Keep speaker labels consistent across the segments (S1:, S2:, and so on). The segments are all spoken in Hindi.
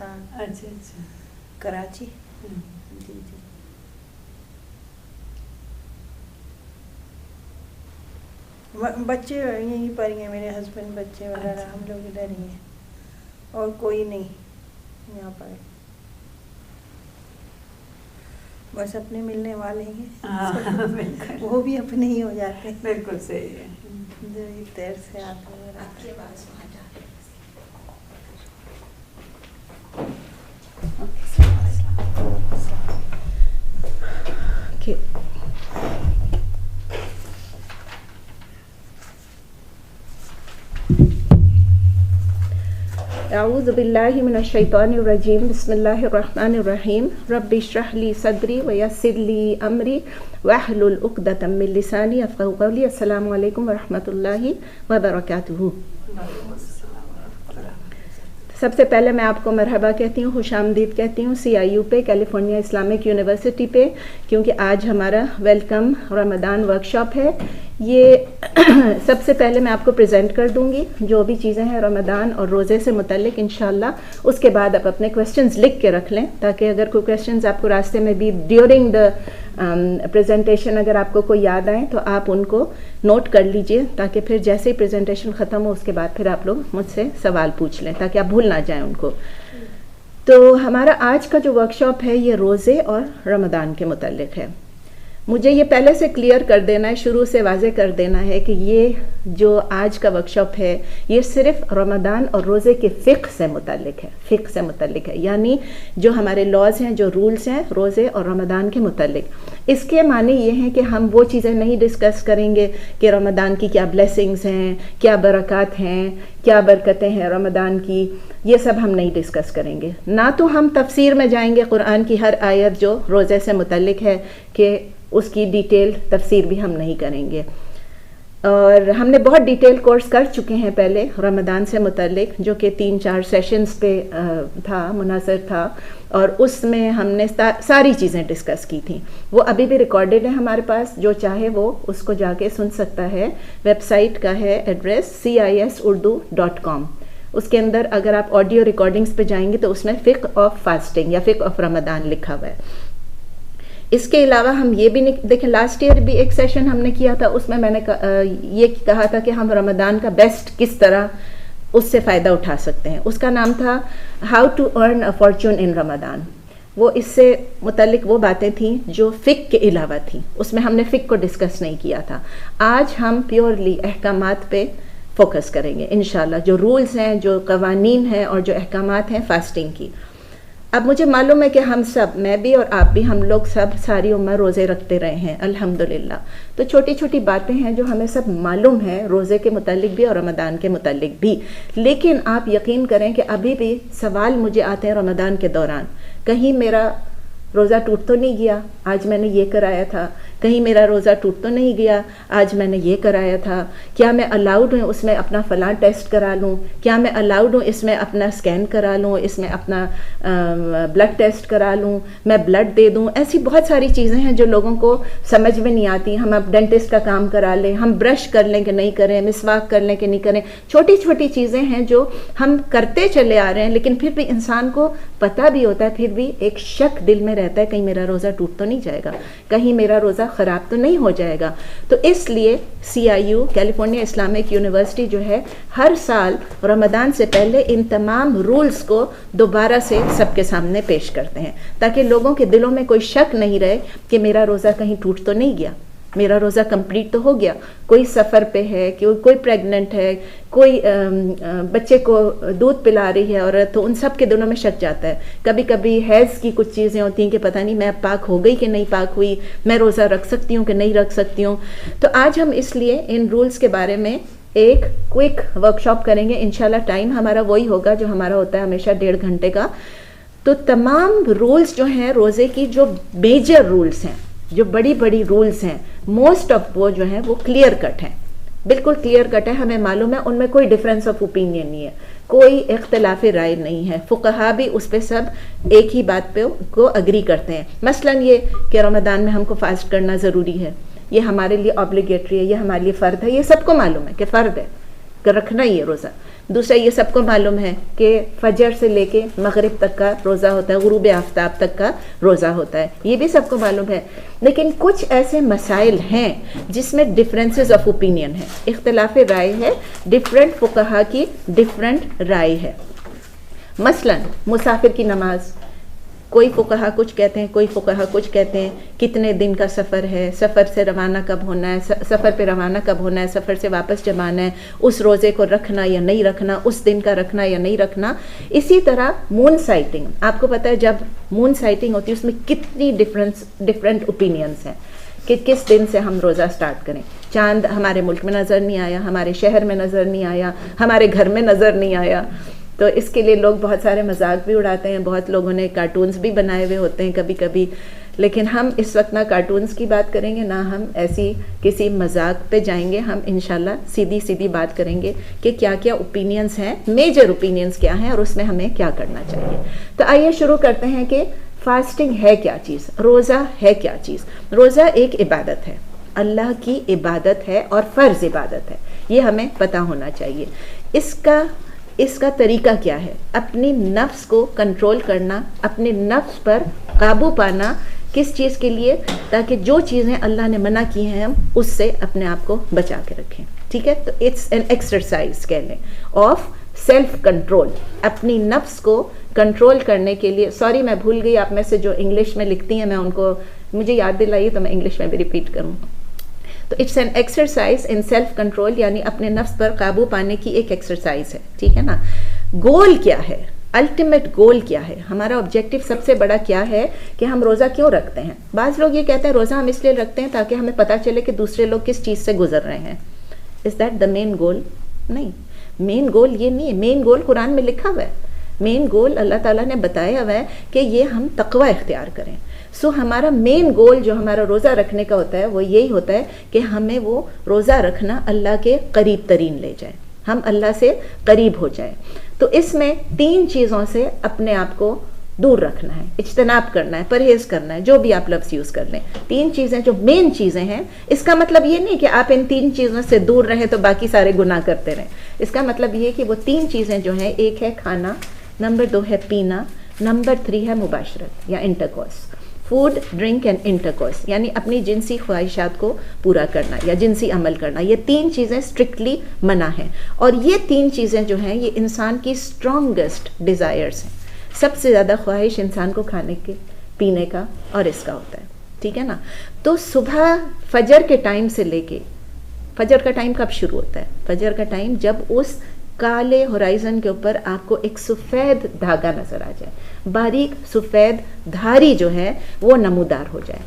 S1: पाकिस्तान।
S2: अच्छा अच्छा।
S1: कराची।
S2: जी जी।
S1: बच्चे यहीं पर ही हैं, मेरे हस्बैंड बच्चे वगैरह
S2: अच्छा।
S1: हम लोग इधर ही हैं और कोई नहीं यहाँ पर। बस अपने मिलने वाले हैं।
S2: हाँ बिल्कुल।
S1: वो भी अपने ही हो जाते हैं
S2: बिल्कुल सही है।
S1: जो इधर से आते हैं।
S2: आपकी आवाज़ वहाँ जा रही
S1: है। अऊज़ु बिल्लाहि मिनश शैतानिर रजीम बिस्मिल्लाहिर रहमानिर रहीम रब्बि इश्रह ली सदरी व यस्सिर ली अमरी वहलुल उक़दतम मिन लिसानी यफ़क़हू क़ौली। अस्सलामु अलैकुम व रहमतुल्लाहि व बरकातुहू। सबसे पहले मैं आपको मरहबा कहती हूँ, खुशामदीद कहती हूँ CIU पे, कैलिफोर्निया इस्लामिक यूनिवर्सिटी पे, क्योंकि आज हमारा वेलकम रमज़ान वर्कशॉप है। ये सबसे पहले मैं आपको प्रेजेंट कर दूंगी जो भी चीज़ें हैं रमज़ान और रोज़े से मुतल्लिक इंशाल्लाह। उसके बाद आप अपने क्वेश्चंस लिख के रख लें, ताकि अगर कोई क्वेश्चंस आपको रास्ते में भी ड्यूरिंग द प्रेजेंटेशन अगर आपको कोई याद आए तो आप उनको नोट कर लीजिए, ताकि फिर जैसे ही प्रेजेंटेशन ख़त्म हो उसके बाद फिर आप लोग मुझसे सवाल पूछ लें, ताकि आप भूल ना जाएं उनको। तो हमारा आज का जो वर्कशॉप है ये रोज़े और रमज़ान के मुतल्लिक है। मुझे ये पहले से क्लियर कर देना है, शुरू से वाज़े कर देना है कि ये जो आज का वर्कशॉप है ये सिर्फ रमज़ान और रोज़े के फ़िक़्ह से मुतल्लिक है। फ़िक़्ह से मुतल्लिक है यानी जो हमारे लॉज हैं, जो रूल्स हैं रोज़े और रमज़ान के मुतल्लिक। इसके माने ये हैं कि हम वो चीज़ें नहीं डिस्कस करेंगे कि रमज़ान की क्या ब्लेसिंग्स हैं, क्या बरक़ात हैं, क्या बरकतें हैं रमज़ान की, ये सब हम नहीं डिस्कस करेंगे। ना तो हम तफसीर में जाएंगे कुरान की हर आयत जो रोज़े से मुतल्लिक है कि उसकी डिटेल तफसीर भी हम नहीं करेंगे। और हमने बहुत डिटेल कोर्स कर चुके हैं पहले रमज़ान से मुतल्लिक, जो कि 3-4 सेशंस पे था, मुनासर था, और उसमें हमने सारी चीज़ें डिस्कस की थी। वो अभी भी रिकॉर्डेड है हमारे पास, जो चाहे वो उसको जाके सुन सकता है। वेबसाइट का है एड्रेस cisurdu.com। उसके अंदर अगर आप ऑडियो रिकॉर्डिंग्स पे जाएंगे तो उसमें फ़िक़्ह ऑफ फास्टिंग या फ़िक़्ह ऑफ रमज़ान लिखा हुआ है। इसके अलावा हम ये भी देखें, लास्ट ईयर भी एक सेशन हमने किया था, उसमें मैंने ये कहा था कि हम रमज़ान का बेस्ट किस तरह उससे फ़ायदा उठा सकते हैं। उसका नाम था how to earn a fortune in Ramzan. वो इससे मुतल्लिक वो बातें थीं जो फ़िक़्ह के अलावा थीं, उसमें हमने फ़िक़्ह को डिस्कस नहीं किया था। आज हम प्योरली अहकामात पे फोकस करेंगे इंशाल्लाह, जो रूल्स हैं, जो कवानीन हैं और जो अहकामात हैं फ़ास्टिंग की। अब मुझे मालूम है कि हम सब, मैं भी और आप भी, हम लोग सब सारी उम्र रोज़े रखते रहे हैं अल्हम्दुलिल्लाह। तो छोटी छोटी बातें हैं जो हमें सब मालूम है रोज़े के मुतालिक भी और रमज़ान के मुतालिक भी। लेकिन आप यकीन करें कि अभी भी सवाल मुझे आते हैं रमज़ान के दौरान, कहीं मेरा रोज़ा टूट तो नहीं गया, आज मैंने ये कराया था, कहीं मेरा रोज़ा टूट तो नहीं गया, आज मैंने ये कराया था, क्या मैं अलाउड हूँ उसमें अपना फ़लाँ टेस्ट करा लूँ, क्या मैं अलाउड हूँ इसमें अपना स्कैन करा लूँ, इसमें अपना ब्लड टेस्ट करा लूँ, मैं ब्लड दे दूँ। ऐसी बहुत सारी चीज़ें हैं जो लोगों को समझ में नहीं आती। हम अब डेंटिस्ट का काम करा लें, हम ब्रश कर लें कि नहीं करें, मिसवाक कर लें कि नहीं करें, छोटी छोटी चीज़ें हैं जो हम करते चले आ रहे हैं, लेकिन फिर भी इंसान को पता भी होता है, फिर भी एक शक दिल में रहता है, कहीं मेरा रोज़ा टूट तो नहीं जाएगा, कहीं मेरा रोज़ा ख़राब तो नहीं हो जाएगा। तो इसलिए CIU कैलिफोर्निया इस्लामिक यूनिवर्सिटी जो है हर साल रमज़ान से पहले इन तमाम रूल्स को दोबारा से सबके सामने पेश करते हैं, ताकि लोगों के दिलों में कोई शक नहीं रहे कि मेरा रोज़ा कहीं टूट तो नहीं गया, मेरा रोज़ा कंप्लीट तो हो गया। कोई सफ़र पे है, कोई प्रेग्नेंट है, कोई बच्चे को दूध पिला रही है औरत, तो उन सब के दिलों में शक जाता है। कभी कभी हैज़ की कुछ चीज़ें होती हैं कि पता नहीं मैं पाक हो गई कि नहीं पाक हुई, मैं रोज़ा रख सकती हूँ कि नहीं रख सकती हूँ। तो आज हम इसलिए इन रूल्स के बारे में एक क्विक वर्कशॉप करेंगे। इंशाल्लाह टाइम हमारा वही होगा जो हमारा होता है हमेशा, 1.5 घंटे का। तो तमाम रूल्स जो हैं रोज़े की, जो मेजर रूल्स हैं, जो बड़ी बड़ी रूल्स हैं, मोस्ट ऑफ वो जो हैं वो क्लियर कट हैं, बिल्कुल क्लियर कट है। हमें मालूम है उनमें कोई डिफरेंस ऑफ ओपिनियन नहीं है, कोई इख्तिलाफ़ी राय नहीं है। फुक़हा भी उस पर सब एक ही बात पे को अग्री करते हैं। मसलन ये कि रमज़ान में हमको फास्ट करना ज़रूरी है, ये हमारे लिए ऑब्लिगेटरी है, ये हमारे लिए फ़र्द है, ये सबको मालूम है कि फ़र्द है कि रखना ही है रोज़ा। दूसरा ये सबको मालूम है कि फजर से लेके मगरिब तक का रोज़ा होता है, गुरूब आफ्ताब तक का रोज़ा होता है, ये भी सबको मालूम है। लेकिन कुछ ऐसे मसाइल हैं जिसमें डिफरेंसेस ऑफ ओपिनियन है, इख्तिलाफ राय है, डिफरेंट फुक़हा की डिफरेंट राय है। मसलन मुसाफिर की नमाज, कोई फुक़हा कुछ कहते हैं, कोई फुक़हा कुछ कहते हैं, कितने दिन का सफ़र है, सफ़र से रवाना कब होना है, सफ़र पे रवाना कब होना है, सफ़र से वापस जब आना है, उस रोज़े को रखना या नहीं रखना, उस दिन का रखना या नहीं रखना। इसी तरह मून साइटिंग, आपको पता है जब मून साइटिंग होती है उसमें कितनी डिफरेंट ओपिनियंस हैं कि किस दिन से हम रोज़ा स्टार्ट करें। चांद हमारे मुल्क में नज़र नहीं आया, हमारे शहर में नज़र नहीं आया, हमारे घर में नज़र नहीं आया, तो इसके लिए लोग बहुत सारे मजाक भी उड़ाते हैं, बहुत लोगों ने कार्टून्स भी बनाए हुए होते हैं कभी कभी। लेकिन हम इस वक्त ना कार्टून्स की बात करेंगे, ना हम ऐसी किसी मजाक पे जाएंगे, हम इंशाल्लाह सीधी सीधी बात करेंगे कि क्या क्या ओपिनियंस हैं, मेजर ओपिनियंस क्या हैं और उसमें हमें क्या करना चाहिए। तो आइए शुरू करते हैं कि फास्टिंग है क्या चीज़, रोज़ा है क्या चीज़। रोज़ा एक इबादत है, अल्लाह की इबादत है और फ़र्ज़ इबादत है, ये हमें पता होना चाहिए। इसका तरीका क्या है, अपनी नफ्स को कंट्रोल करना, अपने नफ्स पर काबू पाना, किस चीज़ के लिए, ताकि जो चीज़ें अल्लाह ने मना की हैं हम उससे अपने आप को बचा के रखें। ठीक है, तो इट्स एन एक्सरसाइज कह लें ऑफ सेल्फ कंट्रोल, अपनी नफ्स को कंट्रोल करने के लिए। सॉरी मैं भूल गई, आप में से जो इंग्लिश में लिखती हैं मैं उनको मुझे याद दिलाइए तो मैं इंग्लिश में भी रिपीट करूँ। तो it's an exercise in self control, यानी अपने नफ्स पर काबू पाने की एक एक्सरसाइज है। ठीक है ना। गोल क्या है, अल्टीमेट गोल क्या है, हमारा ऑब्जेक्टिव सबसे बड़ा क्या है कि हम रोज़ा क्यों रखते हैं। बाज़ लोग ये कहते हैं रोज़ा हम इसलिए रखते हैं ताकि हमें पता चले कि दूसरे लोग किस चीज़ से गुजर रहे हैं। Is that the main goal? नहीं, मेन गोल ये नहीं है। मेन गोल कुरान में लिखा हुआ है, मेन गोल अल्लाह ताला ने बताया हुआ है कि ये हम तकवा इख्तियार करें। सो हमारा मेन गोल जो हमारा रोज़ा रखने का होता है वो यही होता है कि हमें वो रोज़ा रखना अल्लाह के करीब तरीन ले जाए, हम अल्लाह से करीब हो जाए। तो इसमें 3 चीज़ों से अपने आप को दूर रखना है, इज्तनाब करना है, परहेज़ करना है, जो भी आप लफ्ज़ यूज़ कर लें। 3 चीज़ें जो मेन चीज़ें हैं, इसका मतलब ये नहीं कि आप इन 3 चीज़ों से दूर रहें तो बाकी सारे गुनाह करते रहें। इसका मतलब ये कि वो 3 चीज़ें जो हैं, एक है खाना, नंबर 2 है पीना, नंबर 3 है मुबाशरत या intercourse, food drink and intercourse, यानी अपनी जिनसी ख्वाहिशात को पूरा करना या जिनसी अमल करना। ये 3 चीज़ें स्ट्रिक्टली मना हैं और ये 3 चीज़ें जो हैं ये इंसान की स्ट्रॉन्गेस्ट डिज़ायर्स हैं। सबसे ज़्यादा ख्वाहिश इंसान को खाने के, पीने का और इसका होता है। ठीक है ना। तो सुबह फजर के टाइम से लेके, फजर का टाइम कब शुरू होता है? फजर का टाइम जब उस काले होराइजन के ऊपर आपको एक सफ़ेद धागा नज़र आ जाए, बारीक सफ़ेद धारी जो है वो नमूदार हो जाए,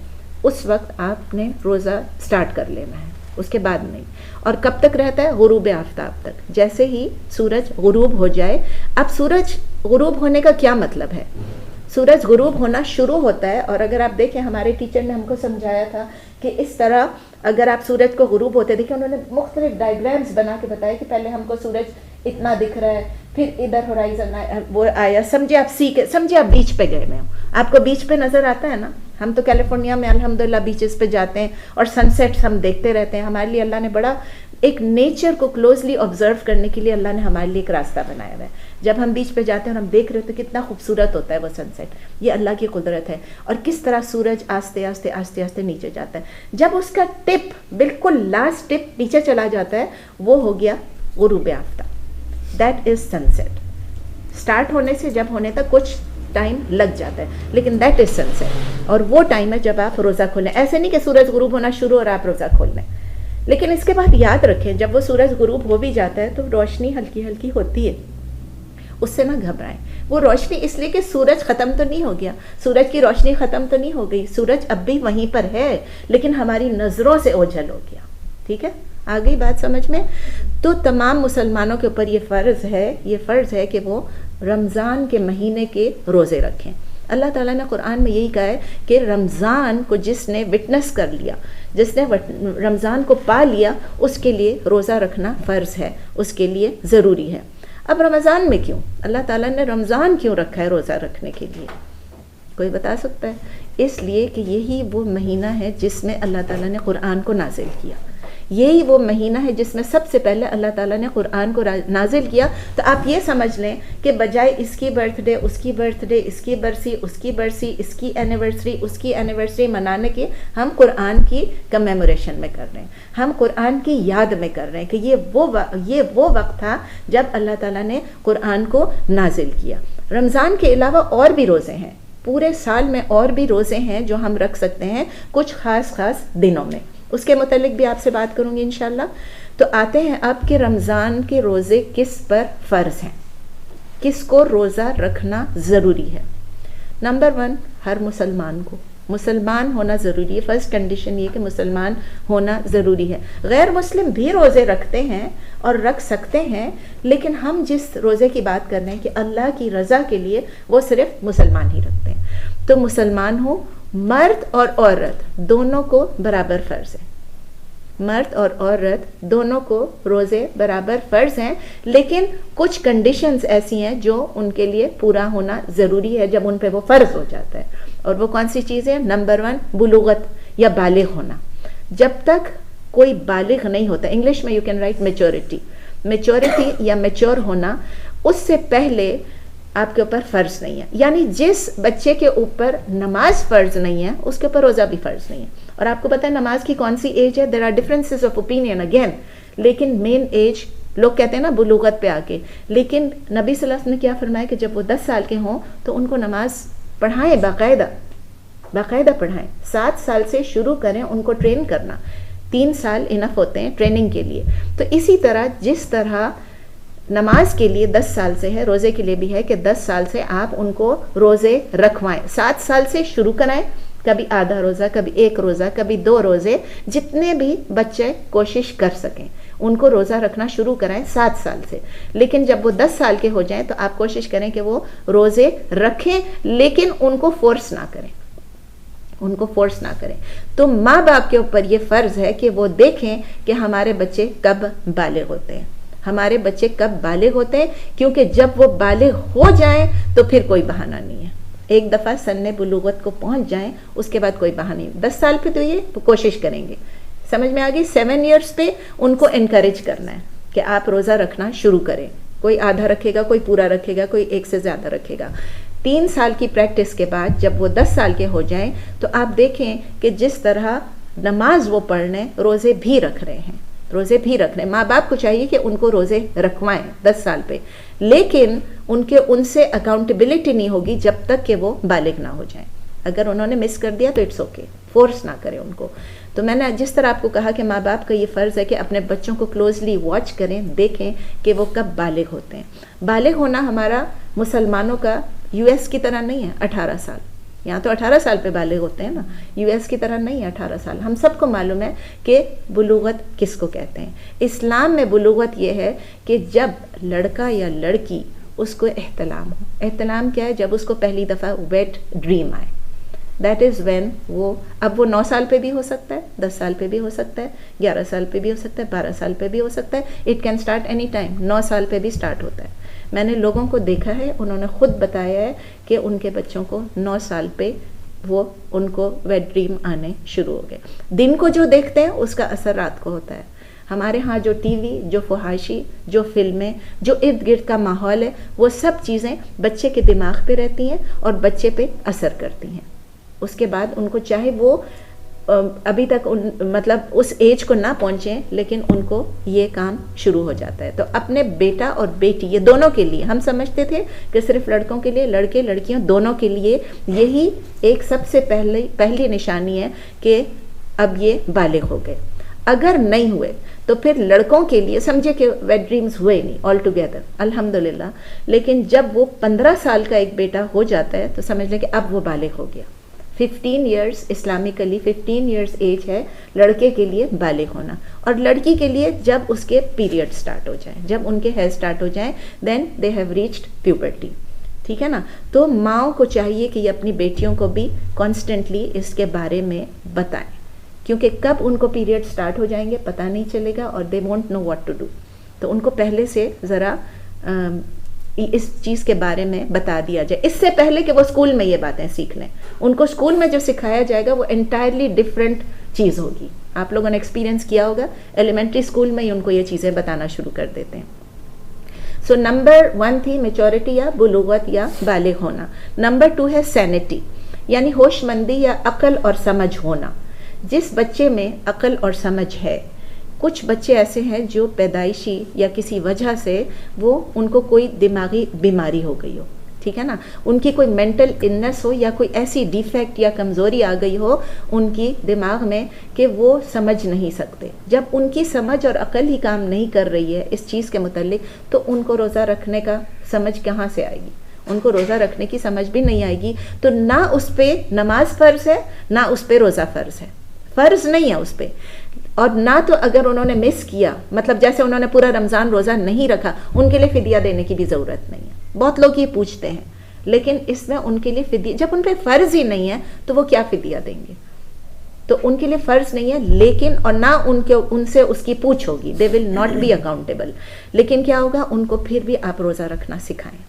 S1: उस वक्त आपने रोज़ा स्टार्ट कर लेना है, उसके बाद नहीं। और कब तक रहता है? गुरूब आफ्ताब तक। जैसे ही सूरज गुरूब हो जाए, अब सूरज गुरूब होने का क्या मतलब है? सूरज गुरूब होना शुरू होता है, और अगर आप देखें हमारे टीचर ने हमको समझाया था कि इस तरह अगर आप सूरज को गुरूब होते देखें, उन्होंने मुख्तलिफ डायग्राम्स बना के बताया कि पहले हमको सूरज इतना दिख रहा है, फिर इधर होराइजन वो आया, समझे आप बीच पे गए। मैं आपको बीच पे नज़र आता है ना, हम तो कैलिफोर्निया में अल्हम्दुलिल्लाह बीचेस पे जाते हैं और सनसेट्स हम देखते रहते हैं। हमारे लिए अल्लाह ने बड़ा एक नेचर को क्लोजली ऑब्जर्व करने के लिए अल्लाह ने हमारे लिए एक रास्ता बनाया हुआ है। जब हम बीच पे जाते हैं और हम देख रहे होते हैं कितना खूबसूरत होता है वो सनसेट, ये अल्लाह की कुदरत है। और किस तरह सूरज आस्ते आस्ते आस्ते आस्ते नीचे जाता है, जब उसका टिप बिल्कुल लास्ट टिप नीचे चला जाता है, वो हो गया गुरूब आफ्ताब, दैट इज सनसेट। स्टार्ट होने से जब होने तक कुछ टाइम लग जाता है, लेकिन दैट इज सनसेट। और वो टाइम है जब आप रोज़ा खोलें। ऐसे नहीं कि सूरज गुरूब होना शुरू और आप रोज़ा खोल लें, लेकिन इसके बाद याद रखें जब वो सूरज गुरूब हो भी जाता है तो रोशनी हल्की हल्की होती है, उससे ना घबराएं। वो रोशनी इसलिए कि सूरज ख़त्म तो नहीं हो गया, सूरज की रोशनी ख़त्म तो नहीं हो गई, सूरज अब भी वहीं पर है, लेकिन हमारी नज़रों से ओझल हो गया। ठीक है, आ गई बात समझ में? तो तमाम मुसलमानों के ऊपर ये फ़र्ज़ है कि वो रमज़ान के महीने के रोज़े रखें। अल्लाह ताला ने कुरान में यही कहा है कि रमज़ान को जिसने विटनेस कर लिया, जिसने रमज़ान को पा लिया, उसके लिए रोज़ा रखना फ़र्ज़ है, उसके लिए ज़रूरी है। अब रमज़ान में क्यों अल्लाह ताला ने रमज़ान क्यों रखा है रोज़ा रखने के लिए? कोई बता सकता है? इसलिए कि यही वो महीना है जिसमें अल्लाह ताला ने कुरान को नाजिल किया। यही वो महीना है जिसमें सबसे पहले अल्लाह ताला ने कुरान को नाजिल किया। तो आप ये समझ लें कि बजाय इसकी बर्थडे, उसकी बर्थडे, इसकी बरसी, उसकी बरसी, इसकी एनिवर्सरी, उसकी एनिवर्सरी मनाने के, हम कुरान की कमेमोरेशन में कर रहे हैं, हम कुरान की याद में कर रहे हैं कि ये वो वक्त था जब अल्लाह ताला ने कुरान को नाजिल किया। रमज़ान के अलावा और भी रोज़े हैं, पूरे साल में और भी रोज़े हैं जो हम रख सकते हैं कुछ ख़ास दिनों में, उसके मुतालिक भी आपसे बात करूँगी इंशाल्लाह। तो आते हैं अब कि रमज़ान के रोज़े किस पर फ़र्ज़ हैं, किसको रोज़ा रखना ज़रूरी है। नंबर 1, हर मुसलमान को मुसलमान होना ज़रूरी है। फ़र्स्ट कंडीशन ये कि मुसलमान होना ज़रूरी है। गैर मुस्लिम भी रोज़े रखते हैं और रख सकते हैं, लेकिन हम जिस रोज़े की बात कर रहे हैं कि अल्लाह की रज़ा के लिए, वो सिर्फ मुसलमान ही रखते हैं। तो मुसलमान हो, मर्द और औरत दोनों को बराबर फ़र्ज़ है, मर्द और औरत दोनों को रोज़े बराबर फ़र्ज़ हैं, लेकिन कुछ कंडीशंस ऐसी हैं जो उनके लिए पूरा होना ज़रूरी है जब उन पे वो फ़र्ज़ हो जाता है। और वो कौन सी चीज़ है? नंबर 1, बुलूगत या बालिग होना। जब तक कोई बालिग नहीं होता, इंग्लिश में यू कैन राइट मेच्योरिटी या मेच्योर होना, उससे पहले आपके ऊपर फ़र्ज़ नहीं है। यानी जिस बच्चे के ऊपर नमाज फ़र्ज़ नहीं है उसके ऊपर रोज़ा भी फ़र्ज़ नहीं है। और आपको पता है नमाज की कौन सी एज है? There are differences of opinion again, लेकिन मेन एज लोग कहते हैं ना बुलूगत पे आके, लेकिन नबी सल्लल्लाहु अलैहि वसल्लम ने क्या फरमाया कि जब वो 10 साल के हों तो उनको नमाज पढ़ाएं, बाकायदा पढ़ाएं। 7 साल से शुरू करें उनको ट्रेन करना, 3 साल इनफ होते हैं ट्रेनिंग के लिए। तो इसी तरह जिस तरह नमाज के लिए 10 साल से है, रोज़े के लिए भी है कि 10 साल से आप उनको रोज़े रखवाएं। 7 साल से शुरू कराएं, कभी आधा रोज़ा, कभी 1 रोज़ा, कभी 2 रोज़े, जितने भी बच्चे कोशिश कर सकें उनको रोज़ा रखना शुरू कराएं 7 साल से। लेकिन जब वो 10 साल के हो जाएं तो आप कोशिश करें कि वो रोज़े रखें, लेकिन उनको फोर्स ना करें। तो माँ बाप के ऊपर ये फ़र्ज़ है कि वो देखें कि हमारे बच्चे कब बालिग होते हैं, क्योंकि जब वो बालिग हो जाएं तो फिर कोई बहाना नहीं है। एक दफ़ा सन्ने बुलूगत को पहुंच जाएं उसके बाद कोई बहाना नहीं। 10 साल पे तो ये कोशिश करेंगे, समझ में आ गई। 7 इयर्स पे उनको इनकरेज करना है कि आप रोज़ा रखना शुरू करें। कोई आधा रखेगा, कोई पूरा रखेगा, कोई 1 से ज़्यादा रखेगा। 3 साल की प्रैक्टिस के बाद जब वो 10 साल के हो जाएं तो आप देखें कि जिस तरह नमाज वो पढ़ने, रोज़े भी रख रहे हैं। माँ बाप को चाहिए कि उनको रोज़े रखवाएं 10 साल पे, लेकिन उनसे अकाउंटेबिलिटी नहीं होगी जब तक कि वो बालिग ना हो जाएं। अगर उन्होंने मिस कर दिया तो इट्स ओके, फोर्स ना करें उनको। तो मैंने जिस तरह आपको कहा कि माँ बाप का ये फ़र्ज़ है कि अपने बच्चों को क्लोजली वॉच करें, देखें कि वो कब बालिग होते हैं। बालिग होना हमारा मुसलमानों का US की तरह नहीं है 18 साल। यहाँ तो 18 साल पे बालिग होते हैं ना, US की तरह नहीं है 18 साल। हम सबको मालूम है कि बुलूगत किसको कहते हैं। इस्लाम में बुलूगत ये है कि जब लड़का या लड़की, उसको एहतलाम हो। एहतलाम क्या है? जब उसको पहली दफ़ा वेट ड्रीम आए, दैट इज़ व्हेन वो 9 साल पे भी हो सकता है, 10 साल पे भी हो सकता है, 11 साल पे भी हो सकता है, 12 साल पे भी हो सकता है। It can start any time. 9 साल पे भी स्टार्ट होता है। मैंने लोगों को देखा है, उन्होंने ख़ुद बताया है कि उनके बच्चों को 9 साल पे उनको वेट ड्रीम आने शुरू हो गए। दिन को जो देखते हैं उसका असर रात को होता है। हमारे यहाँ जो टीवी, जो फहाशी, जो फिल्में, जो इर्द गिर्द का माहौल है, वो सब चीज़ें बच्चे के दिमाग पे रहती हैं और बच्चे पे असर करती हैं। उसके बाद उनको चाहे वो अभी तक मतलब उस एज को ना पहुँचें, लेकिन उनको ये काम शुरू हो जाता है। तो अपने बेटा और बेटी, ये दोनों के लिए, हम समझते थे कि सिर्फ लड़कों के लिए, लड़के लड़कियों दोनों के लिए यही एक सबसे पहली निशानी है कि अब ये बालिग हो गए। अगर नहीं हुए तो फिर लड़कों के लिए समझे कि वेट ड्रीम्स हुए नहीं ऑल टुगेदर, अल्हम्दुलिल्लाह। लेकिन जब वो 15 साल का एक बेटा हो जाता है तो समझ लें कि अब वो बालिग हो गया। 15 ईयर्स इस्लामिकली 15 ईयर्स एज है लड़के के लिए बालिग होना, और लड़की के लिए जब उसके पीरियड स्टार्ट हो जाए, जब उनके हेयर स्टार्ट हो जाए, then they have reached puberty. ठीक है ना। तो माँओं को चाहिए कि ये अपनी बेटियों को भी कॉन्स्टेंटली इसके बारे में बताएं, क्योंकि कब उनको पीरियड स्टार्ट हो जाएंगे पता नहीं चलेगा और they won't know what to do. तो उनको पहले से ज़रा इस चीज़ के बारे में बता दिया जाए, इससे पहले कि वो स्कूल में ये बातें सीख लें। उनको स्कूल में जो सिखाया जाएगा वो एंटायरली डिफरेंट चीज़ होगी। आप लोगों ने एक्सपीरियंस किया होगा, एलिमेंट्री स्कूल में ही उनको ये चीज़ें बताना शुरू कर देते हैं। सो नंबर 1 थी मैच्योरिटी या बुलूगत या बालिग होना। नंबर 2 है सैनिटी, यानी होशमंदी या अक्ल और समझ होना। जिस बच्चे में अक्ल और समझ है, कुछ बच्चे ऐसे हैं जो पैदाइशी या किसी वजह से वो उनको कोई दिमागी बीमारी हो गई हो, ठीक है ना, उनकी कोई मेंटल इलनेस हो या कोई ऐसी डिफेक्ट या कमज़ोरी आ गई हो उनकी दिमाग में कि वो समझ नहीं सकते। जब उनकी समझ और अक्ल ही काम नहीं कर रही है इस चीज़ के मुतालिक, तो उनको रोज़ा रखने का समझ कहाँ से आएगी? उनको रोज़ा रखने की समझ भी नहीं आएगी। तो ना उस पर नमाज फ़र्ज़ है, ना उस पर रोज़ा फ़र्ज़ है, फ़र्ज़ नहीं है उस पर। और ना तो अगर उन्होंने मिस किया, मतलब जैसे उन्होंने पूरा रमज़ान रोज़ा नहीं रखा, उनके लिए फ़िदिया देने की भी ज़रूरत नहीं है। बहुत लोग ये पूछते हैं, लेकिन इसमें उनके लिए फ़िदिया, जब उन पर फ़र्ज़ ही नहीं है तो वो क्या फ़िदिया देंगे? तो उनके लिए फ़र्ज़ नहीं है, लेकिन और ना उनसे उसकी पूछ होगी, they will not be accountable. लेकिन क्या होगा, उनको फिर भी आप रोज़ा रखना सिखाएं।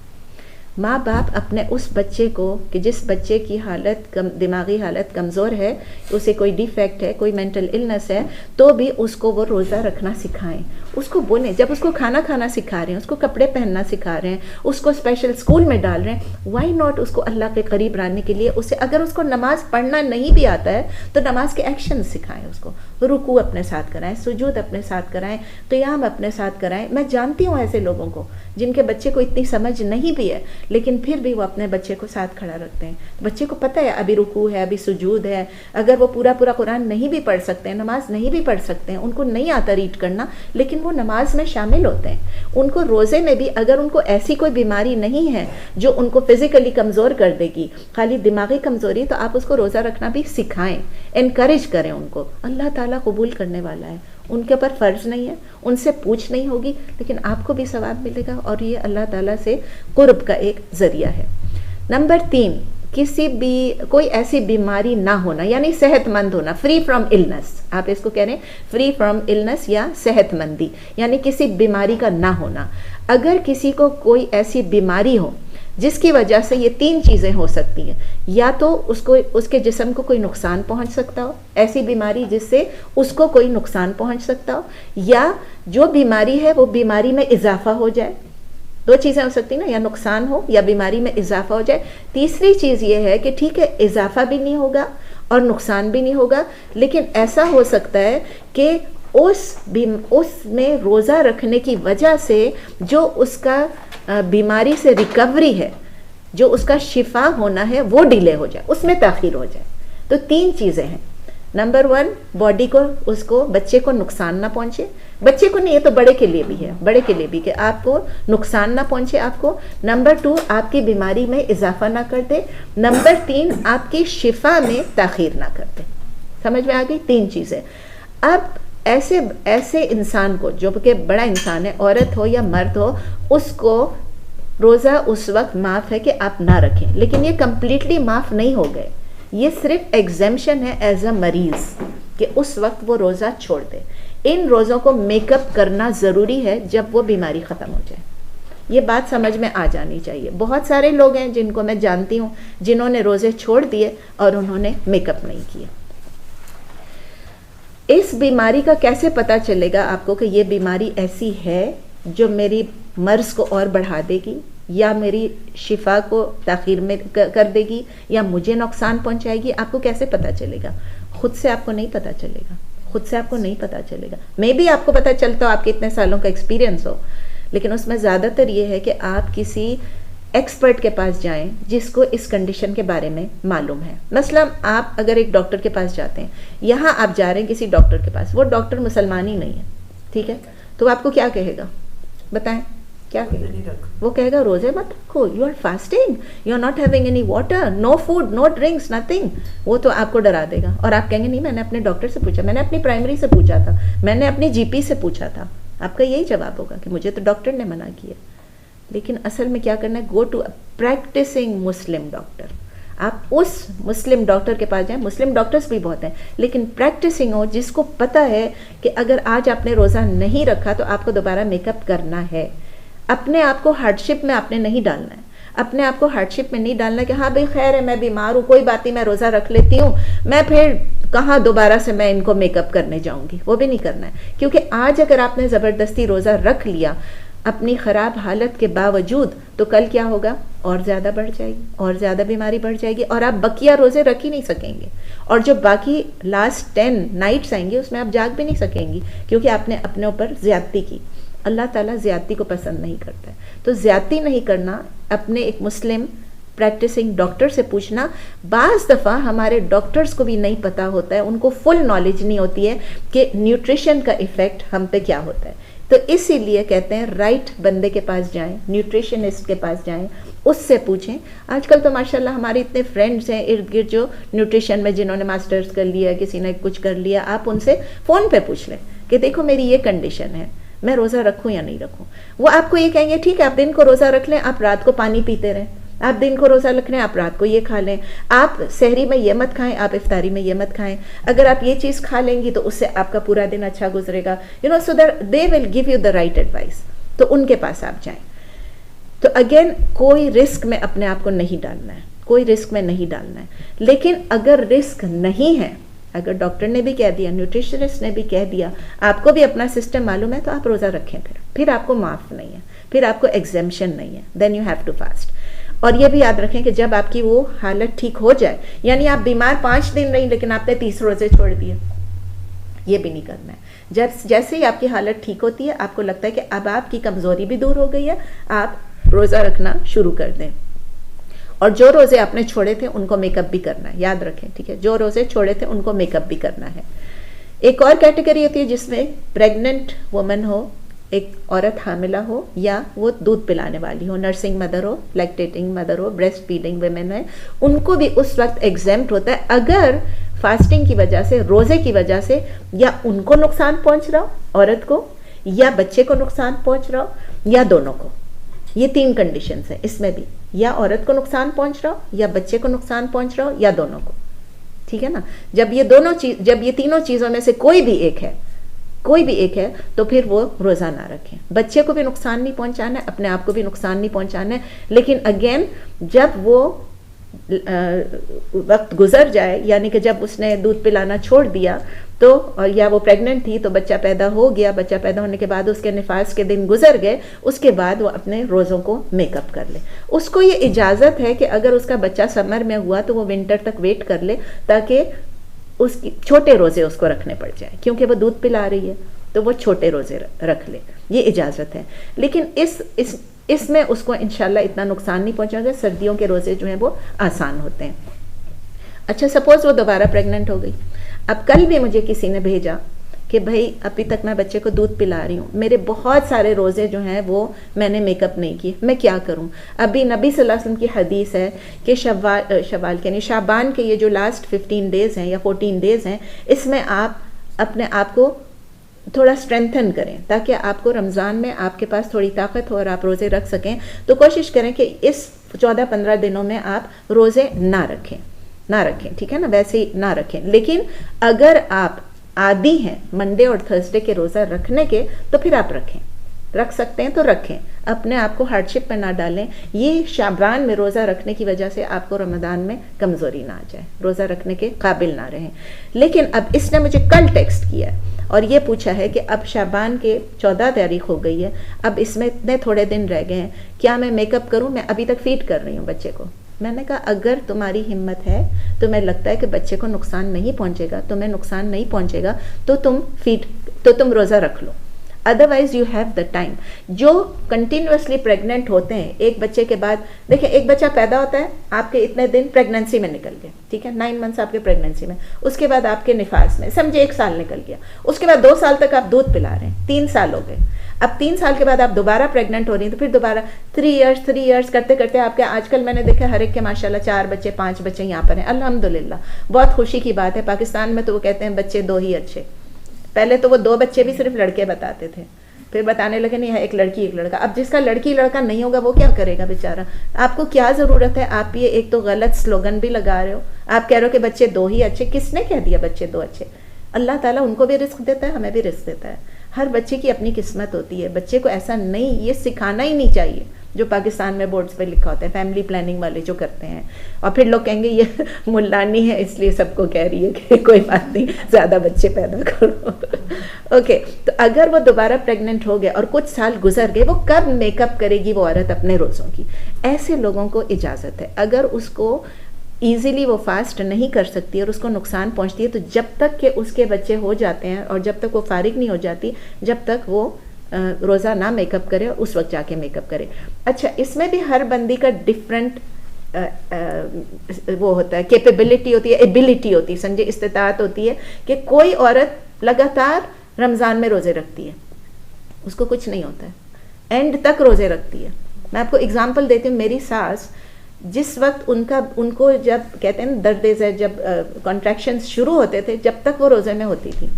S1: माँ बाप अपने उस बच्चे को, कि जिस बच्चे की हालत दिमागी हालत कमज़ोर है, उसे कोई डिफेक्ट है, कोई मेंटल इलनेस है, तो भी उसको वो रोज़ा रखना सिखाएं। उसको बोलें, जब उसको खाना खाना सिखा रहे हैं, उसको कपड़े पहनना सिखा रहे हैं, उसको स्पेशल स्कूल में डाल रहे हैं, वाई नॉट उसको अल्लाह के करीब लाने के लिए उसे, अगर उसको नमाज़ पढ़ना नहीं भी आता है तो नमाज के एक्शन सिखाएं, उसको रुकू अपने साथ कराएं, सुजूद अपने साथ कराएं, क़ियाम अपने साथ कराएं। मैं जानती हूँ ऐसे लोगों को जिनके बच्चे को इतनी समझ नहीं भी है, लेकिन फिर भी वो अपने बच्चे को साथ खड़ा रखते हैं। बच्चे को पता है अभी रुकू है, अभी सुजूद है, अगर वो पूरा कुरान नहीं भी पढ़ सकते हैं, नमाज नहीं भी पढ़ सकते हैं, उनको नहीं आता रीड करना, लेकिन वो नमाज में शामिल होते हैं। उनको रोज़े में भी अगर उनको ऐसी कोई बीमारी नहीं है जो उनको फिज़िकली कमज़ोर कर देगी, खाली दिमागी कमज़ोरी, तो आप उसको रोज़ा रखना भी सिखाएं, इनकरेज करें उनको। अल्लाह ताला कबूल करने वाला है, उनके ऊपर फ़र्ज़ नहीं है, उनसे पूछ नहीं होगी, लेकिन आपको भी सवाब मिलेगा और ये अल्लाह ताला से कुर्ब का एक ज़रिया है। नंबर 3, कोई ऐसी बीमारी ना होना, यानी सेहतमंद होना, फ्री फ्रॉम इलनेस। आप इसको कह रहे हैं फ्री फ्रॉम इलनेस या सेहतमंदी, यानी किसी बीमारी का ना होना। अगर किसी को कोई ऐसी बीमारी हो जिसकी वजह से ये 3 चीज़ें हो सकती हैं, या तो उसके जिस्म को कोई नुकसान पहुंच सकता हो, ऐसी बीमारी जिससे उसको कोई नुकसान पहुंच सकता हो, या जो बीमारी है वो बीमारी में इजाफा हो जाए। 2 चीज़ें हो सकती हैं ना, या नुकसान हो या बीमारी में इजाफा हो जाए। तीसरी चीज़ ये है कि ठीक है, इजाफा भी नहीं होगा और नुकसान भी नहीं होगा, लेकिन ऐसा हो सकता है कि उसमें रोज़ा रखने की वजह से जो उसका बीमारी से रिकवरी है, जो उसका शिफा होना है, वो डिले हो जाए, उसमें ताख़ीर हो जाए। तो 3 चीज़ें हैं। नंबर 1, बॉडी को, उसको, बच्चे को नुकसान ना पहुंचे, बच्चे को नहीं, ये तो बड़े के लिए भी है, बड़े के लिए भी, कि आपको नुकसान ना पहुंचे आपको। नंबर 2, आपकी बीमारी में इजाफा ना कर दे। नंबर 3, आपकी शिफा में ताख़ीर ना कर दे। समझ में आ गई 3 चीज़ें। अब ऐसे इंसान को, जो कि बड़ा इंसान है, औरत हो या मर्द हो, उसको रोज़ा उस वक्त माफ़ है कि आप ना रखें, लेकिन ये कम्प्लीटली माफ़ नहीं हो गए, ये सिर्फ एग्जेम्पशन है एज अ मरीज़, कि उस वक्त वो रोज़ा छोड़ दे। इन रोज़ों को मेकअप करना ज़रूरी है जब वो बीमारी ख़त्म हो जाए। ये बात समझ में आ जानी चाहिए। बहुत सारे लोग हैं जिनको मैं जानती हूँ जिन्होंने रोज़े छोड़ दिए और उन्होंने मेकअप नहीं किया। इस बीमारी का कैसे पता चलेगा आपको कि ये बीमारी ऐसी है जो मेरी मर्ज़ को और बढ़ा देगी, या मेरी शिफा को ताख़ीर में कर देगी, या मुझे नुकसान पहुंचाएगी? आपको कैसे पता चलेगा? खुद से आपको नहीं पता चलेगा, खुद से आपको नहीं पता चलेगा। मे बी आपको पता चलता हो, आपके इतने सालों का एक्सपीरियंस हो, लेकिन उसमें ज़्यादातर ये है कि आप किसी एक्सपर्ट के पास जाएं जिसको इस कंडीशन के बारे में मालूम है। मसलन आप अगर एक डॉक्टर के पास जाते हैं, यहाँ आप जा रहे हैं किसी डॉक्टर के पास, वो डॉक्टर मुसलमान ही नहीं है, ठीक है, तो आपको क्या कहेगा? बताएं, क्या कहेगा? वो कहेगा रोज़े मत रखो, you are fasting, you are not having any water, no food, no drinks, nothing. वो तो आपको डरा देगा और आप कहेंगे नहीं, मैंने अपने डॉक्टर से पूछा, मैंने अपनी प्राइमरी से पूछा था, मैंने अपनी जीपी से पूछा था। आपका यही जवाब होगा कि मुझे तो डॉक्टर ने मना किया। लेकिन असल में क्या करना है? Go to practicing Muslim doctor. आप उस मुस्लिम डॉक्टर के पास जाएं। मुस्लिम डॉक्टर्स भी बहुत हैं, लेकिन प्रैक्टिसिंग हो, जिसको पता है कि अगर आज आपने रोज़ा नहीं रखा तो आपको दोबारा मेकअप करना है। अपने आप को हार्डशिप में आपने नहीं डालना है, अपने आप को हार्डशिप में नहीं डालना कि हाँ भाई खैर है, मैं बीमार हूँ, कोई बात नहीं, मैं रोज़ा रख लेती हूँ, मैं फिर कहाँ दोबारा से मैं इनको मेकअप करने जाऊँगी, वो भी नहीं करना है। क्योंकि आज अगर आपने ज़बरदस्ती रोज़ा रख लिया अपनी ख़राब हालत के बावजूद, तो कल क्या होगा, और ज़्यादा बढ़ जाएगी, और ज़्यादा बीमारी बढ़ जाएगी, और आप बकिया रोज़े रख ही नहीं सकेंगे। और जो बाकी लास्ट 10 नाइट्स आएंगी उसमें आप जाग भी नहीं सकेंगी, क्योंकि आपने अपने ऊपर ज़्यादती की। अल्लाह ताला ज़्यादती को पसंद नहीं करता है। तो ज़्यादती नहीं करना, अपने एक मुस्लिम प्रैक्टिसिंग डॉक्टर से पूछना। बाज़ दफ़ा हमारे डॉक्टर्स को भी नहीं पता होता है, उनको फुल नॉलेज नहीं होती है कि न्यूट्रिशन का इफ़ेक्ट हम पे क्या होता है। तो इसीलिए कहते हैं राइट बंदे के पास जाएं, न्यूट्रिशनिस्ट के पास जाएं, उससे पूछें। आजकल तो माशाल्लाह हमारे इतने फ्रेंड्स हैं इर्द गिर्द जो न्यूट्रिशन में जिन्होंने मास्टर्स कर लिया, किसी ने कुछ कर लिया, आप उनसे फ़ोन पे पूछ लें कि देखो मेरी ये कंडीशन है, मैं रोज़ा रखूँ या नहीं रखूँ। वो आपको ये कहेंगे ठीक है आप दिन को रोज़ा रख लें, आप रात को पानी पीते रहें, आप दिन को रोज़ा रख लें, आप रात को ये खा लें, आप सहरी में ये मत खाएं, आप इफ्तारी में ये मत खाएं, अगर आप ये चीज़ खा लेंगी तो उससे आपका पूरा दिन अच्छा गुजरेगा, so that they will give you the right advice. तो उनके पास आप जाएं। तो अगेन कोई रिस्क में अपने आप को नहीं डालना है, कोई रिस्क में नहीं डालना है। लेकिन अगर रिस्क नहीं है, अगर डॉक्टर ने भी कह दिया, न्यूट्रिशनिस्ट ने भी कह दिया, आपको भी अपना सिस्टम मालूम है, तो आप रोज़ा रखें। फिर आपको माफ़ नहीं है, फिर आपको एग्जेम्पशन नहीं है, then you have to fast. और ये भी याद रखें कि जब आपकी वो हालत ठीक हो जाए, यानी आप बीमार 5 दिन रही लेकिन आपने 30 रोज़े छोड़ दिए, ये भी नहीं करना है। जैसे ही आपकी हालत ठीक होती है, आपको लगता है कि अब आपकी कमज़ोरी भी दूर हो गई है, आप रोज़ा रखना शुरू कर दें। और जो रोज़े आपने छोड़े थे उनको मेकअप भी करना है, याद रखें, ठीक है। जो रोज़े छोड़े थे उनको मेकअप भी करना है। एक और कैटेगरी होती है जिसमें प्रेग्नेंट वुमन हो, एक औरत हामिला हो, या वो दूध पिलाने वाली हो, नर्सिंग मदर हो, लैक्टेटिंग मदर हो, ब्रेस्ट फीडिंग वुमेन है, उनको भी उस वक्त एग्जेम्प्ट होता है अगर फास्टिंग की वजह से, रोज़े की वजह से, या उनको नुकसान पहुंच रहा हो औरत को, या बच्चे को नुकसान पहुंच रहा हो, या दोनों को। ये 3 कंडीशंस हैं इसमें भी, या औरत को नुकसान पहुंच रहा हो, या बच्चे को नुकसान पहुंच रहा हो, या दोनों को, ठीक है ना। जब ये तीनों चीज़ों में से कोई भी एक है तो फिर वो रोज़ा ना रखें। बच्चे को भी नुकसान नहीं पहुंचाना है, अपने आप को भी नुकसान नहीं पहुंचाना है। लेकिन अगेन जब वो वक्त गुजर जाए, यानी कि जब उसने दूध पिलाना छोड़ दिया तो, और या वो प्रेग्नेंट थी तो बच्चा पैदा हो गया, बच्चा पैदा होने के बाद उसके निफास के दिन गुजर गए, उसके बाद वो अपने रोज़ों को मेकअप कर ले। उसको ये इजाज़त है कि अगर उसका बच्चा समर में हुआ तो वो विंटर तक वेट कर ले, ताकि उसकी छोटे रोज़े उसको रखने पड़ जाए, क्योंकि वो दूध पिला रही है तो वो छोटे रोज़े रख ले, ये इजाज़त है। लेकिन इसमें उसको इंशाल्लाह इतना नुकसान नहीं पहुंचाएगा। सर्दियों के रोज़े जो हैं वो आसान होते हैं। अच्छा, सपोज़ वो दोबारा प्रेग्नेंट हो गई। अब कल भी मुझे किसी ने भेजा कि भाई अभी तक मैं बच्चे को दूध पिला रही हूँ, मेरे बहुत सारे रोज़े जो हैं वो मैंने मेकअप नहीं किए, मैं क्या करूँ। अभी नबी सल्लल्लाहु अलैहि वसल्लम की हदीस है कि शव्वाल के नहीं, शाबान के ये जो लास्ट 15 डेज़ हैं या 14 डेज़ हैं, इसमें आप अपने आप को थोड़ा स्ट्रेंथन करें ताकि आपको रमज़ान में आपके पास थोड़ी ताकत हो और आप रोज़े रख सकें। तो कोशिश करें कि इस 14-15 दिनों में आप रोज़े ना रखें, ठीक है ना, वैसे ही ना रखें। लेकिन अगर आप आदी हैं मंडे और थर्सडे के रोज़ा रखने के, तो फिर आप रख सकते हैं तो रखें, अपने आप को हार्डशिप में ना डालें। ये शाबान में रोज़ा रखने की वजह से आपको रमज़ान में कमज़ोरी ना आ जाए, रोज़ा रखने के काबिल ना रहें। लेकिन अब इसने मुझे कल टेक्स्ट किया और ये पूछा है कि अब शाबान के 14 तारीख हो गई है, अब इसमें इतने थोड़े दिन रह गए हैं, क्या मैं मेकअप करूं? मैं अभी तक फीड कर रही हूं बच्चे को। मैंने कहा अगर तुम्हारी हिम्मत है, तुम्हें लगता है कि बच्चे को नुकसान नहीं पहुंचेगा, तुम्हें नुकसान नहीं पहुंचेगा, तो तुम रोज़ा रख लो, otherwise you have the time. जो कंटिन्यूसली प्रेग्नेंट होते हैं, एक बच्चे के बाद, देखिए एक बच्चा पैदा होता है, आपके इतने दिन प्रेगनेंसी में निकल गए, ठीक है, 9 मंथ्स आपके प्रेगनेंसी में, उसके बाद आपके निफास में, समझे 1 साल निकल गया, उसके बाद 2 साल तक आप दूध पिला रहे हैं, 3 साल हो गए। अब 3 साल के बाद आप दोबारा प्रेग्नेंट हो रही हैं, तो फिर दोबारा 3 इयर्स करते करते आपके, आजकल मैंने देखा हर एक के माशाल्लाह 4 बच्चे 5 बच्चे यहाँ पर हैं, अल्हम्दुलिल्लाह, बहुत खुशी की बात है। पाकिस्तान में तो वो कहते हैं बच्चे 2 ही अच्छे, पहले तो वो 2 बच्चे भी सिर्फ लड़के बताते थे, फिर बताने लगे नहीं है एक लड़की एक लड़का। अब जिसका लड़की लड़का नहीं होगा वो क्या करेगा बेचारा। आपको क्या ज़रूरत है, आप ये एक तो गलत स्लोगन भी लगा रहे हो, आप कह रहे हो कि बच्चे 2 ही अच्छे। किसने कह दिया बच्चे 2 अच्छे? अल्लाह ताला उनको भी रिस्क देता है, हमें भी रिस्क देता है। हर बच्चे की अपनी किस्मत होती है, बच्चे को ऐसा नहीं, ये सिखाना ही नहीं चाहिए जो पाकिस्तान में बोर्ड्स पे लिखा होता है, फैमिली प्लानिंग वाले जो करते हैं। और फिर लोग कहेंगे ये मुल्लानी है इसलिए सबको कह रही है कि कोई बात नहीं, ज़्यादा बच्चे पैदा करो। ओके, तो अगर वो दोबारा प्रेग्नेंट हो गया और कुछ साल गुजर गए, वो कब मेकअप करेगी वो औरत अपने रोज़ों की? ऐसे लोगों को इजाज़त है। अगर उसको ईज़िली वो फास्ट नहीं कर सकती और उसको नुकसान पहुंचती है, तो जब तक कि उसके बच्चे हो जाते हैं और जब तक वो फारिग नहीं हो जाती, जब तक वो रोज़ा ना मेकअप करे और उस वक्त जाके मेकअप करे। अच्छा, इसमें भी हर बंदी का डिफरेंट वो होता है, कैपेबिलिटी होती है, एबिलिटी होती है, समझे, इस्तिताअत होती है कि कोई औरत लगातार रमज़ान में रोज़े रखती है, उसको कुछ नहीं होता है, एंड तक रोज़े रखती है। मैं आपको एग्जांपल देती हूँ। मेरी सास, जिस वक्त उनको जब कहते हैं दर्द जब कॉन्ट्रैक्शंस शुरू होते थे, जब तक वो रोज़े में होती थी,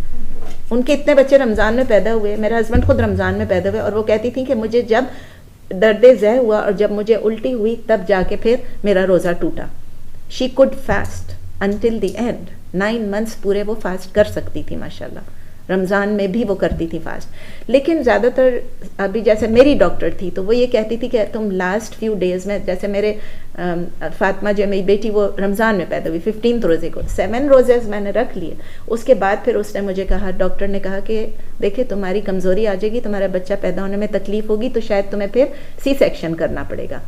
S1: उनके इतने बच्चे रमज़ान में पैदा हुए, मेरे हस्बैंड खुद रमज़ान में पैदा हुए, और वो कहती थी कि मुझे जब दर्द ज़ह हुआ और जब मुझे उल्टी हुई तब जाके फिर मेरा रोज़ा टूटा। She could fast until the end, 9 months पूरे वो फास्ट कर सकती थी माशाल्लाह। रमज़ान में भी वो करती थी फास्ट। लेकिन ज़्यादातर अभी जैसे मेरी डॉक्टर थी तो वो ये कहती थी कि तुम लास्ट फ्यू डेज़ में, जैसे मेरे फातिमा जो मेरी बेटी वो रमज़ान में पैदा हुई 15th रोज़े को, 7 रोज़ेज़ मैंने रख लिए। उसके बाद फिर उसने मुझे कहा, डॉक्टर ने कहा कि देखिए तुम्हारी कमज़ोरी आ जाएगी, तुम्हारा बच्चा पैदा होने में तकलीफ़ होगी, तो शायद तुम्हें फिर C-सेक्शन करना पड़ेगा।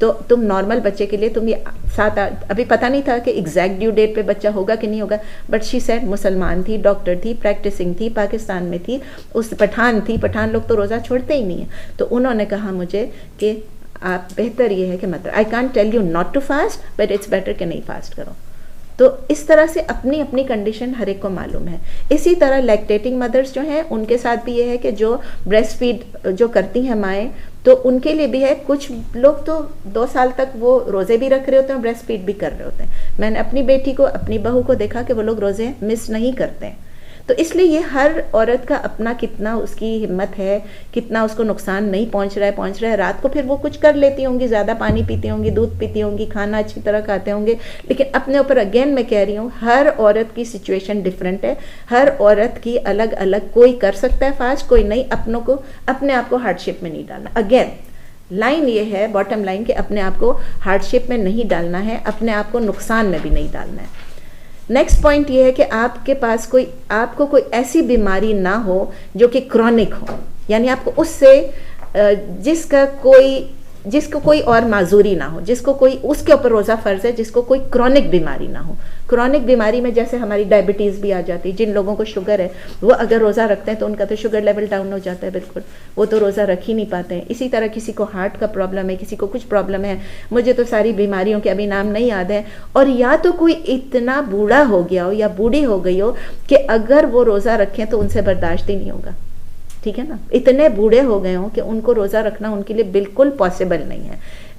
S1: तो तुम नॉर्मल बच्चे के लिए तुम ये 7-8, अभी पता नहीं था कि एग्जैक्ट ड्यू डेट पे बच्चा होगा कि नहीं होगा, बट शी सेड, मुसलमान थी, डॉक्टर थी, प्रैक्टिसिंग थी, पाकिस्तान में थी, उस पठान थी, पठान लोग तो रोज़ा छोड़ते ही नहीं है। तो उन्होंने कहा मुझे कि आप बेहतर ये है कि मतलब I can't tell you not to fast, but it's better कि नहीं फास्ट करो। तो इस तरह से अपनी अपनी कंडीशन हर एक को मालूम है। इसी तरह लैक्टेटिंग मदर्स जो हैं उनके साथ भी ये है कि जो ब्रेस्ट फीड जो करती हैं माएँ, तो उनके लिए भी है। कुछ लोग तो 2 साल तक वो रोज़े भी रख रहे होते हैं, ब्रेस्ट फीड भी कर रहे होते हैं। मैंने अपनी बेटी को, अपनी बहू को देखा कि वो लोग रोज़े मिस नहीं करते हैं। तो इसलिए ये हर औरत का अपना कितना उसकी हिम्मत है, कितना उसको नुकसान नहीं पहुंच रहा है। रात को फिर वो कुछ कर लेती होंगी, ज़्यादा पानी पीती होंगी, दूध पीती होंगी, खाना अच्छी तरह खाते होंगे, लेकिन अपने ऊपर अगेन मैं कह रही हूँ हर औरत की सिचुएशन डिफरेंट है। हर औरत की अलग अलग, कोई कर सकता है फास्ट, कोई नहीं। अपने आप को हार्डशिप में नहीं डालना। अगेन लाइन ये है, बॉटम लाइन, कि अपने आप को हार्डशिप में नहीं डालना है, अपने आप को नुकसान में भी नहीं डालना है। नेक्स्ट पॉइंट ये है कि आपके पास आपको कोई ऐसी बीमारी ना हो जो कि क्रॉनिक हो, यानी आपको उससे जिसको कोई और माजूरी ना हो, जिसको कोई उसके ऊपर रोज़ा फ़र्ज है, जिसको कोई क्रॉनिक बीमारी ना हो। क्रॉनिक बीमारी में जैसे हमारी डायबिटीज़ भी आ जाती है। जिन लोगों को शुगर है वो अगर रोज़ा रखते हैं तो उनका तो शुगर लेवल डाउन हो जाता है, बिल्कुल वो तो रोज़ा रख ही नहीं पाते हैं। इसी तरह किसी को हार्ट का प्रॉब्लम है, किसी को कुछ प्रॉब्लम है, मुझे तो सारी बीमारियों के अभी नाम नहीं याद है। और या तो कोई इतना बूढ़ा हो गया हो या बूढ़ी हो गई हो कि अगर वो रोज़ा रखें तो उनसे बर्दाश्त ही नहीं होगा, ठीक है ना। इतने बूढ़े हो गए हों कि उनको रोज़ा रखना उनके लिए बिल्कुल पॉसिबल नहीं है।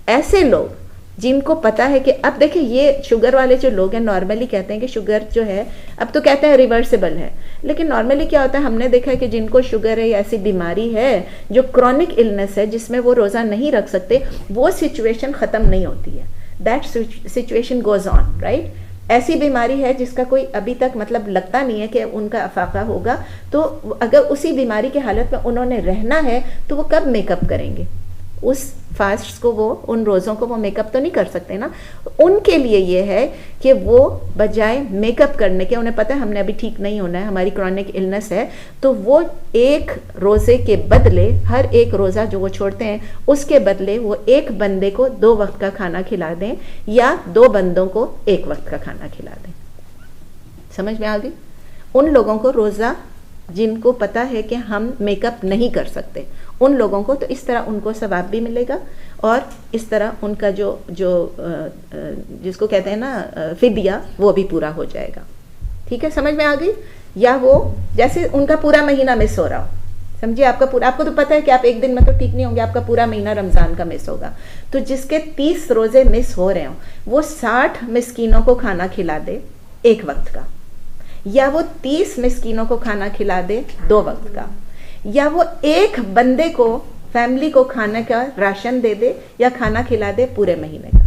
S1: ऐसे लोग जिनको पता है कि अब देखिए ये शुगर वाले जो लोग हैं नॉर्मली कहते हैं कि शुगर जो है, अब तो कहते हैं रिवर्सिबल है, लेकिन नॉर्मली क्या होता है, हमने देखा है कि जिनको शुगर है या ऐसी बीमारी है जो क्रॉनिक इलनेस है जिसमें वो रोज़ा नहीं रख सकते, वो सिचुएशन ख़त्म नहीं होती है। That situation goes on, right. ऐसी बीमारी है जिसका कोई अभी तक मतलब लगता नहीं है कि उनका अफाका होगा, तो अगर उसी बीमारी की हालत में उन्होंने रहना है तो वो कब मेकअप करेंगे? उस फास्ट को, वो उन रोज़ों को वो मेकअप तो नहीं कर सकते ना। उनके लिए ये है कि वो बजाय मेकअप करने के, उन्हें पता है हमने अभी ठीक नहीं होना है, हमारी क्रॉनिक इलनेस है, तो वो एक रोज़े के बदले, हर एक रोज़ा जो वो छोड़ते हैं उसके बदले वो एक बंदे को 2 वक्त का खाना खिला दें या 2 बंदों को 1 वक्त का खाना खिला दें। समझ में आ गई? उन लोगों को रोज़ा, जिनको पता है कि हम मेकअप नहीं कर सकते, उन लोगों को तो इस तरह उनको सवाब भी मिलेगा और इस तरह उनका जो जिसको कहते हैं ना फिदिया, वो भी पूरा हो जाएगा। ठीक है, समझ में आ गई? या वो जैसे उनका पूरा महीना मिस हो रहा हो, समझिए आपको तो पता है कि आप एक दिन में तो ठीक नहीं होंगे, आपका पूरा महीना रमज़ान का मिस होगा, तो जिसके 30 रोज़े मिस हो रहे हो वो 60 मिस्कीनों को खाना खिला दे 1 वक्त का, या वो 30 मिस्कीनों को खाना खिला दे 2 वक्त का, या वो एक बंदे को, फैमिली को खाने का राशन दे दे या खाना खिला दे पूरे महीने का।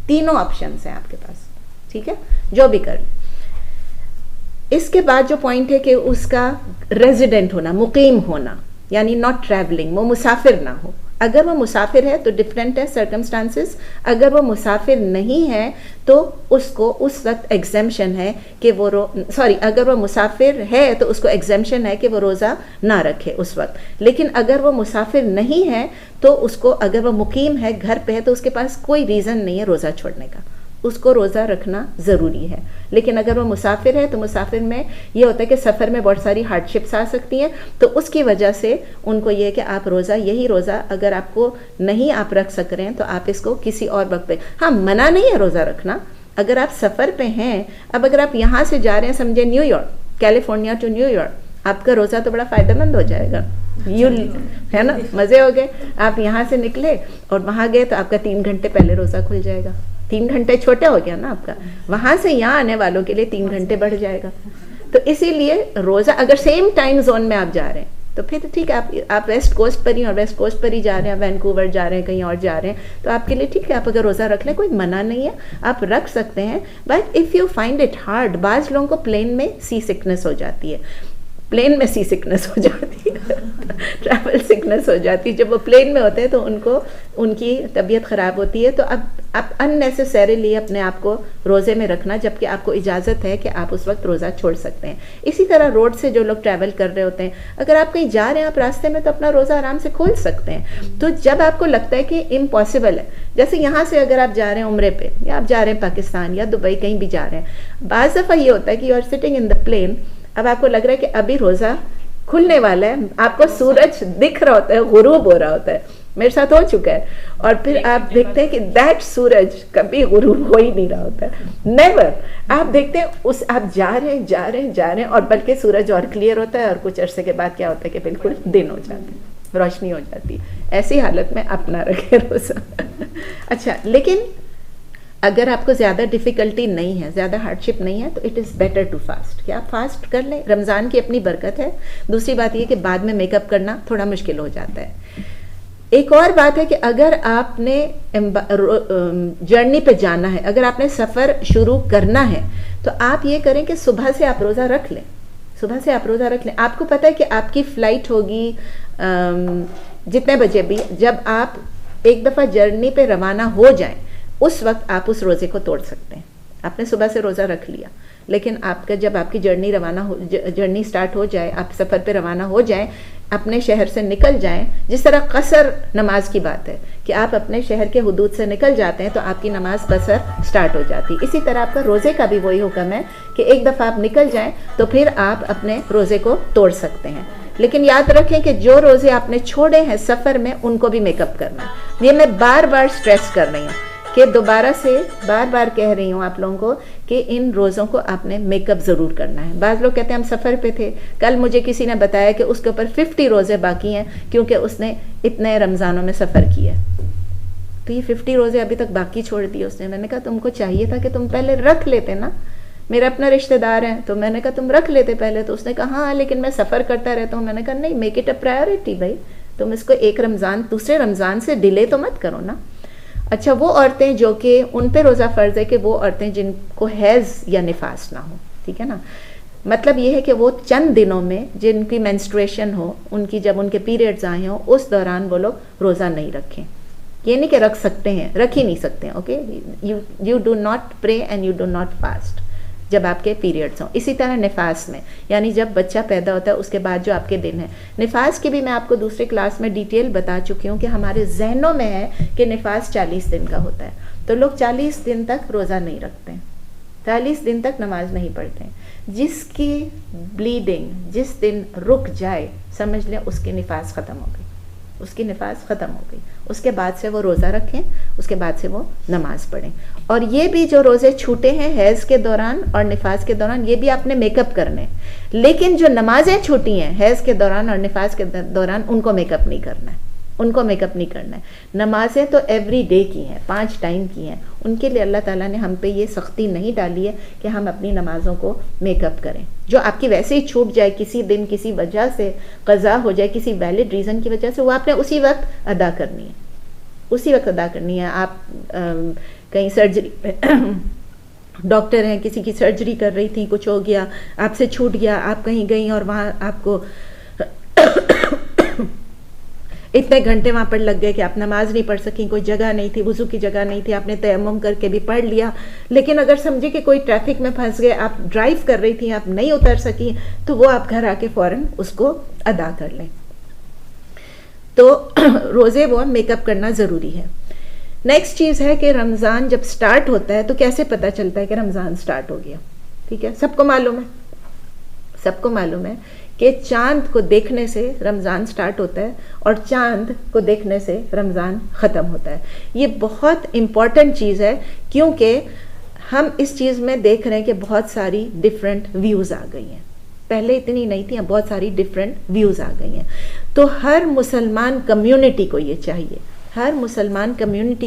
S1: तीनों ऑप्शंस हैं आपके पास, ठीक है, जो भी कर ले। इसके बाद जो पॉइंट है कि उसका रेजिडेंट होना, मुकीम होना, यानी नॉट ट्रैवलिंग, वो मुसाफिर ना हो, अगर वो मुसाफिर है तो डिफरेंट है सर्कमस्टांसेस, अगर वो मुसाफिर नहीं है तो उसको उस वक्त एग्जेम्पशन है कि वो अगर वो मुसाफिर है तो उसको एग्जेम्पशन है कि वो रोज़ा ना रखे उस वक्त। लेकिन अगर वो मुसाफिर नहीं है तो उसको, अगर वो मुकीम है, घर पे है, तो उसके पास कोई रीज़न नहीं है रोज़ा छोड़ने का, उसको रोज़ा रखना ज़रूरी है। लेकिन अगर वो मुसाफिर है तो मुसाफिर में ये होता है कि सफ़र में बहुत सारी हार्डशिप्स आ सकती हैं, तो उसकी वजह से उनको ये है कि आप रोज़ा, यही रोज़ा अगर आपको नहीं आप रख सक रहे हैं तो आप इसको किसी और वक्त पे, हाँ मना नहीं है रोज़ा रखना अगर आप सफ़र पे हैं। अब अगर आप यहाँ से जा रहे हैं, समझे न्यूयॉर्क, कैलिफोर्निया टू न्यूयॉर्क, आपका रोज़ा तो बड़ा फ़ायदेमंद हो जाएगा, है ना, मज़े हो गए। आप यहाँ से निकले और वहाँ गए तो आपका 3 घंटे पहले रोज़ा खुल जाएगा, 3 घंटे छोटे हो गया ना आपका, वहाँ से यहाँ आने वालों के लिए 3 घंटे बढ़ जाएगा। तो इसीलिए रोज़ा, अगर सेम टाइम जोन में आप जा रहे हैं तो फिर ठीक है, आप वेस्ट कोस्ट पर ही, और वेस्ट कोस्ट पर ही जा रहे हैं, वैंकूवर जा रहे हैं, कहीं और जा रहे हैं, तो आपके लिए ठीक है, आप अगर रोज़ा रख लें, कोई मना नहीं है, आप रख सकते हैं। But if you find it hard, बाज़ लोगों को प्लेन में सी सिकनेस हो जाती है, प्लेन में सी सिकनेस हो जाती है ट्रैवल सिकनेस हो जाती है, जब वो प्लेन में होते हैं तो उनकी तबीयत ख़राब होती है। तो अब आप अननेसेसरीली अपने आप को रोज़े में रखना, जबकि आपको इजाज़त है कि आप उस वक्त रोज़ा छोड़ सकते हैं। इसी तरह रोड से जो लोग ट्रैवल कर रहे होते हैं, अगर आप कहीं जा रहे हैं, आप रास्ते में तो अपना रोज़ा आराम से खोल सकते हैं। तो जब आपको लगता है कि इम्पॉसिबल है, जैसे यहाँ से अगर आप जा रहे हैं उम्रे पे, या आप जा रहे हैं पाकिस्तान या दुबई, कहीं भी जा रहे हैं, बाज़ दफ़ा ये होता है कि you are sitting in the plane, अब आपको लग रहा है कि अभी रोज़ा खुलने वाला है, आपको सूरज दिख रहा होता है, गुरूब हो रहा होता है, मेरे साथ हो चुका है, और फिर आप देखते हैं कि दैट सूरज कभी गुरूब हो ही नहीं रहा होता है, नेवर। आप देखते हैं उस, आप जा रहे हैं और बल्कि सूरज और क्लियर होता है, और कुछ अरसे के बाद क्या होता है कि बिल्कुल दिन हो जाती है, रोशनी हो जाती है। ऐसी हालत में अपना रखे रोज़ा अच्छा, लेकिन अगर आपको ज़्यादा डिफ़िकल्टी नहीं है, ज़्यादा हार्डशिप नहीं है, तो it is better to fast, कि आप फास्ट कर लें। रमज़ान की अपनी बरकत है। दूसरी बात ये कि बाद में मेकअप करना थोड़ा मुश्किल हो जाता है। एक और बात है कि अगर आपने जर्नी पे जाना है, अगर आपने सफ़र शुरू करना है, तो आप ये करें कि सुबह से आप रोज़ा रख लें, सुबह से आप रोज़ा रख लें। आपको पता है कि आपकी फ़्लाइट होगी जितने बजे भी, जब आप एक दफ़ा जर्नी पे रवाना हो जाएं, उस वक्त आप उस रोज़े को तोड़ सकते हैं। आपने सुबह से रोज़ा रख लिया, लेकिन आपका जब आपकी जर्नी स्टार्ट हो जाए, आप सफ़र पे रवाना हो जाएं, अपने शहर से निकल जाएं, जिस तरह कसर नमाज की बात है कि आप अपने शहर के हुदूद से निकल जाते हैं तो आपकी नमाज कसर स्टार्ट हो जाती है। इसी तरह आपका रोज़े का भी वही हुक्म है कि एक दफ़ा आप निकल जाएं तो फिर आप अपने रोज़े को तोड़ सकते हैं। लेकिन याद रखें कि जो रोज़े आपने छोड़े हैं सफ़र में, उनको भी मेकअप करना है। ये मैं बार बार स्ट्रेस कर रही हूँ कि दोबारा से बार बार कह रही हूँ आप लोगों को कि इन रोज़ों को आपने मेकअप ज़रूर करना है। बाज़ लोग कहते हैं हम सफ़र पे थे, कल मुझे किसी ने बताया कि उसके ऊपर 50 रोज़े बाकी हैं क्योंकि उसने इतने रमज़ानों में सफ़र किया। तो ये 50 रोज़े अभी तक बाकी छोड़ दिए उसने। मैंने कहा तुमको चाहिए था कि तुम पहले रख लेते ना, मेरा अपना रिश्तेदार है, तो मैंने कहा तुम रख लेते पहले। तो उसने कहा हाँ लेकिन मैं सफ़र करता रहता हूँ। मैंने कहा नहीं, मेक इट अ प्रायोरिटी भाई, तुम इसको एक रमज़ान दूसरे रमज़ान से डिले तो मत करो ना। अच्छा, वो औरतें जो कि उन पे रोज़ा फ़र्ज़ है कि वो औरतें जिनको हैज़ या निफास ना हो, ठीक है ना, मतलब ये है कि वो चंद दिनों में जिनकी मेंस्ट्रुएशन हो, उनकी जब उनके पीरियड्स आए हों, उस दौरान वो लोग रोज़ा नहीं रखें। ये नहीं कि रख सकते हैं, रख ही नहीं सकते हैं, okay. You do not pray and you do not fast जब आपके पीरियड्स हों। इसी तरह निफास में, यानी जब बच्चा पैदा होता है उसके बाद जो आपके दिन है, निफास की भी मैं आपको दूसरी क्लास में डिटेल बता चुकी हूँ कि हमारे जहनों में है कि निफास 40 दिन का होता है, तो लोग 40 दिन तक रोज़ा नहीं रखते हैं, 40 दिन तक नमाज नहीं पढ़ते हैं। जिसकी ब्लीडिंग जिस दिन रुक जाए, समझ लें उसकी निफास ख़त्म हो गई, उसकी निफास ख़त्म हो गई। उसके बाद से वो रोज़ा रखें, उसके बाद से वो नमाज पढ़ें। और ये भी जो रोज़े छूटे हैं हैज़ के दौरान और निफास के दौरान, ये भी आपने मेकअप करने, लेकिन जो नमाजें छूटी हैं हैज़ के दौरान और निफास के दौरान, उनको मेकअप नहीं करना है, उनको मेकअप नहीं करना है। नमाजें तो एवरी डे की हैं, 5 टाइम की हैं, उनके लिए अल्लाह ताला ने हम पे ये सख्ती नहीं डाली है कि हम अपनी नमाज़ों को मेकअप करें। जो आपकी वैसे ही छूट जाए किसी दिन, किसी वजह से कज़ा हो जाए, किसी वैलिड रीज़न की वजह से, वो आपने उसी वक्त अदा करनी है, उसी वक्त अदा करनी है। आप कहीं सर्जरी डॉक्टर हैं, किसी की सर्जरी कर रही थी, कुछ हो गया, आपसे छूट गया, आप कहीं गई और वहाँ आपको इतने घंटे वहाँ पर लग गए कि आप नमाज नहीं पढ़ सकी, कोई जगह नहीं थी, वुज़ू की जगह नहीं थी, आपने तयम्मुम करके भी पढ़ लिया। लेकिन अगर समझिए कि कोई ट्रैफिक में फंस गए, आप ड्राइव कर रही थी, आप नहीं उतर सकी, तो वो आप घर आके फ़ौरन उसको अदा कर लें। तो रोज़े वो मेकअप करना ज़रूरी है। नेक्स्ट चीज़ है कि रमज़ान जब स्टार्ट होता है तो कैसे पता चलता है कि रमज़ान स्टार्ट हो गया। ठीक है, सबको मालूम है कि चांद को देखने से रमज़ान स्टार्ट होता है और चांद को देखने से रमज़ान ख़त्म होता है। ये बहुत इम्पॉर्टेंट चीज़ है, क्योंकि हम इस चीज़ में देख रहे हैं कि बहुत सारी डिफरेंट व्यूज़ आ गई हैं। पहले इतनी नहीं थी, अब बहुत सारी डिफरेंट व्यूज़ आ गई हैं। तो हर मुसलमान कम्युनिटी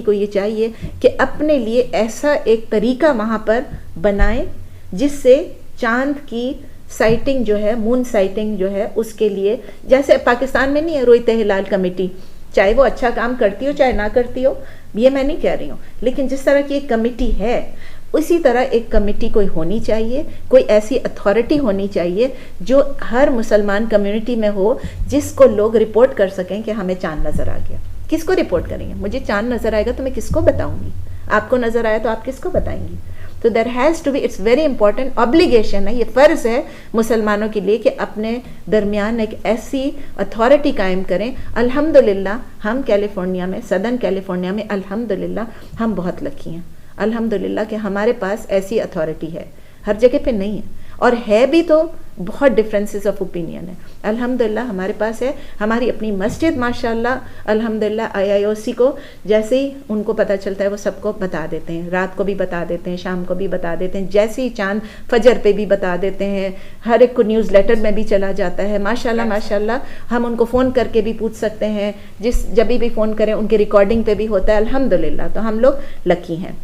S1: को ये चाहिए कि अपने लिए ऐसा एक तरीका वहाँ पर बनाए जिससे चांद की साइटिंग जो है, मून साइटिंग जो है, उसके लिए, जैसे पाकिस्तान में नहीं है रोयत हिलाल कमेटी, चाहे वो अच्छा काम करती हो चाहे ना करती हो, ये मैं नहीं कह रही हूँ, लेकिन जिस तरह की एक कमेटी है उसी तरह एक कमेटी कोई होनी चाहिए, कोई ऐसी अथॉरिटी होनी चाहिए जो हर मुसलमान कम्युनिटी में हो, जिसको लोग रिपोर्ट कर सकें कि हमें चांद नज़र आ गया। किसको रिपोर्ट करेंगे? मुझे चांद नज़र आएगा तो मैं किसको बताऊंगी? आपको नज़र आया तो आप किसको बताएंगी? तो there has to be, it's very important, obligation है, ये फ़र्ज़ है मुसलमानों के लिए कि अपने दरमियान एक ऐसी अथॉरिटी कायम करें। अल्हम्दुलिल्लाह हम कैलिफोर्निया में, सदर्न कैलिफोर्निया में अल्हम्दुलिल्लाह हम बहुत लकी हैं, अल्हम्दुलिल्लाह कि हमारे पास ऐसी अथॉरिटी है। हर जगह पे नहीं है, और है भी तो बहुत डिफरेंसेस ऑफ ओपिनियन है। अल्हम्दुलिल्लाह हमारे पास है, हमारी अपनी मस्जिद माशाल्लाह अल्हम्दुलिल्लाह IIOC को जैसे ही उनको पता चलता है वो सबको बता देते हैं, रात को भी बता देते हैं, शाम को भी बता देते हैं, जैसे ही चांद फजर पे भी बता देते हैं, हर एक को न्यूज़ लेटर में भी चला जाता है। माशाल्लाह माशाल्लाह हम उनको फ़ोन करके भी पूछ सकते हैं, जब भी फ़ोन करें उनकी रिकॉर्डिंग पे भी होता है। अल्हम्दुलिल्लाह तो हम लोग लकी हैं।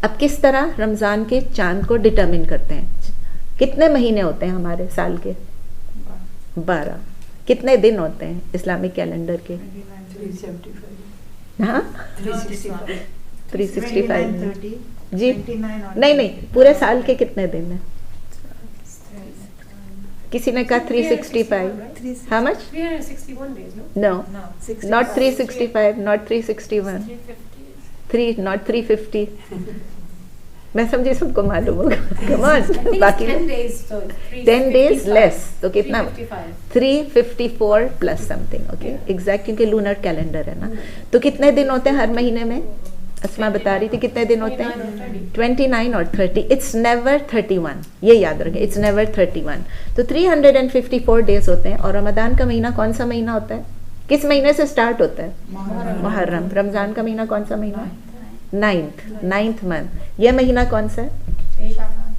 S1: अब किस तरह रमज़ान के चांद को डिटरमिन करते हैं? कितने महीने होते हैं हमारे साल के? 12। कितने दिन होते हैं इस्लामिक कैलेंडर के?
S2: 375।
S1: हाँ 365 जी, नहीं पूरे साल के कितने दिन हैं? किसी ने कहा 365। How much?
S3: 361 days, no?
S1: No, not 365, not 361, not 350। मैं समझी सबको मालूम होगा। Come on, बाकी
S3: 10 days, so
S1: 10 days less, तो कितना?
S3: 355।
S1: 354 प्लस समथिंग, ओके एग्जैक्ट, क्योंकि लूनर कैलेंडर है ना। तो कितने दिन होते हैं हर महीने में? अस्मा बता रही थी कितने दिन होते हैं? 29 और 30। इट्स नेवर 31, ये याद रखें, इट्स नेवर 31। तो 354 डेज होते हैं। और रमदान का महीना कौन सा महीना होता है? किस महीने से स्टार्ट होता है? मुहर्रम। रमजान का महीना कौन सा महीना है? 9th month. ये महीना कौन सा है?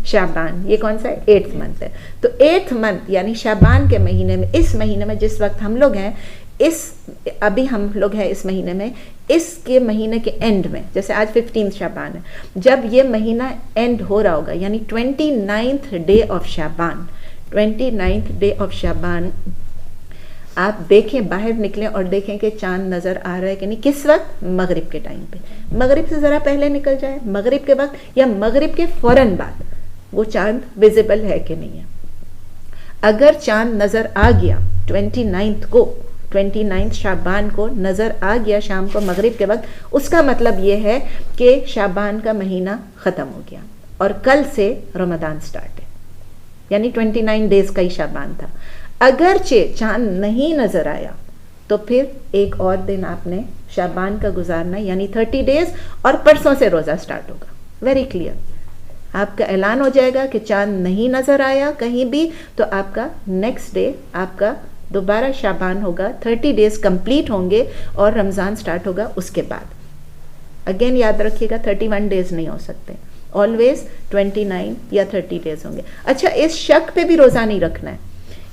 S1: शाबान। ये कौन सा है? 8th मंथ है। तो 8th मंथ यानी शाबान के महीने में, इस महीने में जिस वक्त हम लोग हैं, अभी हम लोग हैं इस महीने में, इसके महीने के एंड में, जैसे आज 15 शाबान है, जब ये महीना एंड हो रहा होगा, यानी 29th day of Shaban, 29th day of Shaban, आप देखें, बाहर निकलें और देखें कि चांद नज़र आ रहा है कि नहीं। किस वक्त? मगरिब के टाइम पे। मगरिब से ज़रा पहले निकल जाए, मगरिब के वक्त या मगरिब के फ़ौरन बाद वो चांद विजिबल है कि नहीं है। अगर चांद नज़र आ गया 29th शाबान को नज़र आ गया शाम को मगरिब के वक्त, उसका मतलब ये है कि शाबान का महीना ख़त्म हो गया और कल से रमज़ान स्टार्ट है, यानी 29 डेज का ही शाबान था। अगरचे चांद नहीं नज़र आया तो फिर एक और दिन आपने शाबान का गुजारना, यानी 30 डेज, और परसों से रोज़ा स्टार्ट होगा। वेरी क्लियर, आपका ऐलान हो जाएगा कि चांद नहीं नज़र आया कहीं भी, तो आपका नेक्स्ट डे आपका दोबारा शाबान होगा, 30 डेज कंप्लीट होंगे और रमज़ान स्टार्ट होगा उसके बाद। अगेन याद रखिएगा 31 डेज नहीं हो सकते, ऑलवेज 29 या 30 डेज होंगे। अच्छा, इस शक पे भी रोज़ा नहीं रखना है,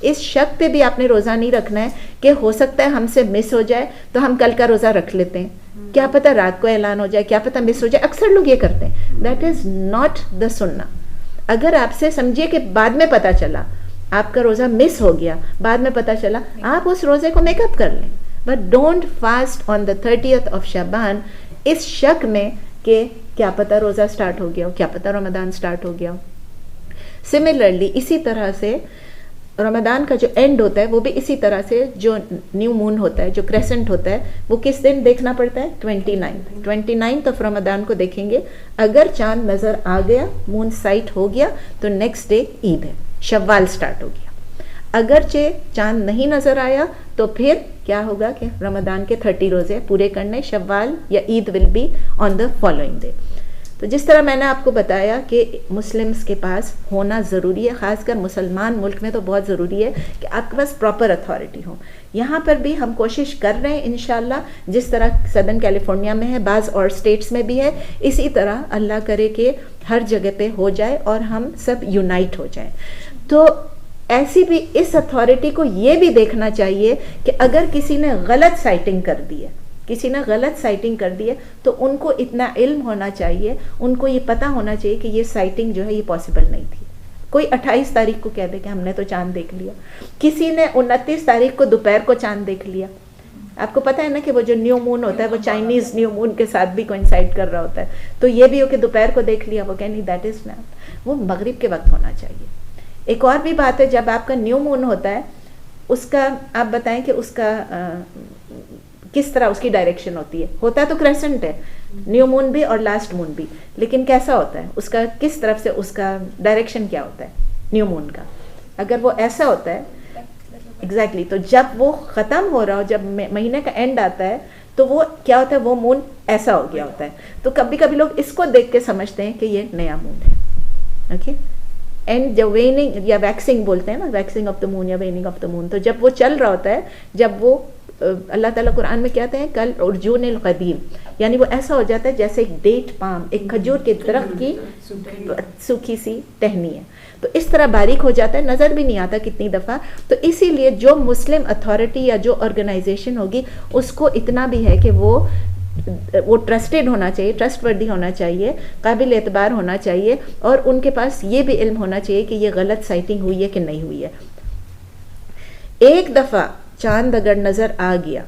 S1: इस शक पे भी आपने रोज़ा नहीं रखना है कि हो सकता है हमसे मिस हो जाए तो हम कल का रोज़ा रख लेते हैं, क्या पता रात को ऐलान हो जाए, क्या पता मिस हो जाए। अक्सर लोग ये करते हैं, दैट इज़ नॉट द सुन्ना। अगर आपसे समझिए कि बाद में पता चला आपका रोज़ा मिस हो गया, बाद में पता चला, आप उस रोज़े को मेकअप कर लें, but don't fast on the 30th of Shaban इस शक में कि क्या पता रोज़ा स्टार्ट हो गया हो, क्या पता रमज़ान स्टार्ट हो गया हो। सिमिलरली इसी तरह से रमदान का जो एंड होता है वो भी इसी तरह से, जो न्यू मून होता है, जो क्रेसेंट होता है, वो किस दिन देखना पड़ता है? 29 ऑफ रमदान को देखेंगे। अगर चांद नज़र आ गया, मून साइट हो गया, तो नेक्स्ट डे ईद है, शव्वाल स्टार्ट हो गया। अगरचे चांद नहीं नज़र आया तो फिर क्या होगा कि रमदान के 30 रोज़े पूरे करने, शव्वाल या Eid will be on the following day. तो जिस तरह मैंने आपको बताया कि मुस्लिम्स के पास होना ज़रूरी है, ख़ासकर मुसलमान मुल्क में तो बहुत ज़रूरी है कि आपके पास प्रॉपर अथॉरिटी हो। यहाँ पर भी हम कोशिश कर रहे हैं इंशाल्लाह, जिस तरह सदर्न कैलिफोर्निया में है, बाज़ और स्टेट्स में भी है, इसी तरह अल्लाह करे कि हर जगह पे हो जाए और हम सब यूनाइट हो जाएं। तो ऐसी भी इस अथॉरिटी को ये भी देखना चाहिए कि अगर किसी ने गलत साइटिंग कर दी है, किसी ने गलत साइटिंग कर दी है, तो उनको इतना इल्म होना चाहिए, उनको ये पता होना चाहिए कि ये साइटिंग जो है ये पॉसिबल नहीं थी। कोई 28 तारीख को कह दे कि हमने तो चांद देख लिया, किसी ने 29 तारीख को दोपहर को चांद देख लिया। आपको पता है ना कि वो जो न्यू मून होता है वो चाइनीज़ न्यू मून के साथ भी कोइंसाइड कर रहा होता है, तो ये भी हो कि दोपहर को देख लिया, वो कह नहीं, दैट इज़ नॉट, वो मगरिब के वक्त होना चाहिए। एक और भी बात है, जब आपका न्यू मून होता है उसका आप बताएं कि उसका किस तरह उसकी डायरेक्शन होती है। होता तो क्रेसेंट है, न्यू मून भी और लास्ट मून भी, लेकिन कैसा होता है उसका, किस तरफ से उसका डायरेक्शन क्या होता है न्यू मून का? अगर वो ऐसा होता है एग्जैक्टली तो जब वो ख़त्म हो रहा हो, जब महीने का एंड आता है, तो वो क्या होता है, वो मून ऐसा हो गया होता है। तो कभी कभी लोग इसको देख के समझते हैं कि ये नया मून है। ओके, एंड जब वेनिंग या वैक्सिंग बोलते हैं ना, वैक्सिंग ऑफ द मून या वेनिंग ऑफ द मून, तो जब वो चल रहा होता है, जब वो अल्लाह ताला कुरान में कहते हैं कल उर्जूनिल क़दीम, यानी वो ऐसा हो जाता है जैसे एक डेट पाम, एक खजूर के दरख्त की सूखी सी टहनी है, तो इस तरह बारीक हो जाता है, नज़र भी नहीं आता कितनी दफ़ा। तो इसीलिए जो मुस्लिम अथॉरिटी या जो ऑर्गेनाइजेशन होगी उसको इतना भी है कि वो ट्रस्टेड होना चाहिए, ट्रस्टवर्दी होना चाहिए, काबिल एतबार होना चाहिए, और उनके पास ये भी इल्म होना चाहिए कि ये गलत साइटिंग हुई है कि नहीं हुई है। एक दफ़ा चांद अगर नज़र आ गया,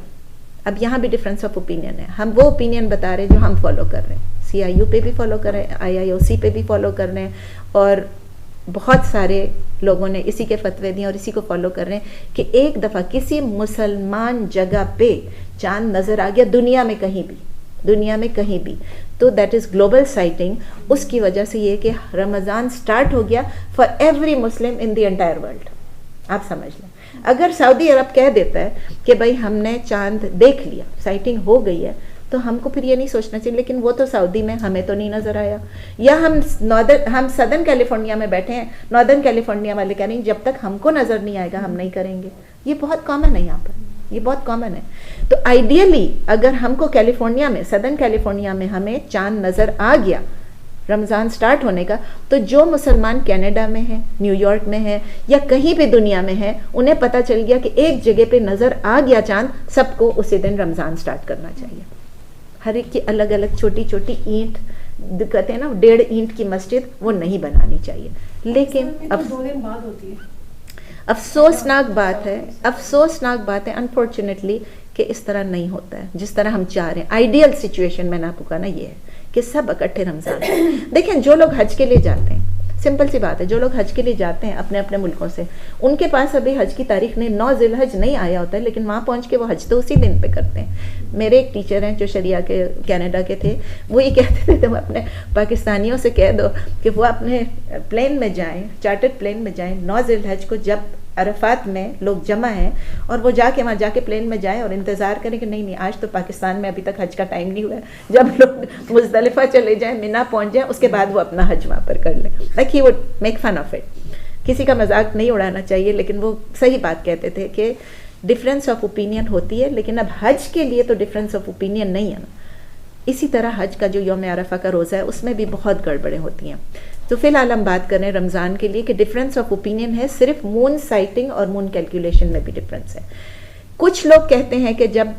S1: अब यहाँ भी डिफरेंस ऑफ ओपिनियन है, हम वो ओपिनियन बता रहे हैं जो हम फॉलो कर रहे हैं, CIU पे भी फॉलो कर रहे हैं, IIOC पे भी फॉलो कर रहे हैं, और बहुत सारे लोगों ने इसी के फतवे दिए और इसी को फॉलो कर रहे हैं कि एक दफ़ा किसी मुसलमान जगह पे चांद नज़र आ गया, दुनिया में कहीं भी, दुनिया में कहीं भी, तो दैट इज़ ग्लोबल साइटिंग। उसकी वजह से ये कि रमज़ान स्टार्ट हो गया for every Muslim in the entire world. आप समझ लें, अगर सऊदी अरब कह देता है कि भाई हमने चांद देख लिया, साइटिंग हो गई है, तो हमको फिर ये नहीं सोचना चाहिए लेकिन वो तो सऊदी में, हमें तो नहीं नज़र आया, या हम सदर्न कैलिफोर्निया में बैठे हैं, नॉर्दर्न कैलिफोर्निया वाले कह रहे हैं जब तक हमको नज़र नहीं आएगा हम नहीं करेंगे। ये बहुत कॉमन है यहाँ पर, ये बहुत कॉमन है। तो आइडियली अगर हमको कैलिफोर्निया में, सदर्न कैलिफोर्निया में हमें चांद नज़र आ गया रमज़ान स्टार्ट होने का, तो जो मुसलमान कनाडा में है, न्यूयॉर्क में है, या कहीं भी दुनिया में है, उन्हें पता चल गया कि एक जगह पे नज़र आ गया चांद, सबको उसी दिन रमज़ान स्टार्ट करना चाहिए। हर एक की अलग अलग छोटी छोटी ईंट, कहते हैं ना 1.5 ईंट की मस्जिद, वो नहीं बनानी चाहिए। लेकिन अब
S3: 2 दिन बाद होती है।
S1: अफसोसनाक बात है अनफॉर्चुनेटली कि इस तरह नहीं होता है जिस तरह हम चाह रहे हैं। आइडियल सिचुएशन मैंने आपको कहा ना ये है कि सब इकट्ठे रमज़ान। देखें, जो लोग हज के लिए जाते हैं, सिंपल सी बात है, जो लोग हज के लिए जाते हैं अपने अपने मुल्कों से, उनके पास अभी हज की तारीख ने 9 ज़िलहज नहीं आया होता है, लेकिन वहाँ पहुँच के वो हज तो उसी दिन पे करते हैं। मेरे एक टीचर हैं जो शरिया के कनाडा के थे, वो ये कहते थे तुम अपने पाकिस्तानियों से कह दो कि वो अपने प्लेन में जाएँ, चार्टर्ड प्लेन में जाएँ 9 ज़िलहज को, जब अरफात में लोग जमा हैं, और वो जाके वहाँ जाके प्लेन में जाएं और इंतज़ार करें कि नहीं आज तो पाकिस्तान में अभी तक हज का टाइम नहीं हुआ है, जब लोग मुज़दलिफ़ा चले जाएं, मिना पहुँच जाएं, उसके बाद वो अपना हज वहाँ पर कर लें। Like he would make fun of it. किसी का मजाक नहीं उड़ाना चाहिए, लेकिन वो सही बात कहते थे कि डिफरेंस ऑफ ओपिनियन होती है, लेकिन अब हज के लिए तो डिफरेंस ऑफ ओपिनियन नहीं है ना। इसी तरह हज का जो यौम अरफा का रोज़ा है उसमें भी बहुत गड़बड़ें होती हैं। तो फिलहाल हम बात कर रहे हैं रमज़ान के लिए कि डिफरेंस ऑफ ओपिनियन है, सिर्फ मून साइटिंग और मून कैलकुलेशन में भी डिफरेंस है। कुछ लोग कहते हैं कि जब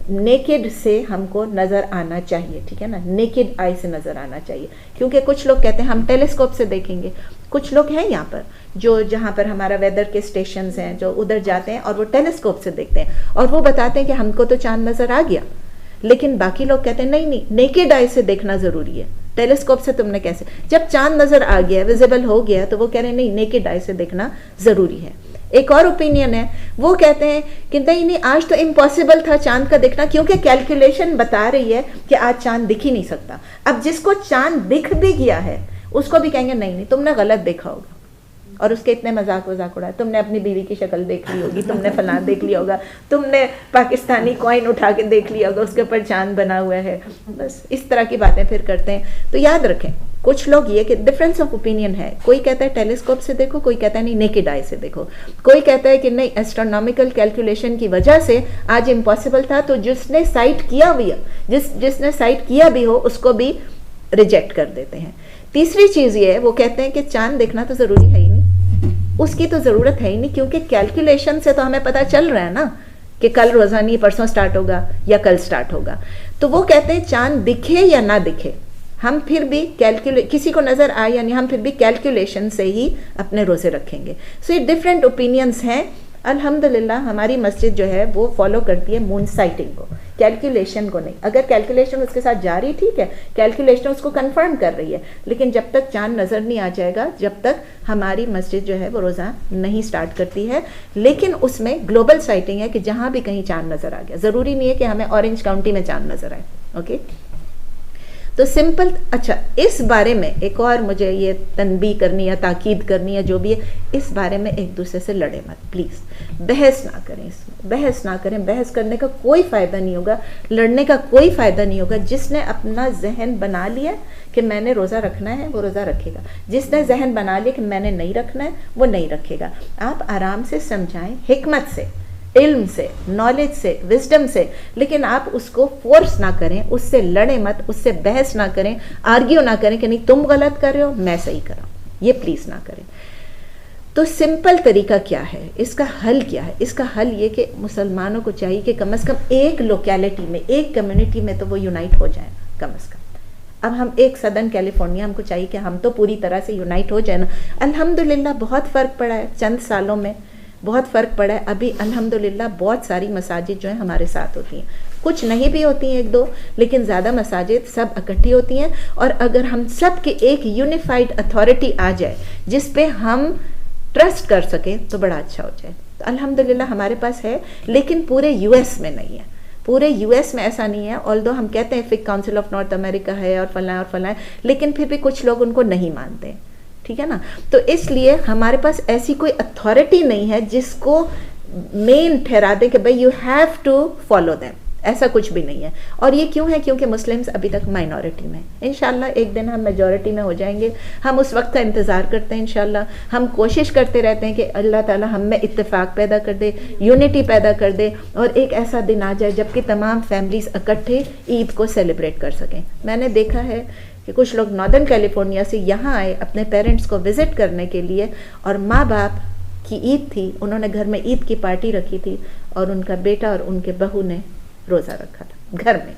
S1: नेकेड से हमको नज़र आना चाहिए, ठीक है ना, नेकेड आई से नज़र आना चाहिए, क्योंकि कुछ लोग कहते हैं हम टेलीस्कोप से देखेंगे। कुछ लोग हैं यहाँ पर जो, जहाँ पर हमारा वेदर के स्टेशंस हैं, जो उधर जाते हैं और वो टेलीस्कोप से देखते हैं और वो बताते हैं कि हमको तो चांद नज़र आ गया, लेकिन बाकी लोग कहते हैं नहीं, नेकेड आई से देखना ज़रूरी है, टेलीस्कोप से तुमने कैसे, जब चांद नज़र आ गया, विजिबल हो गया, तो वो कह रहे हैं नहीं, नेकेड आई से देखना ज़रूरी है। एक और ओपिनियन है, वो कहते हैं कि नहीं नहीं आज तो इम्पॉसिबल था चांद का दिखना, क्योंकि कैलकुलेशन बता रही है कि आज चांद दिख ही नहीं सकता। अब जिसको चांद दिख भी गया है उसको भी कहेंगे नहीं नहीं तुमने गलत देखा होगा, और उसके इतने मजाक वजाक उड़ाए, तुमने अपनी बीवी की शक्ल देख ली होगी, तुमने फलां देख लिया होगा, तुमने पाकिस्तानी कॉइन उठा के देख लिया होगा उसके ऊपर चांद बना हुआ है, बस इस तरह की बातें फिर करते हैं। तो याद रखें कुछ लोग ये कि डिफरेंस ऑफ ओपिनियन है, कोई कहता है टेलीस्कोप से देखो, कोई कहता है नहीं नेकेड आई से देखो, कोई कहता है कि नहीं एस्ट्रोनॉमिकल कैलकुलेशन की वजह से आज इम्पॉसिबल था, तो जिसने साइट किया भी जिसने साइट किया भी हो उसको भी रिजेक्ट कर देते हैं। तीसरी चीज ये है, वो कहते हैं कि चांद देखना तो जरूरी है ही नहीं, उसकी तो जरूरत है ही नहीं, क्योंकि कैलकुलेशन से तो हमें पता चल रहा है ना कि कल रोजा नहीं परसों स्टार्ट होगा या कल स्टार्ट होगा। तो वो कहते हैं चांद दिखे या ना दिखे हम फिर भी किसी को नजर आए या नहीं हम फिर भी कैलकुलेशन से ही अपने रोजे रखेंगे। सो ये डिफरेंट ओपिनियंस हैं। अल्हम्दुलिल्लाह हमारी मस्जिद जो है वो फॉलो करती है मून साइटिंग को, कैलकुलेशन को नहीं। अगर कैलकुलेशन उसके साथ जारी ठीक है, कैलकुलेशन उसको कंफर्म कर रही है, लेकिन जब तक चांद नज़र नहीं आ जाएगा जब तक हमारी मस्जिद जो है वो रोज़ा नहीं स्टार्ट करती है। लेकिन उसमें ग्लोबल साइटिंग है कि जहाँ भी कहीं चांद नज़र आ गया, ज़रूरी नहीं है कि हमें ऑरेंज काउंटी में चांद नज़र आए। ओके, तो सिंपल। अच्छा, इस बारे में एक और मुझे ये तनबी करनी है, ताकीद करनी है, जो भी है, इस बारे में एक दूसरे से लड़े मत प्लीज़, बहस ना करें इसमें, बहस ना करें। बहस करने का कोई फ़ायदा नहीं होगा, लड़ने का कोई फ़ायदा नहीं होगा। जिसने अपना जहन बना लिया कि मैंने रोज़ा रखना है वो रोज़ा रखेगा, जिसने जहन बना लिया कि मैंने नहीं रखना है वो नहीं रखेगा। आप आराम से समझाएं, हिकमत से, इल्म से, नॉलेज से, विजडम से, लेकिन आप उसको फोर्स ना करें, उससे लड़े मत, उससे बहस ना करें, आर्ग्यू ना करें कि नहीं तुम गलत कर रहे हो मैं सही कर रहा हूं, ये प्लीज ना करें। तो सिंपल तरीका क्या है, इसका हल क्या है? इसका हल ये कि मुसलमानों को चाहिए कि कम से कम एक लोकेलिटी में, एक कम्युनिटी में तो वो यूनाइट हो जाए कम से कम। अब हम एक सदर्न कैलिफोर्निया, हमको चाहिए कि हम तो पूरी तरह से यूनाइट हो जाए ना। अल्हम्दुलिल्लाह बहुत फ़र्क पड़ा है, चंद सालों में बहुत फ़र्क पड़ा है। अभी अल्हम्दुलिल्लाह बहुत सारी मसाजिद जो हैं हमारे साथ होती हैं, कुछ नहीं भी होती हैं एक दो, लेकिन ज़्यादा मसाजिद सब इकट्ठी होती हैं। और अगर हम सब के एक यूनिफाइड अथॉरिटी आ जाए जिस पे हम ट्रस्ट कर सकें तो बड़ा अच्छा हो जाए। तो अल्हम्दुलिल्लाह हमारे पास है, लेकिन पूरे यूएस में नहीं है। पूरे यूएस में ऐसा नहीं है, ऑल्दो हम कहते हैं फिक काउंसिल ऑफ नॉर्थ अमेरिका है और फलां है, लेकिन फिर भी कुछ लोग उनको नहीं मानते, ठीक है ना। तो इसलिए हमारे पास ऐसी कोई अथॉरिटी नहीं है जिसको मेन ठहरा दे कि भाई you have to follow them, ऐसा कुछ भी नहीं है। और ये क्यों है? क्योंकि मुस्लिम्स अभी तक माइनॉरिटी में। इंशाल्लाह एक दिन हम मेजॉरिटी में हो जाएंगे, हम उस वक्त का इंतज़ार करते हैं। इंशाल्लाह हम कोशिश करते रहते हैं कि अल्लाह ताला हम में इत्तेफाक पैदा कर दे, यूनिटी पैदा कर दे, और एक ऐसा दिन आ जाए जबकि तमाम फैमिलीज इकट्ठे ईद को सेलिब्रेट कर सकें। मैंने देखा है कि कुछ लोग नॉर्दर्न कैलिफोर्निया से यहाँ आए अपने पेरेंट्स को विज़िट करने के लिए, और माँ बाप की ईद थी, उन्होंने घर में ईद की पार्टी रखी थी और उनका बेटा और उनके बहू ने रोज़ा रखा था घर में।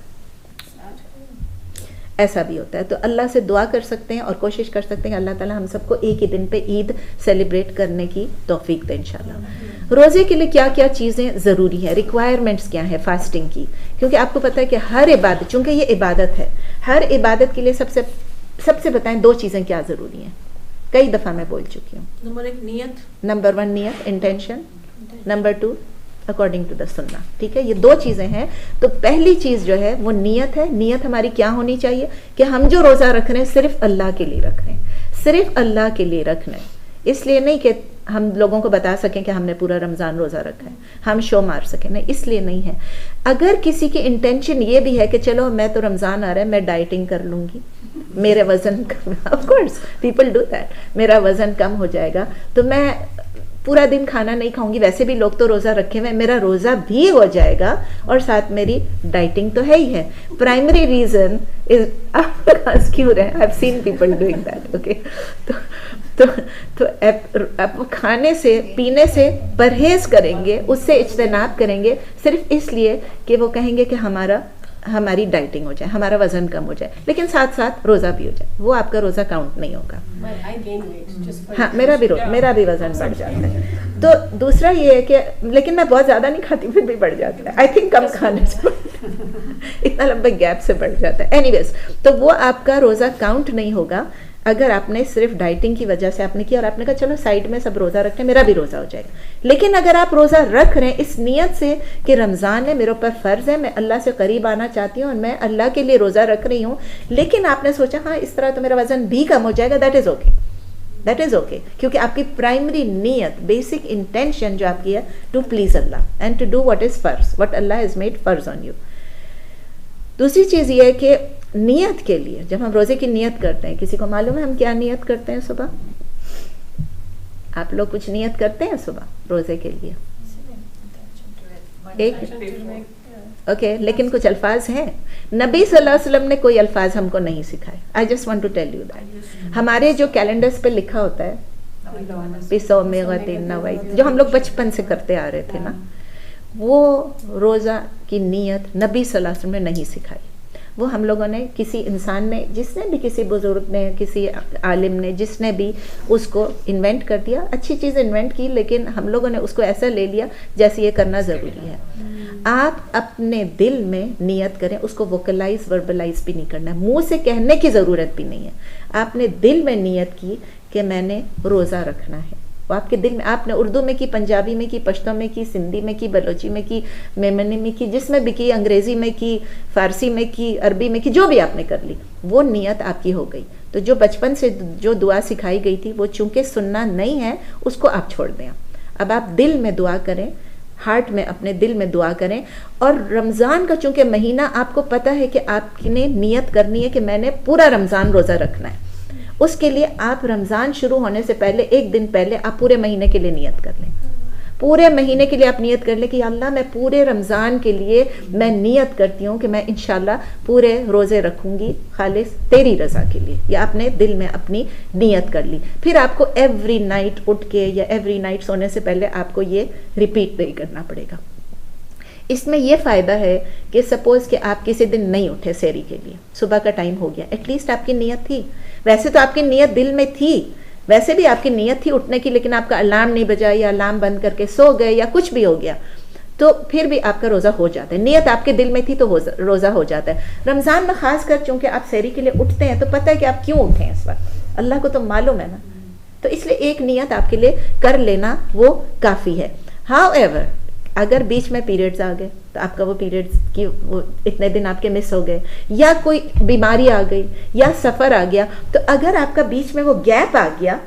S1: ऐसा भी होता है। तो अल्लाह से दुआ कर सकते हैं और कोशिश कर सकते हैं अल्लाह ताला हम सबको एक ही दिन पे ईद सेलिब्रेट करने की तौफीक दे इंशाल्लाह। रोज़े के लिए क्या क्या चीज़ें ज़रूरी है, रिक्वायरमेंट्स क्या है फास्टिंग की? क्योंकि आपको पता है कि हर इबादत, चूँकि ये इबादत है, हर इबादत के लिए सबसे बताएं दो चीज़ें क्या ज़रूरी हैं। कई दफ़ा मैं बोल चुकी हूँ।
S3: नंबर 1 नियत,
S1: नंबर 1 नियत, intention, number 2 according to the सुन्ना, ठीक है। ये दो चीज़ें हैं। तो पहली चीज़ जो है वो नियत है। नियत हमारी क्या होनी चाहिए कि हम जो रोज़ा रख रहे हैं सिर्फ अल्लाह के लिए रख रहे हैं, सिर्फ अल्लाह के लिए रखना है। इसलिए नहीं कि हम लोगों को बता सकें कि हमने पूरा रमज़ान रोज़ा रखा है, हम शो मार सकें, नहीं, इसलिए नहीं है। अगर किसी की इंटेंशन ये भी है कि चलो मैं तो रमज़ान आ रहा है, मैं डाइटिंग कर लूँगी, मेरे वज़न of course people do that, मेरा वज़न कम हो जाएगा तो मैं पूरा दिन खाना नहीं खाऊंगी, वैसे भी लोग तो रोज़ा रखे हुए, मेरा रोज़ा भी हो जाएगा और साथ मेरी डाइटिंग तो है ही है। प्राइमरी रीज़न इज क्यों रहे, I have seen people doing that, okay. तो खाने से पीने से परहेज करेंगे, उससे इज्तनाब करेंगे सिर्फ इसलिए कि वो कहेंगे कि हमारी डाइटिंग हो जाए, हमारा वजन कम हो जाए, लेकिन साथ साथ रोज़ा भी हो जाए, वो आपका रोज़ा काउंट नहीं होगा। हाँ, मेरा भी वजन बढ़ जाता है। तो दूसरा ये है कि लेकिन मैं बहुत ज़्यादा नहीं खाती, फिर भी बढ़ जाता है। आई थिंक कम खाने से इतना लंबे गैप से बढ़ जाता है। एनीवेज, तो वो आपका रोज़ा काउंट नहीं होगा अगर आपने सिर्फ डाइटिंग की वजह से आपने किया और आपने कहा चलो साइड में सब रोज़ा रखते हैं, मेरा भी रोज़ा हो जाएगा। लेकिन अगर आप रोज़ा रख रहे हैं इस नियत से कि रमज़ान है, मेरे ऊपर फ़र्ज़ है, मैं अल्लाह से करीब आना चाहती हूँ और मैं अल्लाह के लिए रोज़ा रख रही हूँ, लेकिन आपने सोचा हाँ इस तरह तो मेरा वज़न भी कम हो जाएगा, that is okay, that is okay, क्योंकि आपकी प्राइमरी नीयत, बेसिक इंटेंशन जो आपकी है to please Allah and to do what is फ़र्ज़, व्हाट अल्लाह हैज़ मेड फ़र्ज़ ऑन यू। दूसरी चीज़ ये है कि नियत के लिए जब हम रोज़े की नियत करते हैं, किसी को मालूम है हम क्या नियत करते हैं सुबह? आप लोग कुछ नियत करते हैं सुबह रोज़े के लिए? एक ओके, लेकिन कुछ अल्फाज हैं। नबी सल्लल्लाहु अलैहि वसल्लम ने कोई अल्फाज हमको नहीं सिखाए। I just want to tell you that हमारे जो कैलेंडर्स पे लिखा होता है पिसो में नवाई, जो हम लोग बचपन से करते आ रहे थे ना, वो रोज़ा की नियत नबी सल्लल्लाहु अलैहि वसल्लम ने नहीं सिखाई। वो हम लोगों ने, किसी इंसान ने, जिसने भी, किसी बुजुर्ग ने, किसी आलिम ने, जिसने भी उसको इन्वेंट कर दिया, अच्छी चीज़ इन्वेंट की, लेकिन हम लोगों ने उसको ऐसा ले लिया जैसे ये करना ज़रूरी है। आप अपने दिल में नियत करें, उसको वोकलाइज वर्बलाइज भी नहीं करना है, मुंह से कहने की ज़रूरत भी नहीं है। आपने दिल में नियत की कि मैंने रोज़ा रखना है, वो आपके दिल में, आपने उर्दू में की, पंजाबी में की, पश्तो में की, सिंधी में की, बलोची में की, मेमनी में की, जिसमें भी की, अंग्रेज़ी में की, फ़ारसी में की, अरबी में की, जो भी आपने कर ली, वो नियत आपकी हो गई। तो जो बचपन से जो दुआ सिखाई गई थी वो चूँकि सुनना नहीं है, उसको आप छोड़ दें। अब आप दिल में दुआ करें, हार्ट में, अपने दिल में दुआ करें। और रमज़ान का चूँकि महीना आपको पता है कि आपने नियत करनी है कि मैंने पूरा रमज़ान रोज़ा रखना है, उसके लिए आप रमज़ान शुरू होने से पहले एक दिन पहले आप पूरे महीने के लिए नियत कर लें। पूरे महीने के लिए आप नियत कर लें कि अल्लाह मैं पूरे रमज़ान के लिए मैं नियत करती हूँ कि मैं इंशाल्लाह पूरे रोज़े रखूँगी खालिस तेरी रज़ा के लिए। या आपने दिल में अपनी नियत कर ली, फिर आपको एवरी नाइट उठ के या एवरी नाइट सोने से पहले आपको ये रिपीट नहीं करना पड़ेगा। इसमें यह फ़ायदा है कि सपोज़ कि आप किसी दिन नहीं उठे सेरी के लिए, सुबह का टाइम हो गया, एटलीस्ट आपकी नियत थी। वैसे तो आपकी नियत दिल में थी, वैसे भी आपकी नियत थी उठने की, लेकिन आपका अलार्म नहीं बजा या अलार्म बंद करके सो गए या कुछ भी हो गया, तो फिर भी आपका रोज़ा हो जाता है। नियत आपके दिल में थी तो रोज़ा हो जाता है। रमज़ान में ख़ास कर चूँकि आप सेरी के लिए उठते हैं तो पता है कि आप क्यों उठे हैं इस वक्त, अल्लाह को तो मालूम है ना, तो इसलिए एक नियत आपके लिए कर लेना वो काफ़ी है। हाउएवर, अगर बीच में पीरियड्स आ गए तो आपका वो पीरियड्स की वो इतने दिन आपके मिस हो गए, या कोई बीमारी आ गई या सफ़र आ गया, तो अगर आपका बीच में वो गैप आ गया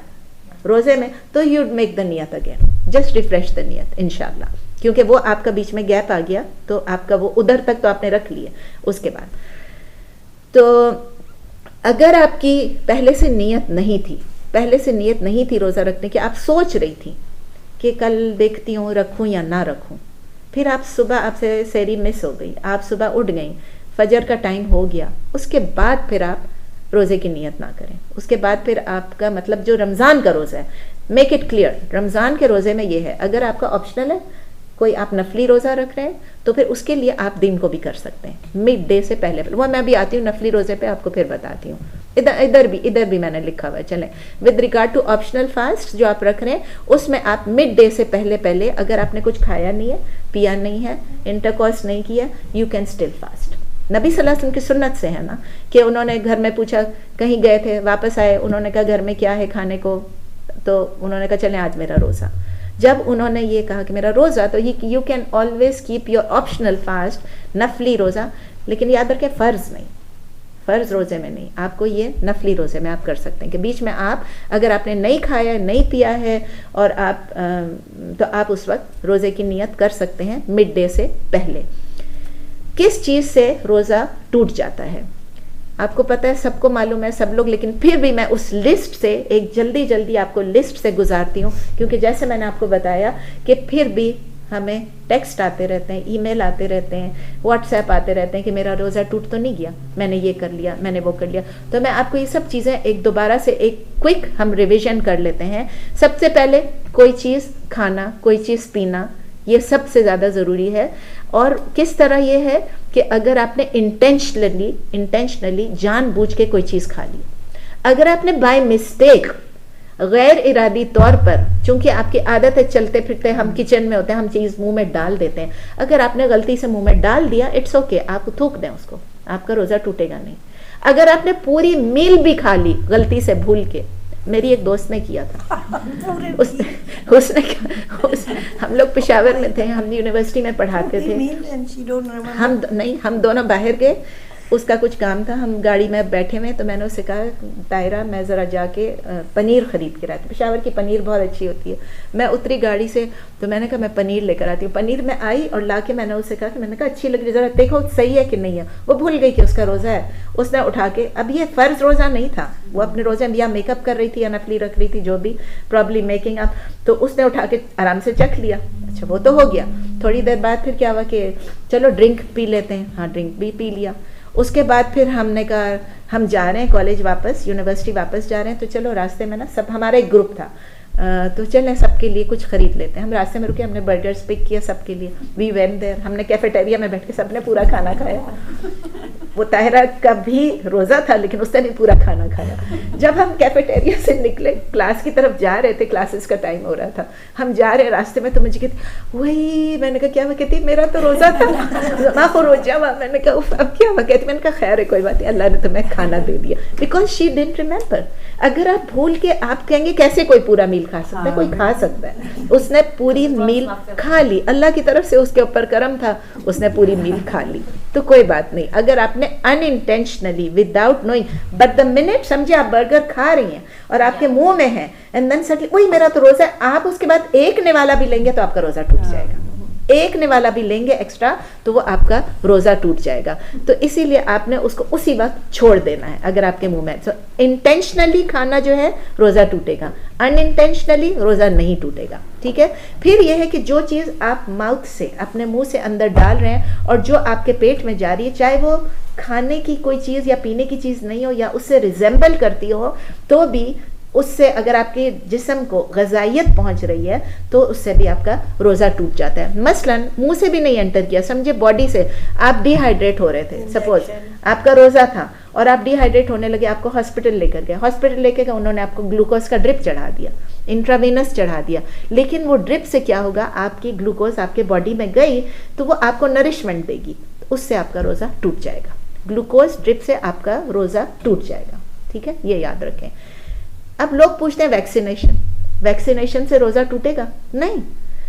S1: रोज़े में, तो यू मेक द नियत अगेन, जस्ट रिफ्रेश द नियत इंशाल्लाह, क्योंकि वो आपका बीच में गैप आ गया तो आपका वो उधर तक तो आपने रख लिया। उसके बाद तो अगर आपकी पहले से नियत नहीं थी रोज़ा रखने की, आप सोच रही थी कि कल देखती हूँ रखूँ या ना रखूँ, फिर आप सुबह, आपसे सेरी मिस हो गई, आप सुबह उठ गई, फजर का टाइम हो गया, उसके बाद फिर आप रोज़े की नियत ना करें। उसके बाद फिर आपका मतलब जो रमज़ान का रोज़ा है, मेक इट क्लियर, रमज़ान के रोज़े में ये है, अगर आपका ऑप्शनल है, कोई आप नफली रोज़ा रख रहे हैं तो फिर उसके लिए आप दिन को भी कर सकते हैं, मिड डे से पहले। वो मैं भी आती हूँ नफली रोज़े पे, आपको फिर बताती हूँ। इधर भी मैंने लिखा हुआ है। चलें, with regard to optional fast जो आप रख रहे हैं, उसमें आप मिड डे से पहले अगर आपने कुछ खाया नहीं है, पिया नहीं है, इंटरकॉर्स नहीं किया, यू कैन स्टिल फास्ट। नबी सल्लल्लाहु अलैहि वसल्लम की सुन्नत से है ना कि उन्होंने घर में पूछा, कहीं गए थे, वापस आए, उन्होंने कहा घर में क्या है खाने को, तो उन्होंने कहा चलें आज मेरा रोज़ा। जब उन्होंने ये कहा कि मेरा रोज़ा, तो you can always keep your optional fast, नफली रोज़ा, लेकिन याद रखें फ़र्ज़ नहीं, फ़र्ज़ रोज़े में नहीं, आपको ये नफली रोज़े में आप कर सकते हैं कि बीच में आप अगर आपने नहीं खाया, नहीं पिया है और आप तो आप उस वक्त रोज़े की नियत कर सकते हैं मिड डे से पहले। किस चीज़ से रोज़ा टूट जाता है आपको पता है, सबको मालूम है, सब लोग, लेकिन फिर भी मैं उस लिस्ट से एक जल्दी आपको लिस्ट से गुजारती हूँ, क्योंकि जैसे मैंने आपको बताया कि फिर भी हमें टेक्स्ट आते रहते हैं, ईमेल आते रहते हैं, व्हाट्सएप आते रहते हैं कि मेरा रोज़ा टूट तो नहीं गया, मैंने ये कर लिया, मैंने वो कर लिया। तो मैं आपको ये सब चीज़ें एक दोबारा से एक क्विक हम रिविजन कर लेते हैं। सबसे पहले कोई चीज़ खाना, कोई चीज़ पीना, ये सबसे ज़्यादा ज़रूरी है। और किस तरह ये है कि अगर आपने इंटेंशनली जानबूझ के कोई चीज़ खा ली, अगर आपने बाय मिस्टेक गैर इरादी तौर पर, चूंकि आपकी आदत है चलते फिरते हम किचन में होते हैं, हम चीज़ मुंह में डाल देते हैं, अगर आपने गलती से मुंह में डाल दिया इट्स ओके, आप थूक दें उसको, आपका रोज़ा टूटेगा नहीं। अगर आपने पूरी मील भी खा ली गलती से भूल के, मेरी एक दोस्त ने किया था उसने हम लोग पेशावर में थे, हम यूनिवर्सिटी में पढ़ाते थे, हम दोनों बाहर गए, उसका कुछ काम था, हम गाड़ी में बैठे हुए, तो मैंने उससे कहा तायरा मैं ज़रा जाके पनीर ख़रीद के लाती, पेशावर की पनीर बहुत अच्छी होती है। मैं उतरी गाड़ी से, तो मैंने कहा मैं पनीर लेकर आती हूँ। पनीर में आई और ला के मैंने उससे कहा कि मैंने कहा अच्छी लग रही, ज़रा देखो सही है कि नहीं है। वो भूल गई कि उसका रोज़ा है, उसने उठा के, अब ये फ़र्ज़ रोज़ा नहीं था, वो अपने रोज़े में या मेकअप कर रही थी या नफली रख रही थी, जो भी प्रॉब्ली मेकिंग अप, तो उसने उठा के आराम से चख लिया। अच्छा वो तो हो गया। थोड़ी देर बाद फिर क्या हुआ कि चलो ड्रिंक पी लेते हैं, हाँ ड्रिंक भी पी लिया। उसके बाद फिर हमने कहा हम जा रहे हैं कॉलेज वापस, यूनिवर्सिटी वापस जा रहे हैं, तो चलो रास्ते में ना सब हमारा एक ग्रुप था, तो चलें सबके लिए कुछ खरीद लेते हैं। हम रास्ते में रुके, हमने बर्गर्स पिक किया सबके लिए, वी वेंट देयर, हमने कैफेटेरिया में बैठ के सबने पूरा खाना खाया। वो ताहिरा का भी रोज़ा था लेकिन उसने भी पूरा खाना खाया। जब हम कैफेटेरिया से निकले क्लास की तरफ जा रहे थे, क्लासेस का टाइम हो रहा था, हम जा रहे रास्ते में, तो मुझे कहती वही, मैंने कहा क्या हुआ? कहती मेरा तो रोज़ा था माँ रोजा हुआ। मैंने कहा अब क्या हुआ? कहती मैंने कहा खैर है कोई बात नहीं, अल्लाह ने तुम्हें खाना दे दिया, बिकॉज शी डिडंट रिमेंबर। अगर आप भूल के, आप कहेंगे कैसे कोई पूरा मील खा सकता है? कोई खा सकता है। उसने पूरी मील खा ली, अल्लाह की तरफ से उसके ऊपर करम था, उसने पूरी मील खा ली, तो कोई बात नहीं। अगर आपने unintentionally without knowing, but the minute समझे आप बर्गर खा रही हैं और आपके मुंह में है, एंड देन सडनली वही मेरा तो रोजा है, आप उसके बाद एक निवाला भी लेंगे तो आपका रोजा टूट जाएगा। एक निवाला भी लेंगे एक्स्ट्रा तो वो आपका रोज़ा टूट जाएगा। तो इसीलिए आपने उसको उसी वक्त छोड़ देना है अगर आपके मुंह में। सो इंटेंशनली खाना जो है रोज़ा टूटेगा, अनइंटेंशनली रोज़ा नहीं टूटेगा। ठीक है। फिर यह है कि जो चीज़ आप माउथ से, अपने मुंह से अंदर डाल रहे हैं और जो आपके पेट में जा रही है, चाहे वो खाने की कोई चीज़ या पीने की चीज़ नहीं हो या उससे रिजेंबल करती हो, तो भी उससे अगर आपके जिस्म को ग़िज़ाइयत पहुंच रही है तो उससे भी आपका रोज़ा टूट जाता है। मसलन मुंह से भी नहीं एंटर किया, समझे बॉडी से आप डिहाइड्रेट हो रहे थे, सपोज आपका रोज़ा था और आप डिहाइड्रेट होने लगे, आपको हॉस्पिटल लेकर गए, हॉस्पिटल लेके गए, उन्होंने आपको ग्लूकोज का ड्रिप चढ़ा दिया, इंट्रावेनस चढ़ा दिया, लेकिन वो ड्रिप से क्या होगा, आपकी ग्लूकोज आपके बॉडी में गई तो वो आपको नरिशमेंट देगी, उससे आपका रोज़ा टूट जाएगा। ग्लूकोज ड्रिप से आपका रोज़ा टूट जाएगा। ठीक है, ये याद रखें। अब लोग पूछते हैं वैक्सीनेशन से रोज़ा टूटेगा? नहीं,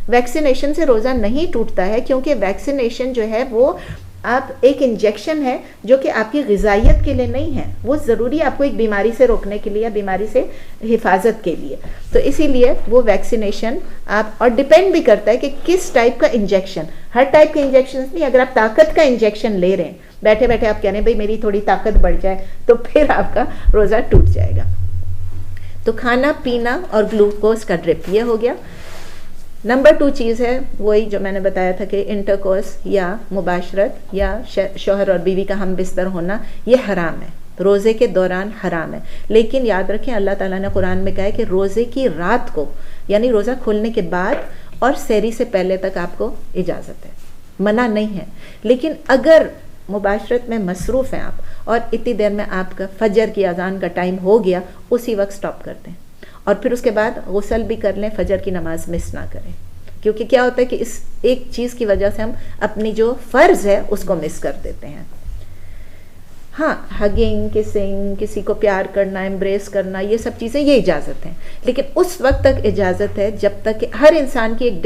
S1: वैक्सीनेशन से रोज़ा नहीं टूटता है, क्योंकि वैक्सीनेशन जो है वो आप एक इंजेक्शन है जो कि आपकी ग़िज़ाइयत के लिए नहीं है, वो ज़रूरी है आपको एक बीमारी से रोकने के लिए या बीमारी से हिफाजत के लिए। तो इसीलिए वो वैक्सीनेशन आप, और डिपेंड भी करता है कि किस टाइप का इंजेक्शन, हर टाइप के इंजेक्शन नहीं। अगर आप ताकत का इंजेक्शन ले रहे हैं, बैठे बैठे आप कह रहे हैं भाई मेरी थोड़ी ताकत बढ़ जाए, तो फिर आपका रोज़ा टूट जाएगा। तो खाना पीना और ग्लूकोज का ड्रिप, ये हो गया। नंबर 2 चीज़ है वही जो मैंने बताया था कि इंटरकोर्स या मुबाशरत या शौहर और बीवी का हम बिस्तर होना, ये हराम है, रोज़े के दौरान हराम है। लेकिन याद रखें अल्लाह ताला ने कुरान में कहा है कि रोज़े की रात को, यानी रोज़ा खोलने के बाद और सहरी से पहले तक आपको इजाज़त है, मना नहीं है। लेकिन अगर मुबाशरत में मसरूफ़ हैं आप और इतनी देर में आपका फजर की अजान का टाइम हो गया, उसी वक्त स्टॉप कर दें और फिर उसके बाद गुस्ल भी कर लें, फजर की नमाज मिस ना करें। क्योंकि क्या होता है कि इस एक चीज़ की वजह से हम अपनी जो फ़र्ज़ है उसको मिस कर देते हैं। हाँ, हगिंग, किसिंग, किसी को प्यार करना, एम्ब्रेस करना, ये सब चीज़ें ये इजाज़त है, लेकिन उस वक्त तक इजाज़त है जब तक कि हर इंसान की एक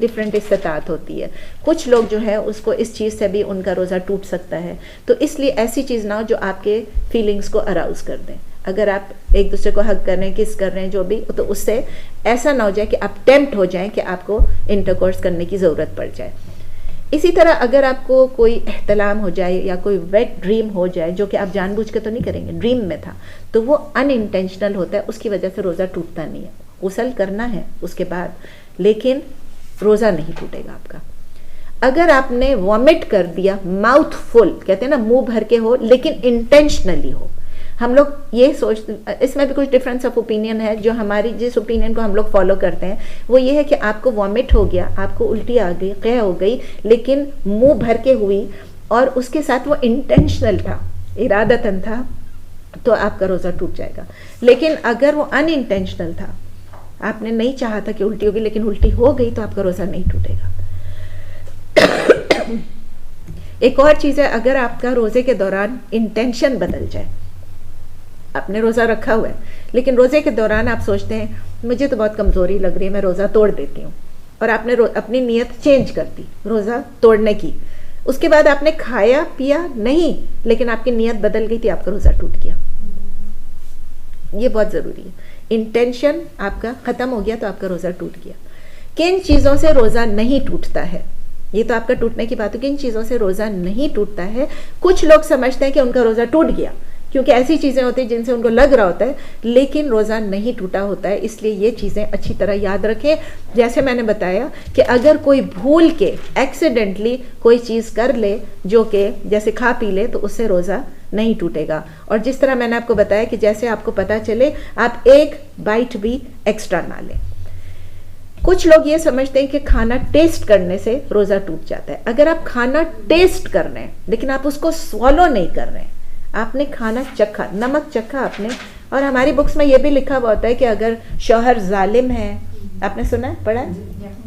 S1: डिफरेंट इस्तात होती है। कुछ लोग जो है उसको इस चीज़ से भी उनका रोज़ा टूट सकता है, तो इसलिए ऐसी चीज़ ना हो जो आपके फीलिंग्स को अराउज़ कर दें। अगर आप एक दूसरे को हग कर रहे हैं, किस कर रहे हैं, जो भी, तो उससे ऐसा ना हो जाए कि आप टेम्प्ट हो जाएं कि आपको इंटरकोर्स करने की ज़रूरत पड़ जाए। इसी तरह अगर आपको कोई एहतलाम हो जाए या कोई वेट ड्रीम हो जाए, जो कि आप जानबूझ के तो नहीं करेंगे, ड्रीम में था, तो वो अनइंटेंशनल होता है, उसकी वजह से रोज़ा टूटता नहीं है। गुस्ल करना है उसके बाद, लेकिन रोज़ा नहीं टूटेगा आपका। अगर आपने वॉमिट कर दिया, माउथ फुल, कहते हैं ना मुंह भर के हो, लेकिन इंटेंशनली हो, हम लोग ये सोचते, इसमें भी कुछ डिफरेंस ऑफ ओपिनियन है। जो हमारी जिस ओपिनियन को हम लोग फॉलो करते हैं वो ये है कि आपको वॉमिट हो गया, आपको उल्टी आ गई, क़े हो गई, लेकिन मुंह भर के हुई और उसके साथ वो इंटेंशनल था, इरादतन था, तो आपका रोज़ा टूट जाएगा। लेकिन अगर वो अनइंटेंशनल था, आपने नहीं चाहा था कि उल्टी होगी लेकिन उल्टी हो गई, तो आपका रोज़ा नहीं टूटेगा। एक और चीज़ है, अगर आपका रोज़े के दौरान इंटेंशन बदल जाए, आपने रोज़ा रखा हुआ है लेकिन रोज़े के दौरान आप सोचते हैं मुझे तो बहुत कमज़ोरी लग रही है, मैं रोज़ा तोड़ देती हूँ, और आपने अपनी नीयत चेंज कर दी रोज़ा तोड़ने की, उसके बाद आपने खाया पिया नहीं लेकिन आपकी नीयत बदल गई थी, आपका रोज़ा टूट गया। ये बहुत ज़रूरी है, इंटेंशन आपका ख़त्म हो गया तो आपका रोज़ा टूट गया। किन चीज़ों से रोज़ा नहीं टूटता है, ये तो आपका टूटने की बात है, किन चीज़ों से रोज़ा नहीं टूटता है। कुछ लोग समझते हैं कि उनका रोज़ा टूट गया क्योंकि ऐसी चीज़ें होती हैं जिनसे उनको लग रहा होता है, लेकिन रोज़ा नहीं टूटा होता है। इसलिए ये चीज़ें अच्छी तरह याद रखें। जैसे मैंने बताया कि अगर कोई भूल के एक्सीडेंटली कोई चीज़ कर ले जो कि जैसे खा पी ले, तो उससे रोज़ा नहीं टूटेगा। और जिस तरह मैंने आपको बताया कि जैसे आपको पता चले आप एक बाइट भी एक्स्ट्रा ना लें। कुछ लोग ये समझते हैं कि खाना टेस्ट करने से रोज़ा टूट जाता है। अगर आप खाना टेस्ट कर रहे हैं लेकिन आप उसको स्वॉलो नहीं कर रहे हैं, आपने खाना चखा, नमक चखा आपने, और हमारी बुक्स में ये भी लिखा हुआ होता है कि अगर शौहर जालिम है, आपने सुना है, पढ़ा है,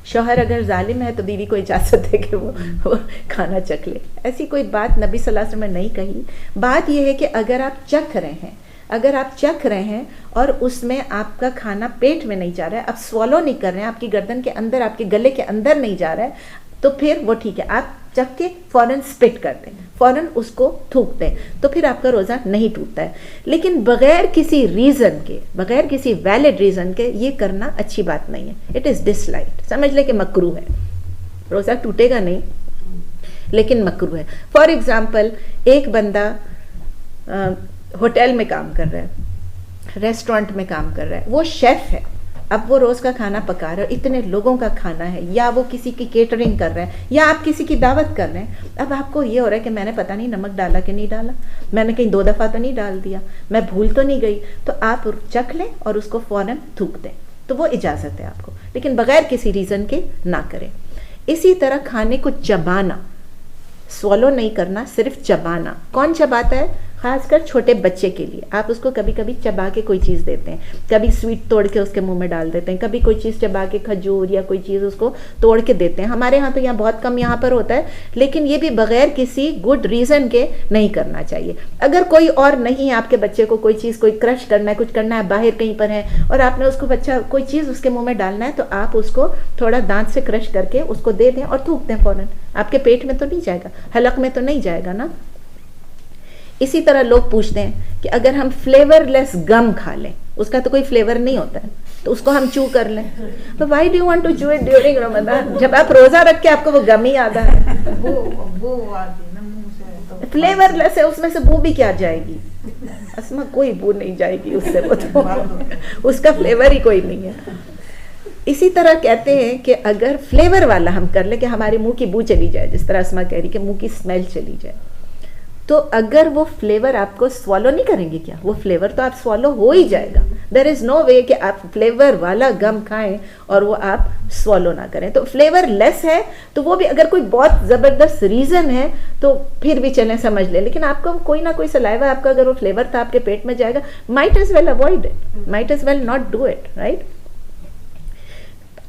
S1: शौहर अगर जालिम है तो बीवी को इजाज़त है कि वो खाना चख ले। ऐसी कोई बात नबी सल्लल्लाहु अलैहि वसल्लम ने नहीं कही। बात यह है कि अगर आप चख रहे हैं, अगर आप चख रहे हैं और उसमें आपका खाना पेट में नहीं जा रहा है, आप स्वॉलो नहीं कर रहे हैं, आपकी गर्दन के अंदर, आपके गले के अंदर नहीं जा रहा है, तो फिर वो ठीक है। आप चख के फ़ौरन स्पिट कर दें, फ़ौरन उसको थूक दें, तो फिर आपका रोज़ा नहीं टूटता है। लेकिन बग़ैर किसी रीज़न के, बग़ैर किसी वैलिड रीज़न के ये करना अच्छी बात नहीं है। इट इज़ डिसलाइक्ड, समझ ले कि मकरूह है। रोज़ा टूटेगा नहीं लेकिन मकरूह है। फॉर एग्ज़ाम्पल, एक बंदा होटल में काम कर रहा है, रेस्टोरेंट में काम कर रहा है, वो शेफ़ है, अब वो रोज़ का खाना पका रहे हैं, इतने लोगों का खाना है, या वो किसी की केटरिंग कर रहे हैं, या आप किसी की दावत कर रहे हैं। अब आपको ये हो रहा है कि मैंने पता नहीं नमक डाला कि नहीं डाला, मैंने कहीं 2 दफ़ा तो नहीं डाल दिया, मैं भूल तो नहीं गई, तो आप चख लें और उसको फ़ौरन थूक दें, तो वो इजाज़त है आपको, लेकिन बग़ैर किसी रीज़न के ना करें। इसी तरह खाने को चबाना, स्वॉलो नहीं करना, सिर्फ चबाना। कौन चबाता है? खासकर छोटे बच्चे के लिए। आप उसको कभी कभी चबा के कोई चीज़ देते हैं, कभी स्वीट तोड़ के उसके मुंह में डाल देते हैं, कभी कोई चीज़ चबा के, खजूर या कोई चीज़ उसको तोड़ के देते हैं। हमारे यहाँ तो यहाँ बहुत कम यहाँ पर होता है, लेकिन ये भी बगैर किसी गुड रीज़न के नहीं करना चाहिए। अगर कोई और नहीं है, आपके बच्चे को कोई चीज़, कोई क्रश करना है, कुछ करना है, बाहर कहीं पर है और आपने उसको बच्चा कोई चीज़ उसके मुँह में डालना है, तो आप उसको थोड़ा दांत से क्रश करके उसको दे दें और थूक दें फ़ौरन। आपके पेट में तो नहीं जाएगा, हलक में तो नहीं जाएगा ना। इसी तरह लोग पूछते हैं कि अगर हम फ्लेवरलेस गम खा लें, उसका तो कोई फ्लेवर नहीं होता है, तो उसको हम चू कर लें, तो why do you want to chew it during Ramzan? जब आप रोजा रख के आपको वो गम ही याद है, फ्लेवरलेस है, उसमें से बू भी क्या जाएगी? असमा कोई बू नहीं जाएगी उससे, वो तो उसका फ्लेवर ही कोई नहीं है। इसी तरह कहते हैं कि अगर फ्लेवर वाला हम कर ले कि हमारे मुंह की बू चली जाए, जिस तरह असमा कह रही कि मुंह की स्मेल चली जाए, तो अगर वो फ्लेवर आपको स्वॉलो नहीं करेंगे क्या? वो फ्लेवर तो आप स्वॉलो हो ही जाएगा। देयर इज़ नो वे कि आप फ्लेवर वाला गम खाएं और वो आप स्वॉलो ना करें। तो फ्लेवर लेस है तो वो भी अगर कोई बहुत ज़बरदस्त रीज़न है तो फिर भी चलें, समझ ले, लेकिन आपको कोई ना कोई सलाइवा आपका अगर वो फ्लेवर था आपके पेट में जाएगा, might as well avoid it, might as well not do it, right.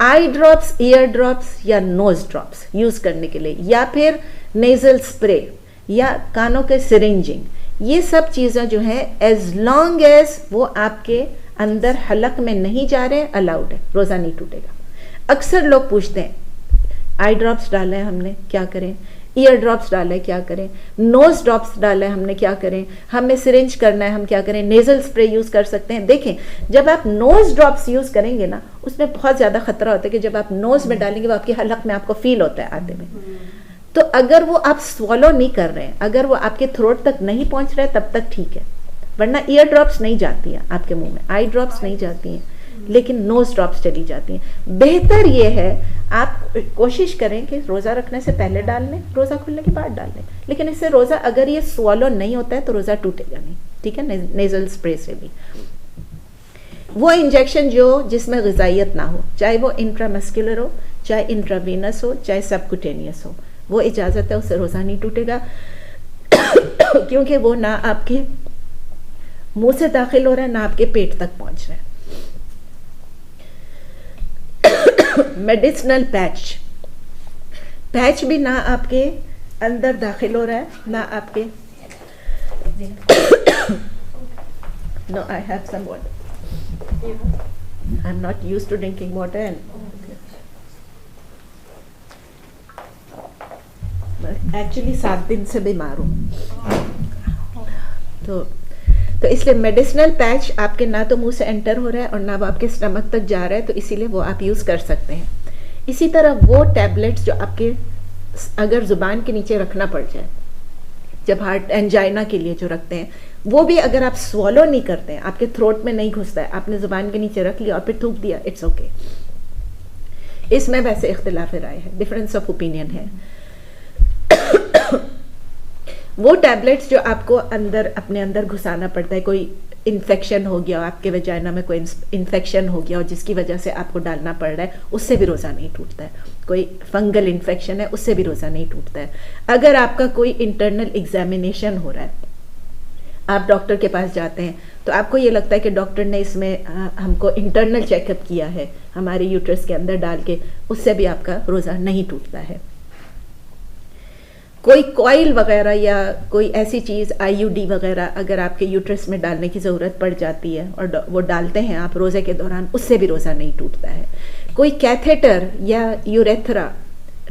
S1: Eye drops, ear drops या नोज ड्रॉप्स यूज़ करने के लिए, या फिर नेजल स्प्रे या कानों के सिरिंजिंग, ये सब चीज़ें जो हैं एज लॉन्ग एज वो आपके अंदर हलक में नहीं जा रहे हैं, अलाउड है, रोज़ा नहीं टूटेगा। अक्सर लोग पूछते हैं आई ड्रॉप्स डाले हैं हमने, क्या करें? ईयर ड्रॉप्स डाले, क्या करें? नोज ड्रॉप्स डाले हमने, क्या करें? हमें सिरिंज करना है, हम क्या करें? नेजल स्प्रे यूज़ कर सकते हैं। देखें, जब आप नोज ड्रॉप्स यूज़ करेंगे ना, उसमें बहुत ज़्यादा खतरा होता है कि जब आप नोज में डालेंगे वो आपकी हलक में आपको फील होता है आते में, तो अगर वो आप स्वॉलो नहीं कर रहे हैं, अगर वो आपके थ्रोट तक नहीं पहुंच रहे तब तक ठीक है, वरना ईयर ड्रॉप्स नहीं जाती हैं आपके मुंह में, आई ड्रॉप्स नहीं जाती हैं, लेकिन नोज ड्रॉप्स चली जाती हैं। बेहतर ये है आप कोशिश करें कि रोज़ा रखने से पहले डाल लें, रोज़ा खुलने के बाद डाल लें, लेकिन इससे रोज़ा अगर ये स्वॉलो नहीं होता है तो रोज़ा टूटेगा नहीं, ठीक है। नेजल स्प्रे से भी वो इंजेक्शन जो जिसमें ग़िज़ाइयत ना हो, चाहे वो इंट्रामस्कुलर हो, चाहे इंट्रावीनस हो, चाहे सबकुटेनियस हो, वो इजाज़त है, उससे रोज़ा नहीं टूटेगा क्योंकि वो ना आपके मुंह से दाखिल हो रहा है ना आपके पेट तक पहुंच रहा है। मेडिसिनल पैच भी ना आपके अंदर दाखिल हो रहा है ना आपके no I have some water, I am not used to drinking water and actually 7 दिन से बीमार हूँ। तो इसलिए मेडिसिनल पैच आपके ना तो मुंह से एंटर हो रहा है और ना वो आपके स्टमक तक जा रहा है, तो इसीलिए वो आप यूज़ कर सकते हैं। इसी तरह वो टैबलेट्स जो आपके अगर ज़ुबान के नीचे रखना पड़ जाए, जब हार्ट एंजाइना के लिए जो रखते हैं, वो भी अगर आप स्वॉलो नहीं करते हैं, आपके थ्रोट में नहीं घुसता है, आपने ज़ुबान के नीचे रख लिया और फिर थूक दिया, इट्स ओके। इसमें वैसे इख्तिलाफ राय है, डिफरेंस ऑफ ओपिनियन है। वो टैबलेट्स जो आपको अंदर अपने अंदर घुसाना पड़ता है, कोई इन्फेक्शन हो गया, आपके वजाइना में कोई इन्फेक्शन हो गया और जिसकी वजह से आपको डालना पड़ रहा है, उससे भी रोज़ा नहीं टूटता है। कोई फंगल इन्फेक्शन है, उससे भी रोज़ा नहीं टूटता है। अगर आपका कोई इंटरनल एग्जामिनेशन हो रहा है, आप डॉक्टर के पास जाते हैं तो आपको ये लगता है कि डॉक्टर ने इसमें हमको इंटरनल चेकअप किया है हमारे यूट्रस के अंदर डाल के, उससे भी आपका रोज़ा नहीं टूटता है। कोई कॉइल वगैरह या कोई ऐसी चीज़ आईयूडी वगैरह अगर आपके यूट्रस में डालने की ज़रूरत पड़ जाती है और वो डालते हैं आप रोज़े के दौरान, उससे भी रोज़ा नहीं टूटता है। कोई कैथेटर या यूरेथ्रा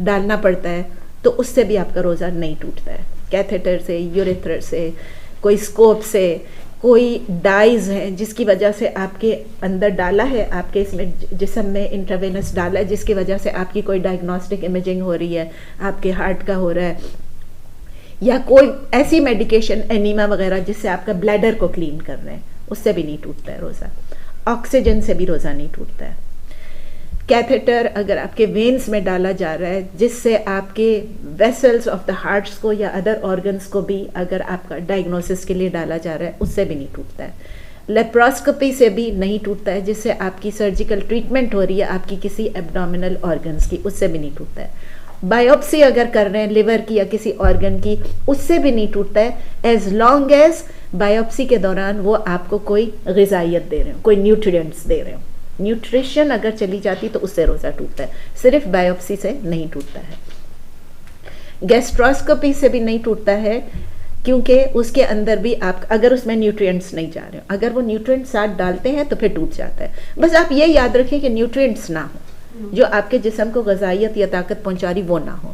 S1: डालना पड़ता है तो उससे भी आपका रोज़ा नहीं टूटता है। कैथेटर से, यूरेथ्रा से, कोई स्कोप से, कोई डाइज हैं जिसकी वजह से आपके अंदर डाला है, आपके इसमें जिस्म में इंट्रावेनस डाला है, जिसकी वजह से आपकी कोई डायग्नोस्टिक इमेजिंग हो रही है, आपके हार्ट का हो रहा है, या कोई ऐसी मेडिकेशन एनीमा वगैरह जिससे आपका ब्लैडर को क्लीन कर रहे हैं, उससे भी नहीं टूटता है रोज़ा। ऑक्सीजन से भी रोज़ा नहीं टूटता है। कैथेटर अगर आपके वेन्स में डाला जा रहा है जिससे आपके वेसल्स ऑफ द हार्ट्स को या अदर ऑर्गन्स को भी अगर आपका डायग्नोसिस के लिए डाला जा रहा है, उससे भी नहीं टूटता है। लेप्रोस्कोपी से भी नहीं टूटता है, जिससे आपकी सर्जिकल ट्रीटमेंट हो रही है आपकी किसी एब्डोमिनल ऑर्गन्स की, उससे भी नहीं टूटता है। बायोप्सी अगर कर रहे हैं लिवर की या किसी ऑर्गन की, उससे भी नहीं टूटता है, एज लॉन्ग एज बायोप्सी के दौरान वो आपको कोई ग़िज़ाइयत दे रहे हो, कोई न्यूट्रिएंट्स दे रहे हो। न्यूट्रिशन अगर चली जाती तो उससे रोज़ा टूटता है, सिर्फ बायोप्सी से नहीं टूटता है। गैस्ट्रोस्कोपी से भी नहीं टूटता है, क्योंकि उसके अंदर भी आप अगर उसमें न्यूट्रिएंट्स नहीं जा रहे हो, अगर वो न्यूट्रिएंट्स साथ डालते हैं तो फिर टूट जाता है। बस आप ये याद रखें कि न्यूट्रिएंट्स ना हो जो आपके जिस्म को ग़िज़ाइयत या ताकत पहुंचा रही, वो ना हो।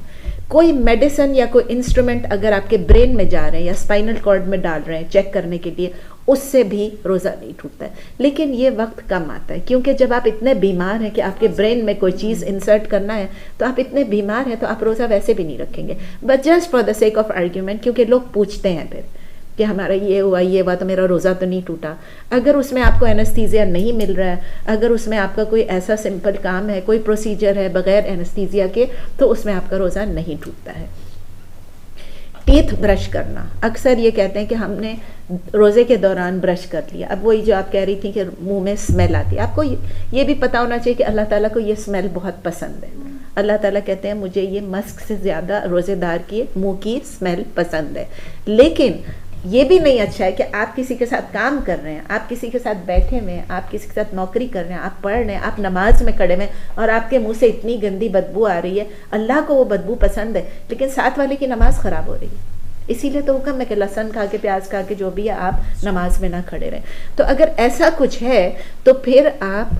S1: कोई मेडिसिन या कोई इंस्ट्रूमेंट अगर आपके ब्रेन में जा रहे हैं या स्पाइनल कॉर्ड में डाल रहे हैं चेक करने के लिए, उससे भी रोज़ा नहीं टूटता है। लेकिन ये वक्त कम आता है, क्योंकि जब आप इतने बीमार हैं कि आपके ब्रेन में कोई चीज़ इंसर्ट करना है, तो आप इतने बीमार हैं तो आप रोज़ा वैसे भी नहीं रखेंगे, but just for the sake of argument, क्योंकि लोग पूछते हैं फिर कि हमारा ये हुआ तो मेरा रोज़ा तो नहीं टूटा। अगर उसमें आपको एनेस्थीसिया नहीं मिल रहा है, अगर उसमें आपका कोई ऐसा सिंपल काम है, कोई प्रोसीजर है बग़ैर एनेस्थीसिया के, तो उसमें आपका रोज़ा नहीं टूटता है। टीथ ब्रश करना, अक्सर ये कहते हैं कि हमने रोज़े के दौरान ब्रश कर लिया। अब वही जो आप कह रही थी कि मुंह में स्मेल आती है, आपको ये भी पता होना चाहिए कि अल्लाह ताला को ये स्मेल बहुत पसंद है। अल्लाह ताला कहते हैं मुझे ये मस्क से ज़्यादा रोज़ेदार की मुंह की स्मेल पसंद है। लेकिन ये भी नहीं अच्छा है कि आप किसी के साथ काम कर रहे हैं, आप किसी के साथ बैठे हुए हैं, आप किसी के साथ नौकरी कर रहे हैं, आप पढ़ रहे हैं, आप नमाज में खड़े हुए हैं और आपके मुंह से इतनी गंदी बदबू आ रही है। अल्लाह को वो बदबू पसंद है, लेकिन साथ वाले की नमाज ख़राब हो रही है। इसीलिए तो हुक्म है कि लहसुन खा के, प्याज खा के, जो भी है, आप नमाज में ना खड़े रहें। तो अगर ऐसा कुछ है तो फिर आप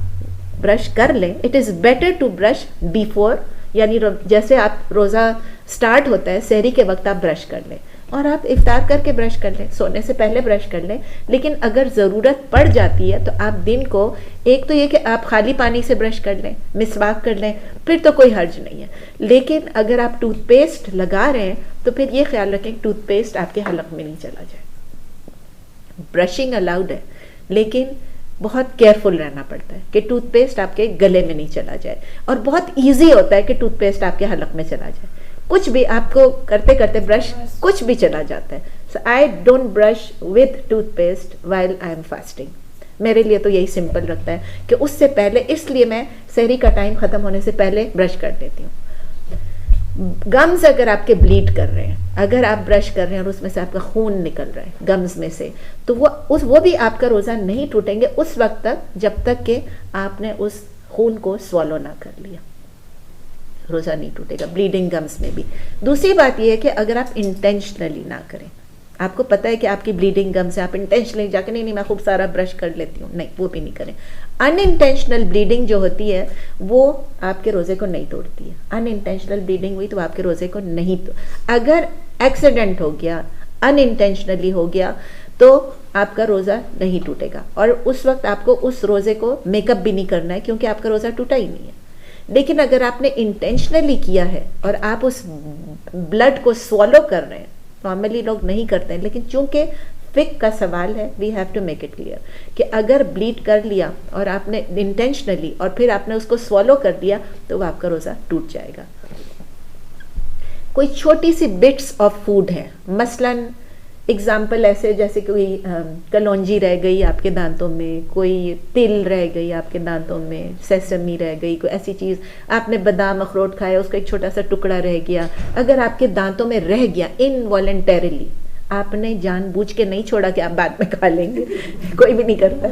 S1: ब्रश कर लें। It is better to brush before, यानी जैसे आप रोज़ा स्टार्ट होता है सहरी के वक्त आप ब्रश कर लें, और आप इफ्तार करके ब्रश कर लें, सोने से पहले ब्रश कर लें। लेकिन अगर ज़रूरत पड़ जाती है तो आप दिन को, एक तो ये कि आप खाली पानी से ब्रश कर लें, मिसवाक कर लें, फिर तो कोई हर्ज नहीं है। लेकिन अगर आप टूथपेस्ट लगा रहे हैं तो फिर ये ख्याल रखें कि टूथपेस्ट आपके हलक में नहीं चला जाए। ब्रशिंग अलाउड है, लेकिन बहुत केयरफुल रहना पड़ता है कि टूथपेस्ट आपके गले में नहीं चला जाए, और बहुत ईजी होता है कि टूथपेस्ट आपके हलक में चला जाए। कुछ भी आपको करते करते ब्रश कुछ भी चला जाता है। So I don't brush with toothpaste while I am fasting. मेरे लिए तो यही सिंपल लगता है कि उससे पहले, इसलिए मैं सहरी का टाइम ख़त्म होने से पहले ब्रश कर देती हूँ। गम्स अगर आपके ब्लीड कर रहे हैं, अगर आप ब्रश कर रहे हैं और उसमें से आपका खून निकल रहा है गम्स में से, तो वो भी आपका रोज़ा नहीं टूटेंगे उस वक्त तक जब तक कि आपने उस खून को स्वॉलो ना कर लिया, रोज़ा नहीं टूटेगा ब्लीडिंग गम्स में भी। दूसरी बात यह है कि अगर आप इंटेंशनली ना करें, आपको पता है कि आपकी ब्लीडिंग गम्स है, आप इंटेंशनली जाके नहीं मैं खूब सारा ब्रश कर लेती हूँ, नहीं, वो भी नहीं करें। अनइंटेंशनल ब्लीडिंग जो होती है वो आपके रोज़े को नहीं तोड़ती है। अनइंटेंशनल ब्लीडिंग हुई तो आपके रोज़े को नहीं अगर एक्सीडेंट हो गया, अनइंटेंशनली हो गया, तो आपका रोज़ा नहीं टूटेगा और उस वक्त आपको उस रोज़े को मेकअप भी नहीं करना है क्योंकि आपका रोज़ा टूटा ही नहीं है। लेकिन अगर आपने इंटेंशनली किया है और आप उस ब्लड को स्वॉलो कर रहे हैं, नॉर्मली लोग नहीं करते हैं, लेकिन चूंकि फिक का सवाल है, we have to make it clear कि अगर ब्लीड कर लिया और आपने इंटेंशनली और फिर आपने उसको स्वॉलो कर दिया तो वो आपका रोज़ा टूट जाएगा। कोई छोटी सी बिट्स ऑफ फूड है, मसलन एग्जाम्पल ऐसे जैसे कोई कलौंजी रह गई आपके दांतों में, कोई तिल रह गई आपके दांतों में, सेसमी रह गई, कोई ऐसी चीज़, आपने बादाम अखरोट खाया उसका एक छोटा सा टुकड़ा रह गया, अगर आपके दांतों में रह गया इनवॉलेंटरीली, आपने जानबूझ के नहीं छोड़ा कि आप बाद में खा लेंगे कोई भी नहीं करता,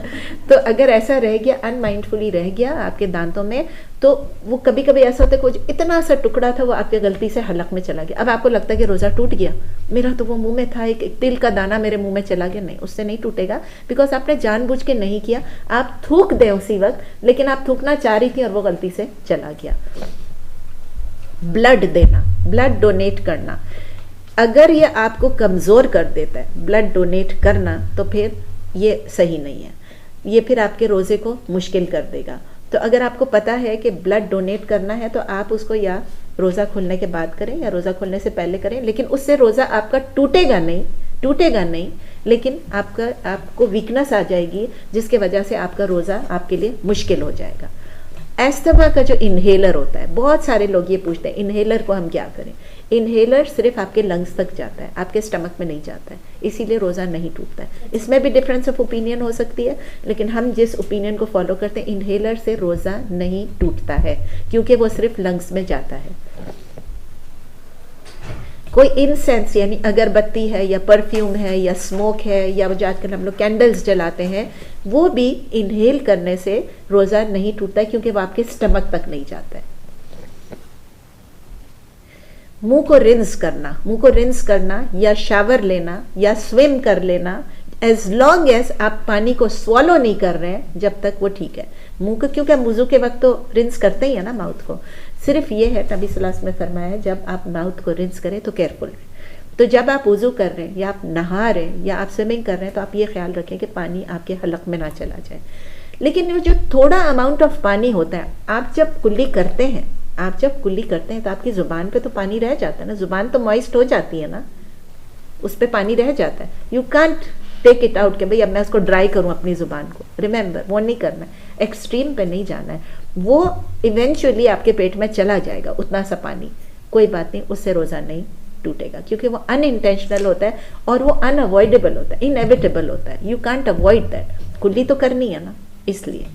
S1: तो अगर ऐसा रह गया, अनमाइंडफुली रह गया आपके दांतों में, तो वो कभी कभी ऐसा होता है कुछ इतना सा टुकड़ा था वो आपके गलती से हलक में चला गया, अब आपको लगता है कि रोज़ा टूट गया, मेरा तो वो मुंह में था, एक तिल का दाना मेरे मुंह में चला गया, नहीं, उससे नहीं टूटेगा, बिकॉज आपने जानबूझ के नहीं किया। आप थूक दें उसी वक्त, लेकिन आप थूकना चाह रही थी और वो गलती से चला गया। ब्लड देना, ब्लड डोनेट करना, अगर ये आपको कमज़ोर कर देता है ब्लड डोनेट करना, तो फिर ये सही नहीं है, ये फिर आपके रोज़े को मुश्किल कर देगा। तो अगर आपको पता है कि ब्लड डोनेट करना है तो आप उसको या रोज़ा खुलने के बाद करें या रोज़ा खुलने से पहले करें, लेकिन उससे रोज़ा आपका टूटेगा नहीं, लेकिन आपको वीकनेस आ जाएगी जिसके वजह से आपका रोज़ा आपके लिए मुश्किल हो जाएगा। एस्थमा का जो इन्हेलर होता है, बहुत सारे लोग ये पूछते हैं इन्हेलर को हम क्या करें। इन्हेलर सिर्फ आपके लंग्स तक जाता है, आपके स्टमक में नहीं जाता है, इसीलिए रोज़ा नहीं टूटता है। इसमें भी डिफरेंस ऑफ ओपिनियन हो सकती है, लेकिन हम जिस ओपिनियन को फॉलो करते हैं, इन्हेलर से रोज़ा नहीं टूटता है क्योंकि वो सिर्फ लंग्स में जाता है। कोई इंसेंस यानी अगरबत्ती है या परफ्यूम है या स्मोक है या जो आजकल हम लोग कैंडल्स जलाते हैं, वो भी इनहेल करने से रोज़ा नहीं टूटता है क्योंकि वो आपके स्टमक तक नहीं जाता है। मुंह को रिंस करना या शावर लेना या स्विम कर लेना, एज लॉन्ग एज आप पानी को स्वॉलो नहीं कर रहे हैं, जब तक वो ठीक है। मुंह को, क्योंकि हम वुज़ू के वक्त तो रिंस करते ही है ना माउथ को, सिर्फ ये है नबी सल्लल्लाहु अलैहि वसल्लम ने फरमाया है जब आप माउथ को रिंस करें तो केयरफुल रहें। तो जब आप वुज़ू कर रहे हैं या आप नहा रहे हैं या आप स्विमिंग कर रहे हैं तो आप ये ख्याल रखें कि पानी आपके हलक में ना चला जाए। लेकिन वो जो थोड़ा अमाउंट ऑफ पानी होता है, आप जब कुल्ली करते हैं तो आपकी ज़ुबान पे तो पानी रह जाता है ना, ज़ुबान तो मॉइस्ट हो जाती है ना, उस पर पानी रह जाता है। You can't take it out कि भाई अब मैं उसको ड्राई करूं अपनी ज़ुबान को। रिमेंबर, वो नहीं करना है, एक्सट्रीम पे नहीं जाना है, वो इवेंचुअली आपके पेट में चला जाएगा उतना सा पानी, कोई बात नहीं, उससे रोज़ा नहीं टूटेगा क्योंकि वो अनइंटेंशनल होता है और वो अनअवॉइडेबल होता है, इनएविटेबल होता है। यू कांट अवॉइड दैट, कुल्ली तो करनी है ना, इसलिए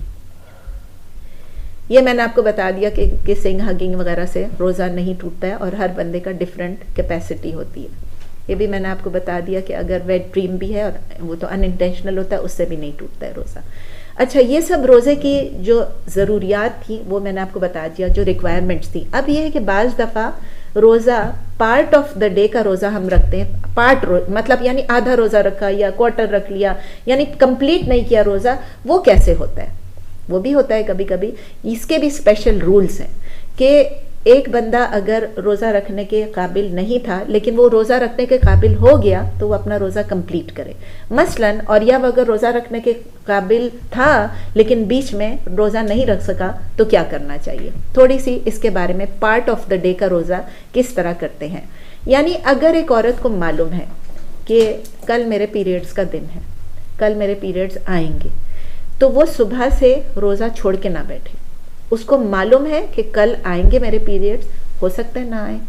S1: ये मैंने आपको बता दिया कि सिंग हगिंग वगैरह से रोज़ा नहीं टूटता है और हर बंदे का डिफरेंट कैपेसिटी होती है। ये भी मैंने आपको बता दिया कि अगर वेट ड्रीम भी है और वो तो अनइंटेंशनल होता है, उससे भी नहीं टूटता है रोज़ा। अच्छा, ये सब रोज़े की जो ज़रूरियात थी वो मैंने आपको बता दिया, जो रिक्वायरमेंट्स थी। अब ये है कि बाज़ दफ़ा रोज़ा पार्ट ऑफ द डे का रोज़ा हम रखते हैं, मतलब यानी आधा रोज़ा रखा या क्वार्टर रख लिया, यानी कंप्लीट नहीं किया रोज़ा, वो कैसे होता है? वो भी होता है कभी कभी। इसके भी स्पेशल रूल्स हैं कि एक बंदा अगर रोज़ा रखने के काबिल नहीं था लेकिन वो रोज़ा रखने के काबिल हो गया तो वो अपना रोज़ा कंप्लीट करे। मसलन, और या वो अगर रोज़ा रखने के काबिल था लेकिन बीच में रोज़ा नहीं रख सका तो क्या करना चाहिए, थोड़ी सी इसके बारे में, पार्ट ऑफ द डे का रोज़ा किस तरह करते हैं। यानी अगर एक औरत को मालूम है कि कल मेरे पीरियड्स का दिन है, कल मेरे पीरियड्स आएंगे, तो वो सुबह से रोज़ा छोड़ के ना बैठे। उसको मालूम है कि कल आएंगे मेरे पीरियड्स, हो सकता है ना आए,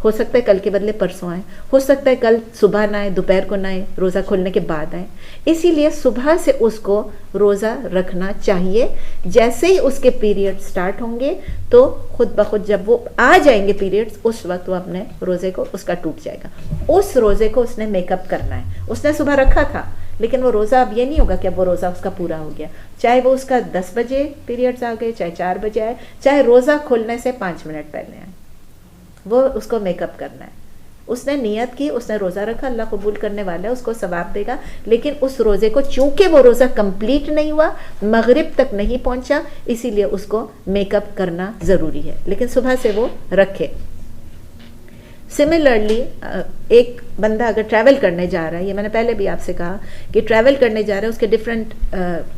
S1: हो सकता है कल के बदले परसों आए, हो सकता है कल सुबह ना आए, दोपहर को ना आए, रोज़ा खोलने के बाद आए। इसीलिए सुबह से उसको रोज़ा रखना चाहिए। जैसे ही उसके पीरियड स्टार्ट होंगे तो खुद ब खुद जब वो आ जाएंगे पीरियड्स, उस वक्त वो अपने रोज़े को उसका टूट जाएगा। उस रोज़े को उसने मेकअप करना है। उसने सुबह रखा था लेकिन वो रोज़ा अब ये नहीं होगा कि अब वो रोज़ा उसका पूरा हो गया, चाहे वो उसका 10 बजे पीरियड्स आ गए, चाहे 4 बजे आए, चाहे रोज़ा खोलने से 5 मिनट पहले आए, वो उसको मेकअप करना है। उसने नियत की, उसने रोज़ा रखा, अल्लाह कबूल करने वाला है, उसको सवाब देगा। लेकिन उस रोज़े को चूंकि वो रोज़ा कंप्लीट नहीं हुआ, मगरिब तक नहीं पहुंचा, इसीलिए उसको मेकअप करना ज़रूरी है, लेकिन सुबह से वो रखे। सिमिलरली एक बंदा अगर ट्रैवल करने जा रहा है, ये मैंने पहले भी आपसे कहा कि ट्रैवल करने जा रहा है, उसके डिफरेंट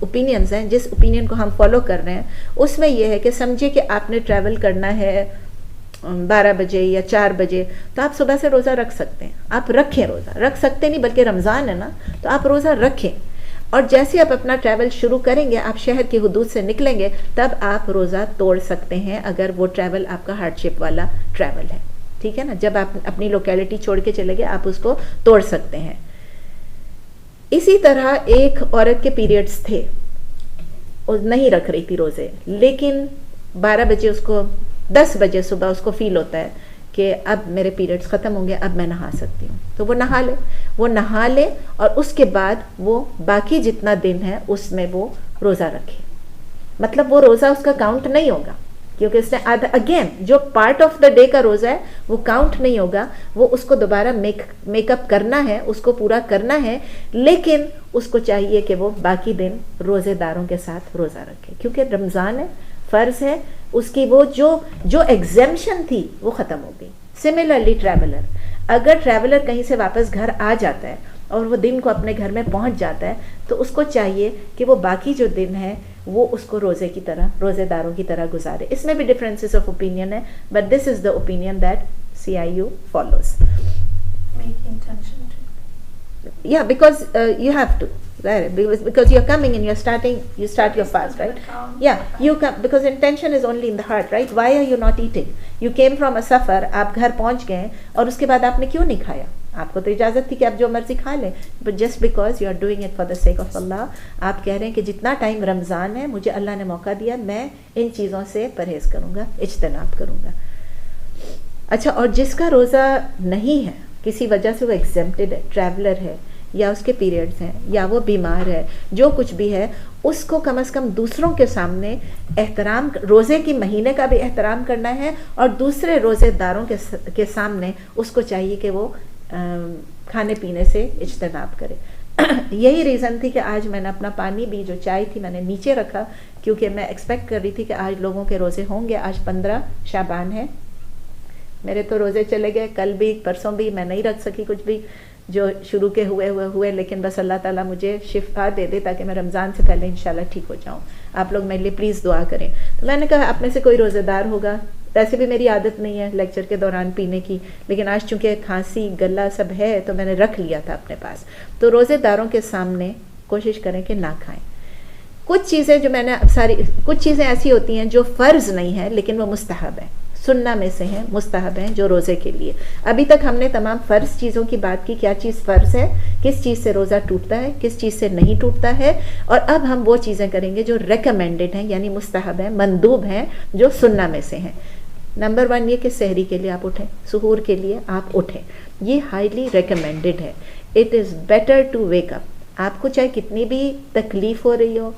S1: ओपिनियंस हैं। जिस ओपिनियन को हम फॉलो कर रहे हैं उसमें यह है कि समझिए कि आपने ट्रैवल करना है 12 बजे या 4 बजे, तो आप सुबह से रोज़ा रख सकते हैं। आप रखें, रोज़ा रख सकते नहीं, बल्कि रमज़ान है ना, तो आप रोज़ा रखें। और जैसे आप अपना ट्रैवल शुरू करेंगे, आप शहर की हुदूद से निकलेंगे, तब आप रोज़ा तोड़ सकते हैं अगर वो ट्रैवल आपका हार्डशिप वाला ट्रैवल है। ठीक है ना, जब आप अपनी लोकेलिटी छोड़ के चले गए आप उसको तोड़ सकते हैं। इसी तरह एक औरत के पीरियड्स थे, वो नहीं रख रही थी रोज़े, लेकिन 12 बजे उसको 10 बजे सुबह उसको फील होता है कि अब मेरे पीरियड्स ख़त्म होंगे, अब मैं नहा सकती हूँ, तो वो नहा ले और उसके बाद वो बाकी जितना दिन है उसमें वो रोज़ा रखे। मतलब वो रोज़ा उसका काउंट नहीं होगा, क्योंकि उसने आधा, अगेन जो पार्ट ऑफ द डे का रोज़ा है वो काउंट नहीं होगा, वो उसको दोबारा मेकअप करना है, उसको पूरा करना है। लेकिन उसको चाहिए कि वो बाकी दिन रोज़ेदारों के साथ रोज़ा रखे, क्योंकि रमज़ान है, फ़र्ज़ है, उसकी वो जो एग्जेम्पशन थी वो ख़त्म हो गई। सिमिलरली ट्रैवलर, अगर ट्रैवलर कहीं से वापस घर आ जाता है और वो दिन को अपने घर में पहुंच जाता है, तो उसको चाहिए कि वो बाकी जो दिन है वो उसको रोज़े की तरह, रोज़ेदारों की तरह गुजारे। इसमें भी डिफरेंसेस ऑफ ओपिनियन है, but this is the opinion that CIU follows.
S3: Make intention to.
S1: Yeah, because you have to, right? Because you're coming and you start your fast, right? Yeah, you come because intention is only in the heart, right? Why are you not eating? You came from a safar, आप घर पहुंच गए और उसके बाद आपने क्यों नहीं खाया? आपको तो इजाज़त थी कि आप जो मर्जी खा लें, but just because you are doing it for the sake of Allah, आप कह रहे हैं कि जितना टाइम रमज़ान है मुझे अल्लाह ने मौका दिया, मैं इन चीज़ों से परहेज़ करूँगा, इज्तनाब करूँगा। अच्छा, और जिसका रोज़ा नहीं है, किसी वजह से वो एग्जेम्प्टेड है, ट्रैवलर है, या उसके पीरियड्स हैं, या वो बीमार है, जो कुछ भी है, उसको कम से कम दूसरों के सामने एहतराम, रोज़े की महीने का भी एहतराम करना है, और दूसरे रोज़ेदारों के सामने उसको चाहिए कि वो खाने पीने से इज्तनाब करे। यही रीज़न थी कि आज मैंने अपना पानी भी, जो चाय थी, मैंने नीचे रखा, क्योंकि मैं एक्सपेक्ट कर रही थी कि आज लोगों के रोज़े होंगे। आज 15 शाबान है, मेरे तो रोज़े चले गए, कल भी परसों भी मैं नहीं रख सकी कुछ भी, जो शुरू के हुए, लेकिन बस अल्लाह ताला मुझे शिफा दे दे ताकि मैं रमज़ान से पहले इंशाल्लाह ठीक हो जाऊँ। आप लोग मेरे लिए प्लीज़ दुआ करें। तो मैंने कहा आप में से कोई रोज़ेदार होगा, वैसे भी मेरी आदत नहीं है लेक्चर के दौरान पीने की, लेकिन आज चूँकि खांसी गला सब है तो मैंने रख लिया था अपने पास। तो रोज़ेदारों के सामने कोशिश करें कि ना खाएं। कुछ चीज़ें जो मैंने कुछ चीज़ें ऐसी होती हैं जो फ़र्ज़ नहीं है लेकिन वो मुस्तहब है, सुन्ना में से हैं, मुस्तहब हैं, जो रोज़े के लिए। अभी तक हमने तमाम फ़र्ज़ चीज़ों की बात की, क्या चीज़ फ़र्ज़ है, किस चीज़ से रोज़ा टूटता है, किस चीज़ से नहीं टूटता है, और अब हम वो चीज़ें करेंगे जो रेकमेंडेड हैं, यानी मुस्तहब हैं, मंदूब हैं, जो सुन्ना में से हैं। नंबर 1 ये कि सहरी के लिए आप उठें, सुहूर के लिए आप उठें, ये हाईली रेकमेंडेड है। It is better to wake up. आपको चाहे कितनी भी तकलीफ़ हो रही हो,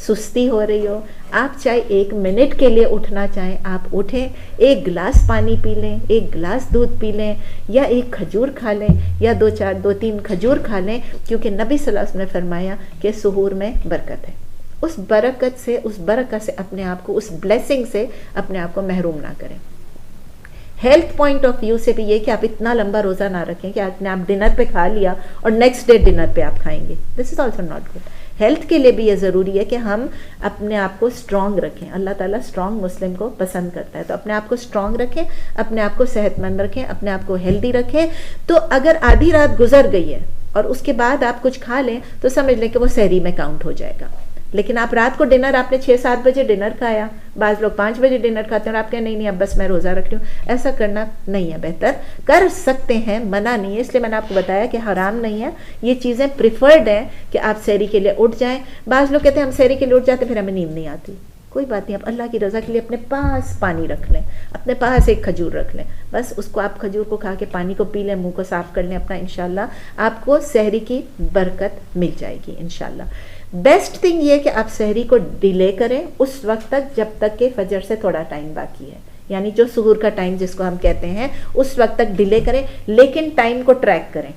S1: सुस्ती हो रही हो, आप चाहे 1 मिनट के लिए उठना चाहें, आप उठें, 1 गिलास पानी पी लें, 1 गिलास दूध पी लें, या 1 खजूर खा लें, या 2-3 खजूर खा लें, क्योंकि नबी सल्लल्लाहु अलैहि वसल्लम ने फरमाया कि सुहूर में बरकत है। उस बरकत से अपने आप को, उस ब्लेसिंग से अपने आप को महरूम ना करें। हेल्थ पॉइंट ऑफ व्यू से भी ये कि आप इतना लंबा रोज़ा ना रखें कि आपने आप डिनर पे खा लिया और नेक्स्ट डे डिनर पे आप खाएंगे, this is also not good. Health के लिए भी ये ज़रूरी है कि हम अपने आप को स्ट्रॉन्ग रखें। अल्लाह ताला स्ट्रॉन्ग मुस्लिम को पसंद करता है, तो अपने आप को स्ट्रॉन्ग रखें, अपने आप को सेहतमंद रखें, अपने आप को हेल्दी रखें। तो अगर आधी रात गुजर गई है और उसके बाद आप कुछ खा लें तो समझ लें कि वो सहरी में काउंट हो जाएगा। लेकिन आप रात को डिनर आपने 6-7 बजे डिनर खाया, बाज़ लोग 5 बजे डिनर खाते हैं और आप कहें नहीं नहीं अब बस मैं रोज़ा रख रही हूँ, ऐसा करना नहीं है बेहतर। कर सकते हैं, मना नहीं है, इसलिए मैंने आपको बताया कि हराम नहीं है, ये चीज़ें प्रिफर्ड हैं कि आप सहरी के लिए उठ जाएं। बाज़ लोग कहते हैं हम सहरी के लिए उठ जाते फिर हमें नींद नहीं आती, कोई बात नहीं, आप अल्लाह की रज़ा के लिए अपने पास पानी रख लें, अपने पास एक खजूर रख लें, बस उसको आप खजूर को खा के पानी को पी लें, मुंह को साफ़ कर लें अपना, इंशाल्लाह आपको सहरी की बरकत मिल जाएगी इंशाल्लाह। बेस्ट थिंग ये है कि आप सहरी को डिले करें उस वक्त तक जब तक कि फजर से थोड़ा टाइम बाकी है, यानी जो सुहूर का टाइम जिसको हम कहते हैं उस वक्त तक डिले करें, लेकिन टाइम को ट्रैक करें।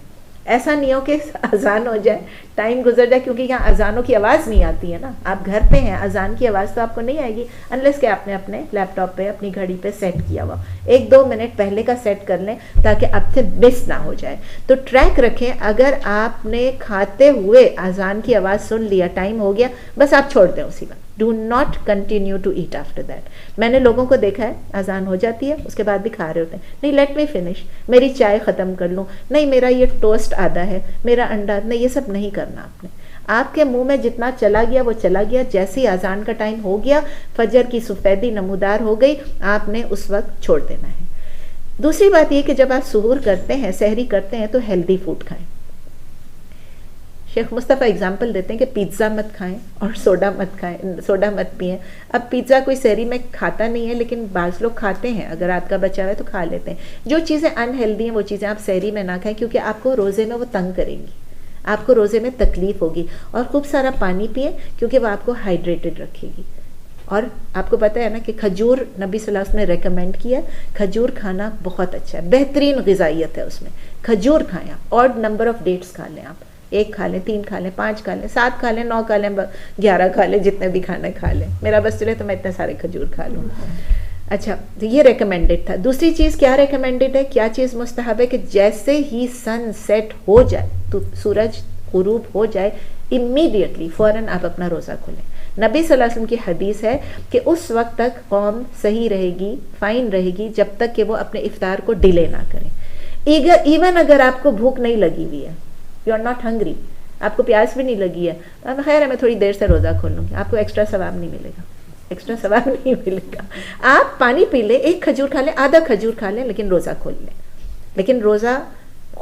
S1: ऐसा नहीं हो कि अजान हो जाए टाइम गुजर जाए, क्योंकि यहाँ अजानों की आवाज़ नहीं आती है ना, आप घर पे हैं, अजान की आवाज़ तो आपको नहीं आएगी अनलेस कि आपने अपने लैपटॉप पे अपनी घड़ी पे सेट किया हुआ, 1-2 मिनट पहले का सेट कर लें ताकि आपसे मिस ना हो जाए। तो ट्रैक रखें, अगर आपने खाते हुए अजान की आवाज़ सुन लिया, टाइम हो गया, बस आप छोड़ दें उसी वक्त, do not continue to eat after that. मैंने लोगों को देखा है अजान हो जाती है उसके बाद भी खा रहे होते हैं, नहीं लेट मी फिनिश, मेरी चाय ख़त्म कर लूँ, नहीं मेरा ये टोस्ट आधा है, मेरा अंडा नहीं, ये सब नहीं करना आपने। आपके मुंह में जितना चला गया वो चला गया, जैसे ही अजान का टाइम हो गया, फजर की सफ़ेदी नमूदार हो गई, आपने उस वक्त छोड़ देना है। दूसरी बात ये कि जब आप सुहूर करते हैं, सहरी करते हैं, तो हेल्दी फूड खाएं। शेख मुस्तफ़ा एग्जाम्पल देते हैं कि पिज़्ज़ा मत खाएं और सोडा मत खाएं, सोडा मत पिएं। अब पिज़्ज़ा कोई सहरी में खाता नहीं है, लेकिन बाज़ लोग खाते हैं, अगर रात का बचा हुआ है तो खा लेते हैं। जो चीज़ें अनहेल्दी हैं वो चीज़ें आप सहरी में ना खाएं, क्योंकि आपको रोज़े में वो तंग करेंगी, आपको रोज़े में तकलीफ़ होगी। और खूब सारा पानी पिए क्योंकि वो आपको हाइड्रेटेड रखेगी। और आपको पता है ना कि खजूर नबी सल्लल्लाहु अलैहि वसल्लम ने रेकमेंड किया, खजूर खाना बहुत अच्छा है, बेहतरीन ग़िज़ाइयत है उसमें, खजूर खाएं आप। ऑड नंबर ऑफ डेट्स खा लें आप, 1 खा लें, 3 खा लें, 5 खा लें, 7 खा लें, 9 खा लें, 11 खा लें, जितने भी खाना खा लें। मेरा बस चले तो मैं इतने सारे खजूर खा लूँ। अच्छा, तो ये रेकमेंडेड था। दूसरी चीज़ क्या रेकमेंडेड है, क्या चीज़ मुस्तहब है कि जैसे ही सन सेट हो जाए, तो सूरज गुरूब हो जाए, इमीडिएटली फ़ौरन आप अपना रोज़ा खोलें। नबी सल्लल्लाहु अलैहि वसल्लम की हदीस है कि उस वक्त तक कौम सही रहेगी, फ़ाइन रहेगी, जब तक कि वो अपने इफ्तार को डिले ना करें। इवन अगर आपको भूख नहीं लगी हुई है, यू आर नॉट हंग्री, आपको प्यास भी नहीं लगी है, तो अब खैर है मैं थोड़ी देर से रोज़ा खोल लूँगी, आपको एक्स्ट्रा सवाब नहीं मिलेगा, एक्स्ट्रा सवाब नहीं मिलेगा। आप पानी पी लें, 1 खजूर खा लें, आधा खजूर खा लें, लेकिन रोज़ा खोल लें, लेकिन रोज़ा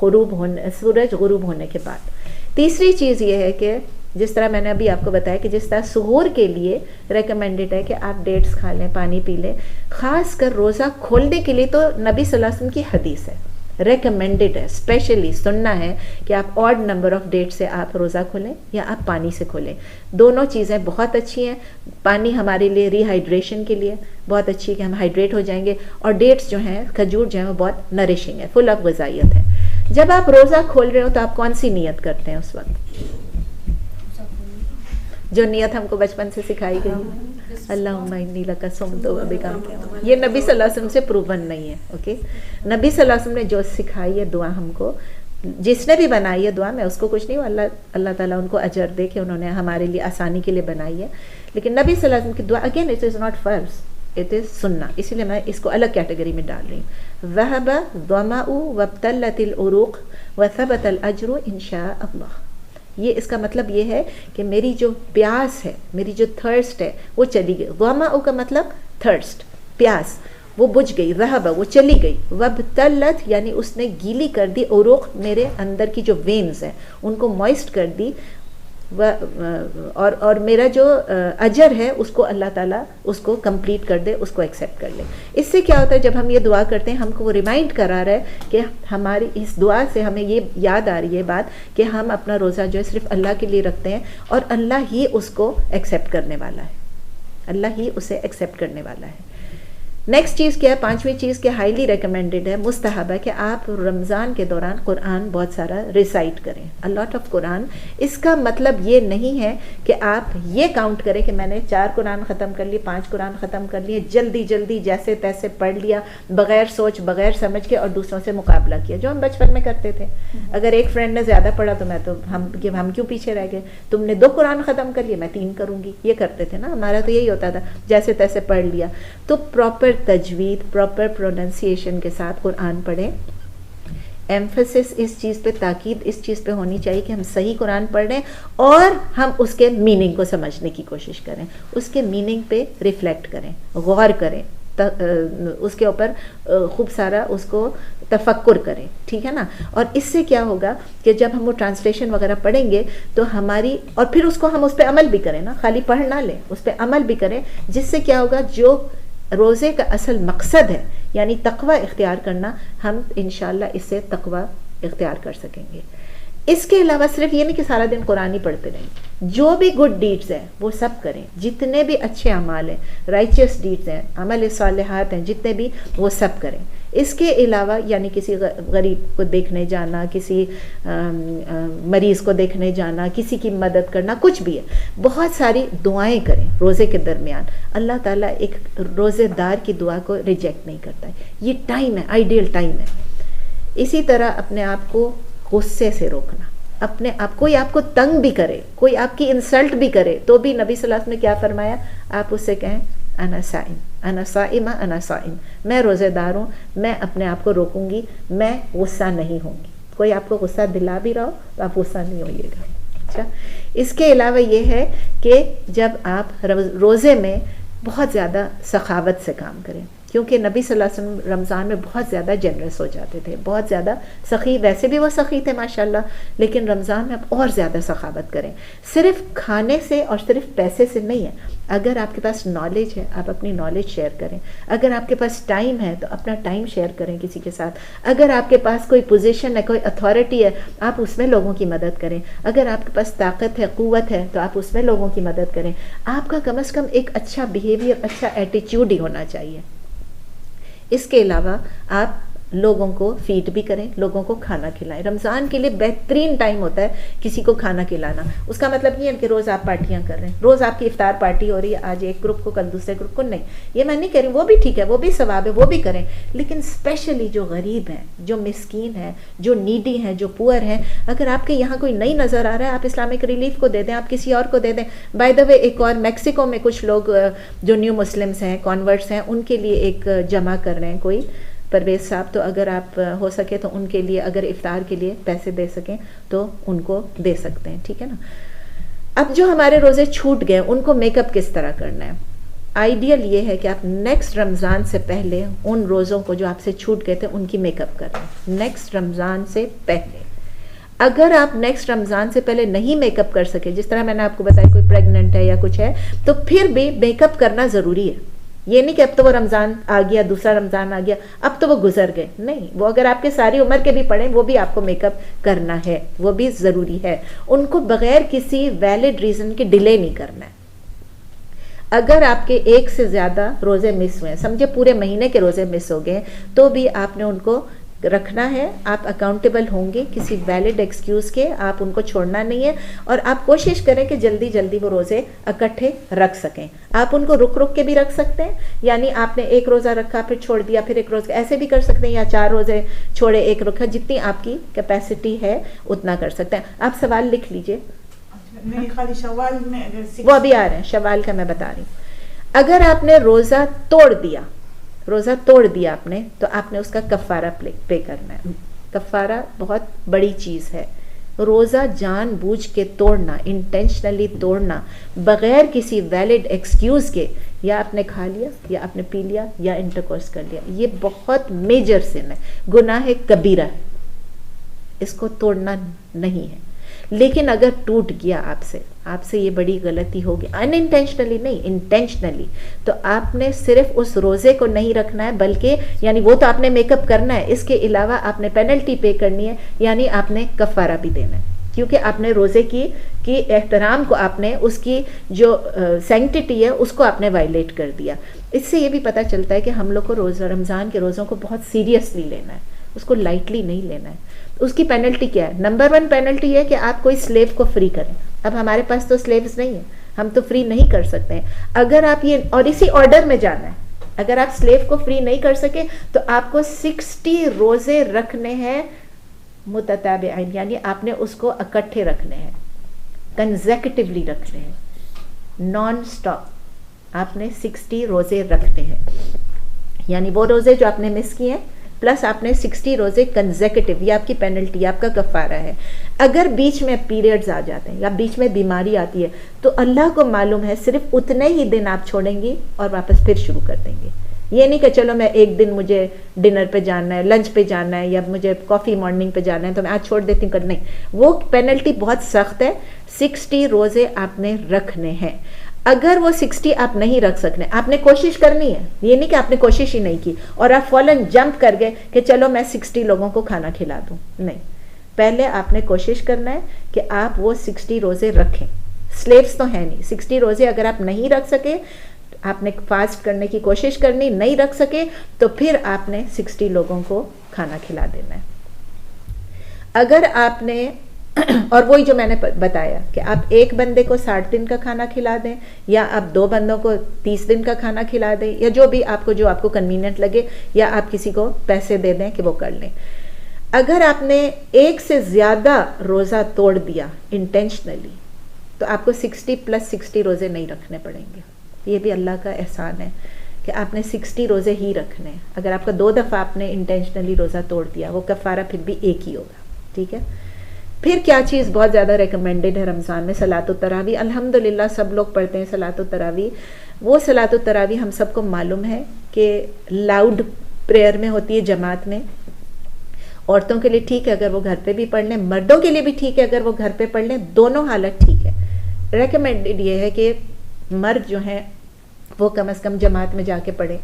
S1: गुरूब होने, सूरज गुरूब होने के बाद। तीसरी चीज़ ये है कि जिस तरह मैंने अभी आपको बताया कि जिस तरह सुहूर के लिए रेकमेंडेड है कि आप डेट्स खा लें, पानी पी लें, ख़ास कर रोज़ा खोलने के लिए तो नबी सल्लल्लाहु अलैहि वसल्लम की हदीस है, रेकमेंडेड है, स्पेशली सुनना है कि आप ऑड नंबर ऑफ डेट से आप रोज़ा खोलें या आप पानी से खोलें। दोनों चीज़ें बहुत अच्छी हैं। पानी हमारे लिए रिहाइड्रेशन के लिए बहुत अच्छी है कि हम हाइड्रेट हो जाएंगे, और डेट्स जो हैं, खजूर जो है वो बहुत नरिशिंग है, फुल ऑफ ग़िज़ाइयत है। जब आप रोज़ा खोल रहे हो तो आप कौन सी नियत करते हैं उस वक्त? जो नियत हमको बचपन से सिखाई गई, अल्लाहुम्मा इन्नी लका सुम्तु व बिका, ये नबी सल्लल्लाहु अलैहि वसल्लम से प्रूवन नहीं है। ओके, नबी सल्लल्लाहु अलैहि वसल्लम ने जो सिखाई है दुआ हमको, जिसने भी बनाई है दुआ, मैं उसको कुछ नहीं, अल्लाह ताला उनको अजर दे कि उन्होंने हमारे लिए आसानी के लिए बनाई है। लेकिन नबी सल्लल्लाहु अलैहि वसल्लम की दुआ अगेन इट इज़ नॉट फर्ज, इट इज़ सुन्ना, इसीलिए मैं इसको अलग कैटेगरी में डाल रही हूँ। वहबा ज़माउ वब्तल्लतिल उरूक़ व सबतल अज्रु इंशाअल्लाह। ये इसका मतलब ये है कि मेरी जो प्यास है, मेरी जो थर्स्ट है वो चली गई। ज़माउ का मतलब थर्स्ट, प्यास, वो बुझ गई, रहबा वो चली गई, वब्तल्लत यानी उसने गीली कर दी, उरूक़ मेरे अंदर की जो वेन्स हैं उनको मॉइस्ट कर दी, और मेरा जो अजर है उसको अल्लाह ताला उसको कंप्लीट कर दे, उसको एक्सेप्ट कर ले। इससे क्या होता है, जब हम ये दुआ करते हैं हमको वो रिमाइंड करा रहा है कि हमारी इस दुआ से हमें ये याद आ रही है बात कि हम अपना रोज़ा जो है सिर्फ अल्लाह के लिए रखते हैं, और अल्लाह ही उसको एक्सेप्ट करने वाला है, अल्लाह ही उसे एक्सेप्ट करने वाला है। नेक्स्ट चीज़ क्या है, 5वीं चीज़ क्या हाईली रिकमेंडेड है, मुस्तहब है कि आप रमज़ान के दौरान कुरान बहुत सारा रिसाइट करें, अ लॉट ऑफ कुरान। इसका मतलब ये नहीं है कि आप ये काउंट करें कि मैंने 4 कुरान ख़त्म कर लिए, 5 कुरान ख़त्म कर लिए, जल्दी जल्दी जैसे तैसे पढ़ लिया, बग़ैर सोच बग़ैर समझ के, और दूसरों से मुकाबला किया, जो हम बचपन में करते थे। अगर एक फ्रेंड ने ज़्यादा पढ़ा तो मैं तो हम क्यों पीछे रह गए, तुमने 2 कुरान ख़त्म कर लिए, मैं 3 करूँगी, ये करते थे ना, हमारा तो यही होता था, जैसे तैसे पढ़ लिया। तो प्रॉपर तजवीद, प्रॉपर प्रोनाउंसिएशन के साथ कुरान पढ़ें। एम्फसिस इस चीज़ पे, ताकीद इस चीज़ पे होनी चाहिए कि हम सही कुरान पढ़ रहे हैं और हम उसके मीनिंग को समझने की कोशिश करें, उसके मीनिंग पे रिफ्लेक्ट करें, गौर करें, उसके ऊपर खूब सारा उसको तफक्कुर करें, ठीक है ना। और इससे क्या होगा कि जब हम वो ट्रांसलेशन वगैरह पढ़ेंगे तो हमारी, और फिर उसको हम उस पर अमल भी करें ना, खाली पढ़ ना लें, उस पर अमल भी करें, जिससे क्या होगा, जो रोज़े का असल मकसद है यानी तकवा इख्तियार करना, हम इंशाअल्लाह इससे तकवा इख्तियार कर सकेंगे। इसके अलावा सिर्फ ये नहीं कि सारा दिन कुरान ही पढ़ते रहें, जो भी गुड डीड्स हैं वो सब करें, जितने भी अच्छे अमाल हैं, राइचियस डीड्स हैं, अमल सालिहात हैं, जितने भी, वो सब करें। इसके अलावा यानी किसी गरीब को देखने जाना, किसी मरीज़ को देखने जाना, किसी की मदद करना, कुछ भी है, बहुत सारी दुआएं करें रोज़े के दरमियान। अल्लाह ताला एक रोज़ेदार की दुआ को रिजेक्ट नहीं करता है। ये टाइम है, आइडियल टाइम है। इसी तरह अपने आप को गुस्से से रोकना, अपने आप, कोई आपको तंग भी करे, कोई आपकी इंसल्ट भी करे, तो भी नबी सल्लल्लाहु अलैहि वसल्लम ने क्या फरमाया, आप उससे कहें अना साइम, अना साइमा, अना साइम, मैं रोज़ेदार हूँ, मैं अपने आप को रोकूंगी, मैं गुस्सा नहीं होंगी। कोई आपको गुस्सा दिला भी रहा हो तो आप गुस्सा नहीं होइएगा। अच्छा, इसके अलावा ये है कि जब आप रोज़े में बहुत ज़्यादा सखावत से काम करें, क्योंकि नबी सल्लल्लाहु अलैहि वसल्लम रमज़ान में बहुत ज़्यादा जनरस हो जाते थे, बहुत ज़्यादा सखी, वैसे भी वो सखी थे माशाल्लाह, लेकिन रमज़ान में आप और ज़्यादा सखावत करें। सिर्फ खाने से और सिर्फ पैसे से नहीं है, अगर आपके पास नॉलेज है आप अपनी नॉलेज शेयर करें, अगर आपके पास टाइम है तो अपना टाइम शेयर करें किसी के साथ, अगर आपके पास कोई पोजीशन है, कोई अथॉरिटी है, आप उसमें लोगों की मदद करें, अगर आपके पास ताकत है, क़ुव्वत है, तो आप उसमें लोगों की मदद करें। आपका कम से कम एक अच्छा बिहेवियर, अच्छा एटीट्यूड ही होना चाहिए। इसके अलावा आप लोगों को फीड भी करें, लोगों को खाना खिलाएं। रमज़ान के लिए बेहतरीन टाइम होता है किसी को खाना खिलाना। उसका मतलब नहीं है कि रोज़ आप पार्टियां कर रहे हैं, रोज़ आपकी इफ्तार पार्टी हो रही है, आज एक ग्रुप को कल दूसरे ग्रुप को, नहीं, ये मैं नहीं कह रही, वो भी ठीक है, वो भी सवाब है, वो भी करें, लेकिन स्पेशली जो गरीब हैं, जो मिस्कीन हैं, जो नीडी हैं, जो पुअर हैं, अगर आपके यहाँ कोई नहीं नज़र आ रहा है, आप इस्लामिक रिलीफ को दे दें, आप किसी और को दे दें। बाय द वे, एक और मैक्सिको में कुछ लोग जो न्यू मुस्लिम्स हैं, कॉन्वर्ट्स हैं, उनके लिए एक जमा कर रहे हैं कोई परवेज़ साहब, तो अगर आप हो सके तो उनके लिए, अगर इफ्तार के लिए पैसे दे सकें तो उनको दे सकते हैं, ठीक है ना। अब जो हमारे रोज़े छूट गए उनको मेकअप किस तरह करना है, आइडियल ये है कि आप नेक्स्ट रमज़ान से पहले उन रोज़ों को जो आपसे छूट गए थे उनकी मेकअप करें, नेक्स्ट रमज़ान से पहले। अगर आप नेक्स्ट रमज़ान से पहले नहीं मेकअप कर सके, जिस तरह मैंने आपको बताया कोई प्रेग्नेंट है या कुछ है, तो फिर भी मेकअप करना ज़रूरी है। ये नहीं कि अब तो वो रमज़ान आ गया, दूसरा रमज़ान आ गया, अब तो वो गुजर गए, नहीं, वो अगर आपके सारी उम्र के भी पड़े वो भी आपको मेकअप करना है, वो भी ज़रूरी है। उनको बग़ैर किसी वैलिड रीज़न के डिले नहीं करना है। अगर आपके एक से ज़्यादा रोज़े मिस हुए हैं, समझे पूरे महीने के रोज़े मिस हो गए, तो भी आपने उनको रखना है, आप अकाउंटेबल होंगे किसी वैलिड एक्सक्यूज़ के, आप उनको छोड़ना नहीं है। और आप कोशिश करें कि जल्दी जल्दी वो रोज़े इकट्ठे रख सकें। आप उनको रुक रुक के भी रख सकते हैं, यानी आपने एक रोज़ा रखा फिर छोड़ दिया, फिर एक रोज़ा, ऐसे भी कर सकते हैं, या 4 रोज़े छोड़े एक रखा, जितनी आपकी कैपेसिटी है उतना कर सकते हैं। आप सवाल लिख लीजिए,
S4: खाली शवाल में अगर
S1: वो अभी आ रहे हैं, शवाल का मैं बता रही हूँ। अगर आपने रोज़ा तोड़ दिया, रोज़ा तोड़ दिया आपने, तो आपने उसका कफ़ारा पे करना है। कफ़ारा बहुत बड़ी चीज़ है। रोज़ा जानबूझ के तोड़ना, इंटेंशनली तोड़ना, बग़ैर किसी वैलिड एक्सक्यूज़ के, या आपने खा लिया या आपने पी लिया या इंटरकोर्स कर लिया, ये बहुत मेजर सिन है, गुनाह कबीरा है, इसको तोड़ना नहीं है। लेकिन अगर टूट गया आपसे ये बड़ी गलती होगी, अनइंटेंशनली नहीं, इंटेंशनली, तो आपने सिर्फ उस रोज़े को नहीं रखना है, बल्कि यानी वो तो आपने मेकअप करना है, इसके अलावा आपने पेनल्टी पे करनी है, यानी आपने कफ़ारा भी देना है, क्योंकि आपने रोज़े की एहतराम को, आपने उसकी जो सैंक्टिटी है उसको आपने वायलेट कर दिया। इससे ये भी पता चलता है कि हम लोग को रमज़ान के रोज़ों को बहुत सीरियसली लेना है, उसको लाइटली नहीं लेना है। उसकी पेनल्टी क्या है? नंबर 1 पेनल्टी है कि आप कोई स्लेव को फ्री करें। अब हमारे पास तो स्लेव्स नहीं है, हम तो फ्री नहीं कर सकते हैं। अगर आप ये, और इसी ऑर्डर में जाना है, अगर आप स्लेव को फ्री नहीं कर सके तो आपको 60 रोज़े रखने हैं मुतताबिआइन, यानी आपने उसको इकट्ठे रखने हैं, कंसेक्यूटिवली रखने हैं, नॉन स्टॉप आपने 60 रोज़े रखने हैं। यानी वो रोज़े जो आपने मिस किए हैं प्लस आपने 60 रोज़े कंसेक्यूटिव, ये आपकी पेनल्टी, आपका कफ़ारा है। अगर बीच में पीरियड्स आ जाते हैं या बीच में बीमारी आती है तो अल्लाह को मालूम है सिर्फ उतने ही दिन आप छोड़ेंगी और वापस फिर शुरू कर देंगे। ये नहीं कि चलो मैं एक दिन मुझे डिनर पे जाना है, लंच पे जाना है या मुझे कॉफ़ी मॉर्निंग पे जाना है तो मैं आज छोड़ देती हूँ, कर नहीं, वो पेनल्टी बहुत सख्त है। 60 रोज़े आपने रखने हैं। अगर वो 60 आप नहीं रख सकते, आपने कोशिश करनी है, ये नहीं कि आपने कोशिश ही नहीं की और आप फौरन जंप कर गए कि चलो मैं 60 लोगों को खाना खिला दूँ, नहीं। पहले आपने कोशिश करना है कि आप वो 60 रोज़े रखें। स्लेव्स तो हैं नहीं, 60 रोज़े अगर आप नहीं रख सके, आपने फास्ट करने की कोशिश करनी, नहीं रख सके तो फिर आपने 60 लोगों को खाना खिला देना है। अगर आपने और वही जो मैंने बताया कि आप एक बंदे को 60 दिन का खाना खिला दें या आप 2 बंदों को 30 दिन का खाना खिला दें या जो आपको कन्वीनियंट लगे, या आप किसी को पैसे दे दें कि वो कर लें। अगर आपने एक से ज़्यादा रोज़ा तोड़ दिया इंटेंशनली तो आपको 60 + 60 रोज़े नहीं रखने पड़ेंगे। ये भी अल्लाह का एहसान है कि आपने 60 रोज़े ही रखने हैं। अगर आपका 2 दफ़ा आपने इंटेंशनली रोज़ा तोड़ दिया, वो कफ़ारा फिर भी एक ही होगा, ठीक है। फिर क्या चीज़ बहुत ज़्यादा रिकमेंडेड है रमज़ान में? सलातुत तरावी। अल्हम्दुलिल्लाह सब लोग पढ़ते हैं सलातुत तरावी। वो सलातुत तरावी हम सबको मालूम है कि लाउड प्रेयर में होती है जमात में। औरतों के लिए ठीक है अगर वो घर पे भी पढ़ लें, मर्दों के लिए भी ठीक है अगर वो घर पे पढ़ लें, दोनों हालत ठीक है। रेकमेंडेड ये है कि मर्द जो हैं वो कम से कम जमात में जाके पढ़ें।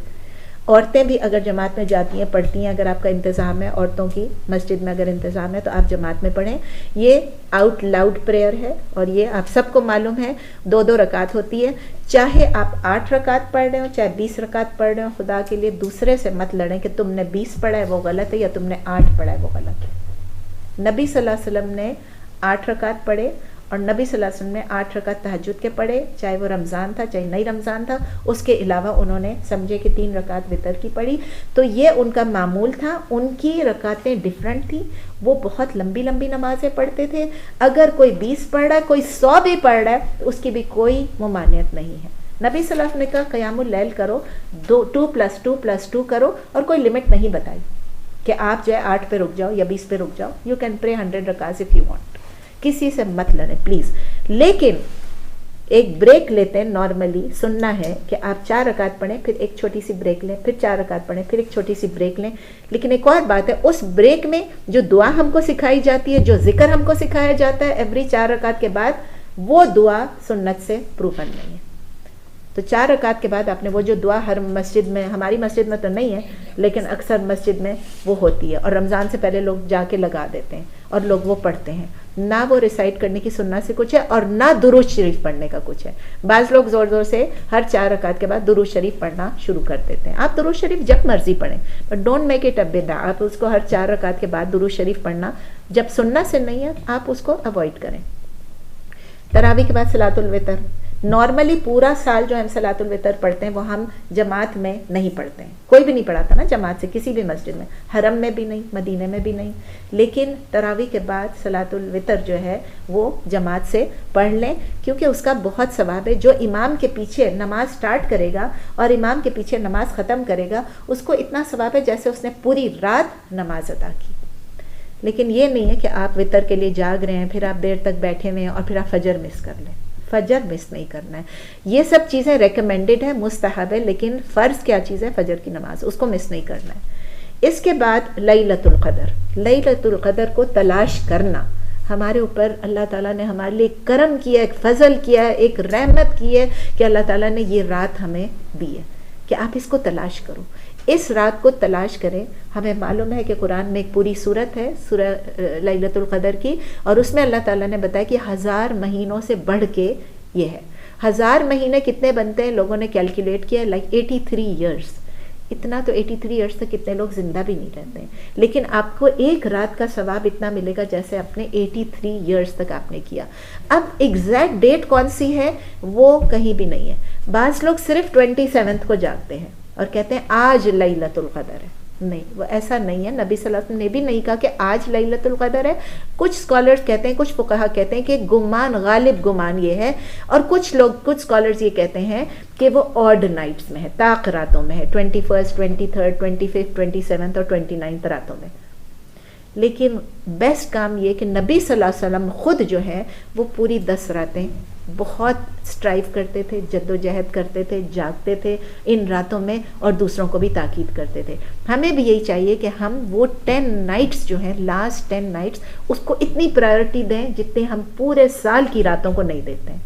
S1: औरतें भी अगर जमात में जाती हैं, पढ़ती हैं, अगर आपका इंतज़ाम है औरतों की मस्जिद में अगर इंतज़ाम है तो आप जमात में पढ़ें। ये आउट लाउड प्रेयर है और ये आप सबको मालूम है 2-2 रकात होती है। चाहे आप 8 रकात पढ़ रहे हो चाहे 20 रकात पढ़ रहे हो, खुदा के लिए दूसरे से मत लड़ें कि तुमने 20 पढ़ा है वो गलत है या तुमने 8 पढ़ा है वो गलत है। नबी सल्लल्लाहु अलैहि वसल्लम ने 8 रकात पढ़े और नबी सल्लल्लाहु अलैहि वसल्लम ने 8 रकात तहज्जुद के पढ़े, चाहे वो रमज़ान था चाहे नहीं रमज़ान था। उसके अलावा उन्होंने समझे कि 3 रकात वितर की पढ़ी, तो ये उनका मामूल था। उनकी रकातें डिफरेंट थी, वो बहुत लंबी लंबी नमाज़ें पढ़ते थे। अगर कोई 20 पढ़ रहा है, कोई 100 भी पढ़ रहा है, तो उसकी भी कोई ममानियत नहीं है। नबी सल्लल्लाहु अलैहि वसल्लम ने कहा क़यामुल लैल करो, 2+2+2 करो, और कोई लिमिट नहीं बताई कि आप जो है 8 पे रुक जाओ या 20 पे रुक जाओ। यू कैन प्रे 100 रकात इफ़ यू वांट। किसी से मत लड़े प्लीज़। लेकिन एक ब्रेक लेते हैं, नॉर्मली सुनना है कि आप 4 रकात पढ़ें, फिर एक छोटी सी ब्रेक लें, फिर 4 रकात पढ़ें, फिर एक छोटी सी ब्रेक लें। लेकिन एक और बात है, उस ब्रेक में जो दुआ हमको सिखाई जाती है, जो जिक्र हमको सिखाया जाता है एवरी 4 रकात के बाद, वो दुआ सुन्नत से प्रूवन नहीं है। तो 4 रकात के बाद आपने वो जो दुआ हर मस्जिद में, हमारी मस्जिद में तो नहीं है लेकिन अक्सर मस्जिद में वो होती है, और रमज़ान से पहले लोग जाके लगा देते हैं और लोग वो पढ़ते हैं। ना वो रिसाइट करने की सुन्नत से कुछ है और ना दुरूद शरीफ पढ़ने का कुछ है। बाज़ लोग ज़ोर ज़ोर से हर 4 रकात के बाद दुरूद शरीफ पढ़ना शुरू कर देते हैं। आप दुरूद शरीफ जब मर्जी पढ़ें, but don't make it a बिदअत। आप उसको हर 4 रकात के बाद दुरूद शरीफ पढ़ना जब सुन्नत से नहीं है, आप उसको अवॉइड करें। तरावी के बाद सलातुल वितर। नॉर्मली पूरा साल जो हम सलातुल वितर पढ़ते हैं वो हम जमात में नहीं पढ़ते हैं। कोई भी नहीं पढ़ाता ना जमात से, किसी भी मस्जिद में, हरम में भी नहीं, मदीने में भी नहीं। लेकिन तरावी के बाद सलातुल वितर जो है वो जमात से पढ़ लें, क्योंकि उसका बहुत सवाब है। जो इमाम के पीछे नमाज स्टार्ट करेगा और इमाम के पीछे नमाज ख़त्म करेगा, उसको इतना सवाब है जैसे उसने पूरी रात नमाज अदा की। लेकिन ये नहीं है कि आप वितर के लिए जाग रहे हैं, फिर आप देर तक बैठे हुए हैं और फिर आप फजर मिस कर लें। फजर मिस नहीं करना है। ये सब चीज़ें रेकमेंडेड है, मुस्तहब है, लेकिन फ़र्ज़ क्या चीज़ है? फजर की नमाज, उसको मिस नहीं करना है। इसके बाद लैलतुल क़दर। लैलतुल क़दर को तलाश करना हमारे ऊपर अल्लाह ताला ने हमारे लिए करम किया, एक फ़ज़ल किया है, एक रहमत की है कि अल्लाह ताला ने ये रात हमें दी है कि आप इसको तलाश करो। इस रात को तलाश करें। हमें मालूम है कि कुरान में एक पूरी सूरत है सूरह लैलतुल क़दर की, और उसमें अल्लाह ताला ने बताया कि 1000 महीनों से बढ़ के ये है। 1000 महीने कितने बनते हैं? लोगों ने कैलकुलेट किया, लाइक 83 ईयर्स। इतना तो 83 ईयर्स तक कितने लोग ज़िंदा भी नहीं रहते हैं, लेकिन आपको एक रात का सवाब इतना मिलेगा जैसे अपने 83 ईयर्स तक आपने किया। अब एग्जैक्ट डेट कौन सी है वो कहीं भी नहीं है। बाज़ लोग सिर्फ 27 को जागते हैं और कहते हैं आज लैलतुल क़दर है। नहीं, वो ऐसा नहीं है। नबी सल्लल्लाहु अलैहि वसल्लम ने भी नहीं कहा कि आज लैलतुल क़द्र है। कुछ स्कॉलर्स कहते हैं, कुछ फुक़हा कहते हैं कि गुमान, गालिब गुमान ये है, और कुछ लोग, कुछ स्कॉलर्स ये कहते हैं कि वो ऑड नाइट्स में है, ताक रातों में है, 21, 23, 25, 27 और 29 रातों में। लेकिन बेस्ट काम ये कि नबी सल्लल्लाहु अलैहि वसल्लम खुद जो है वो पूरी 10 रातें बहुत स्ट्राइव करते थे, जद्दोजहद करते थे, जागते थे इन रातों में, और दूसरों को भी ताकीद करते थे। हमें भी यही चाहिए कि हम वो 10 नाइट्स जो हैं, लास्ट 10 नाइट्स, उसको इतनी प्रायोरिटी दें जितने हम पूरे साल की रातों को नहीं देते हैं।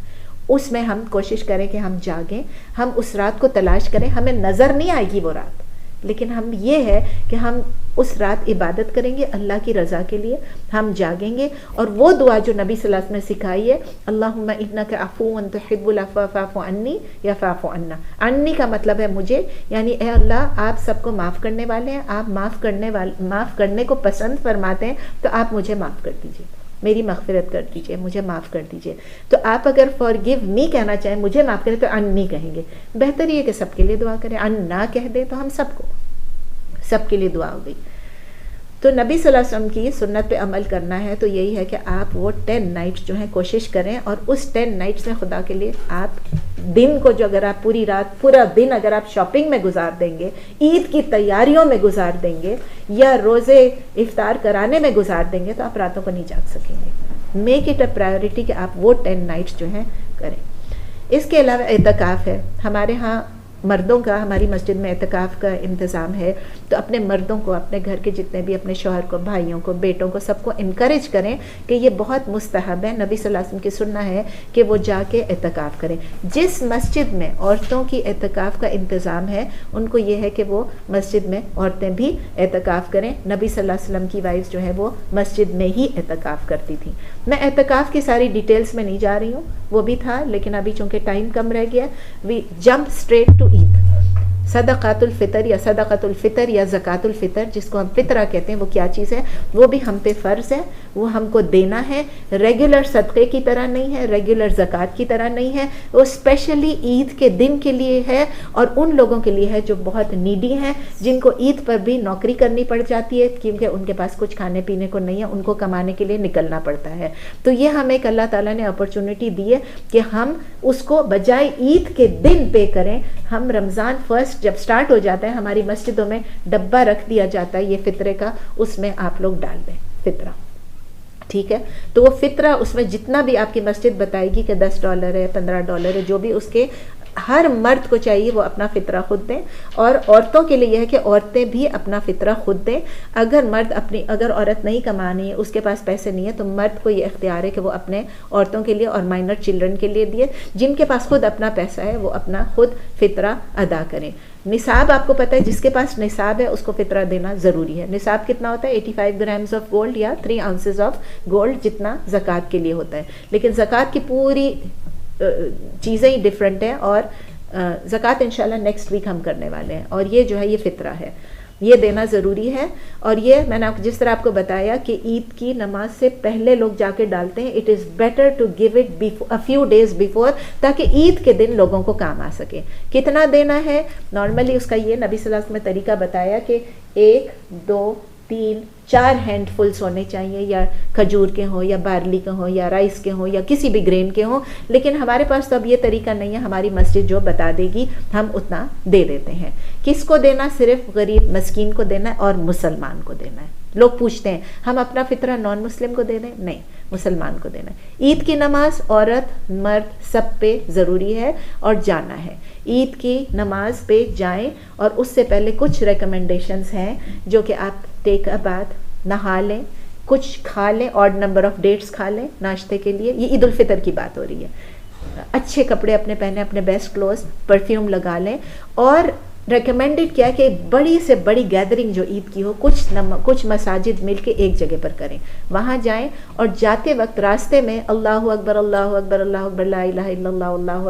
S1: उसमें हम कोशिश करें कि हम जागें, हम उस रात को तलाश करें। हमें नज़र नहीं आएगी वो रात, लेकिन हम ये है कि हम उस रात इबादत करेंगे अल्लाह की रज़ा के लिए, हम जागेंगे। और वो दुआ जो नबी सल्लल्लाहु अलैहि वसल्लम ने सिखाई है, अल्लाहुम्मा इन्नका अफ़ूवन तुहिब्बुल अफ़्वा फ़अफ़ु अन्नी या फ़अफ़ु अन्ना। अन्नी का मतलब है मुझे, यानी ए अल्लाह आप सबको माफ़ करने वाले हैं, आप माफ़ करने को पसंद फरमाते हैं, तो आप मुझे माफ़ कर दीजिए, मेरी मग़फ़िरत कर दीजिए, मुझे माफ़ कर दीजिए। तो आप अगर फॉरगिव मी कहना चाहें, मुझे माफ़ करें, तो अन्नी कहेंगे। बेहतर ये कि सबके लिए दुआ करें, अन्ना कह दें तो हम सबके लिए दुआ हो गई। तो नबी सल्लल्लाहु अलैहि वसल्लम की सुन्नत पे अमल करना है तो यही है कि आप वो 10 नाइट्स जो हैं कोशिश करें, और उस 10 नाइट्स में खुदा के लिए आप दिन को, जो अगर आप पूरी रात, पूरा दिन अगर आप शॉपिंग में गुजार देंगे, ईद की तैयारियों में गुजार देंगे, या रोज़े इफ्तार कराने में गुजार देंगे, तो आप रातों को नहीं जाग सकेंगे। मेक इट अ प्रायोरिटी कि आप वो 10 नाइट्स जो हैं करें। इसके अलावा एतकाफ़ है हमारे यहाँ मर्दों का, हमारी मस्जिद में एतकाफ़ का इंतज़ाम है, तो अपने मर्दों को, अपने घर के जितने भी अपने शौहर को, भाइयों को, बेटों को, सबको इनकरेज करें कि ये बहुत मुस्तहब है। नबी सल्लल्लाहु अलैहि वसल्लम की सुन्ना है कि वो जाके एतकाफ़ करें। जिस मस्जिद में औरतों की एतकाफ़ का इंतज़ाम है, उनको ये है कि वो मस्जिद में औरतें भी एतकाफ़ करें। नबी सल्लल्लाहु अलैहि वसल्लम की वाइफ जो है वो मस्जिद में ही एतकाफ़ करती थी। मैं एतकाफ़ की सारी डिटेल्स में नहीं जा रही हूँ, वो भी था, लेकिन अभी चूँकि टाइम कम रह गया, we jump straight to Eid. सदक़ातुल फ़ितर या सदक़ातुल फ़ितर या ज़कातुल फ़ितर, जिसको हम फ़ितरा कहते हैं, वो क्या चीज़ है? वो भी हम पे फ़र्ज़ है, वो हमको देना है। रेगुलर सदक़े की तरह नहीं है, रेगुलर ज़कात की तरह नहीं है, वो स्पेशली ईद के दिन के लिए है, और उन लोगों के लिए है जो बहुत नीडी हैं, जिनको ईद पर भी नौकरी करनी पड़ जाती है, क्योंकि उनके पास कुछ खाने पीने को नहीं है, उनको कमाने के लिए निकलना पड़ता है। तो ये हमें एक अल्लाह ताला ने अपॉर्चुनिटी दी है कि हम उसको बजाय ईद के दिन पे करें। हम रमज़ान फर्स्ट जब स्टार्ट हो जाता है, हमारी मस्जिदों में डब्बा रख दिया जाता है ये फ़ितरे का, उसमें आप लोग डाल दें फ़ितरा, ठीक है? तो वो फ़ितरा, उसमें जितना भी आपकी मस्जिद बताएगी कि $10 है, $15 है, जो भी, उसके हर मर्द को चाहिए वो अपना फ़ितरा खुद दें, और औरतों के लिए यह है कि औरतें भी अपना फ़ितरा खुद दें। अगर औरत नहीं कमानी है, उसके पास पैसे नहीं है, तो मर्द को ये इख्तियार है कि वो अपने औरतों के लिए और माइनर चिल्ड्रन के लिए दिए। जिनके पास खुद अपना पैसा है वो अपना खुद फ़ितरा अदा करें। निसाब आपको पता है, जिसके पास निसाब है उसको फ़ितरा देना ज़रूरी है। निसाब कितना होता है? 85 ग्राम्स ऑफ गोल्ड या 3 आउंसेस ऑफ गोल्ड, जितना ज़कात के लिए होता है। लेकिन ज़कात की पूरी चीज़ें ही डिफरेंट हैं, और ज़कात इंशाल्लाह नेक्स्ट वीक हम करने वाले हैं। और ये जो है ये फ़ितरा है, ये देना ज़रूरी है। और ये मैंने जिस तरह आपको बताया कि ईद की नमाज से पहले लोग जाके डालते हैं, it is better to give it a few days before, ताकि ईद के दिन लोगों को काम आ सके। कितना देना है? नॉर्मली उसका ये नबी सल्लल्लाहु अलैहि वसल्लम ने तरीका बताया कि 1, 2, 3, 4 हैंडफुल्स होने चाहिए, या खजूर के हों, या बार्ली के हों, या राइस के हों, या किसी भी ग्रेन के हों। लेकिन हमारे पास तो अब ये तरीका नहीं है, हमारी मस्जिद जो बता देगी हम उतना दे देते हैं। किसको देना? सिर्फ गरीब मस्कीन को देना है और मुसलमान को देना है। लोग पूछते हैं हम अपना फ़ितरा नॉन मुस्लिम को दे दें? नहीं, मुसलमान को देना है। ईद की नमाज औरत मर्द सब पे ज़रूरी है और जाना है। ईद की नमाज पे जाएं, और उससे पहले कुछ रिकमेंडेशंस हैं जो कि आप टेक अ बाथ, नहा लें, कुछ खा लें, ऑड नंबर ऑफ डेट्स खा लें नाश्ते के लिए। ये ईद उल फितर की बात हो रही है। अच्छे कपड़े अपने पहने, अपने बेस्ट क्लोथ, परफ्यूम लगा लें। और रेकमेंडेड क्या है कि बड़ी से बड़ी गैदरिंग जो ईद की हो, कुछ मसाजिद मिलके एक जगह पर करें, वहाँ जाएं, और जाते वक्त रास्ते में अल्लाहु अकबर अल्लाहु अकबर अल्लाहु अकबर ला इलाहा इल्लल्लाह अल्लाहु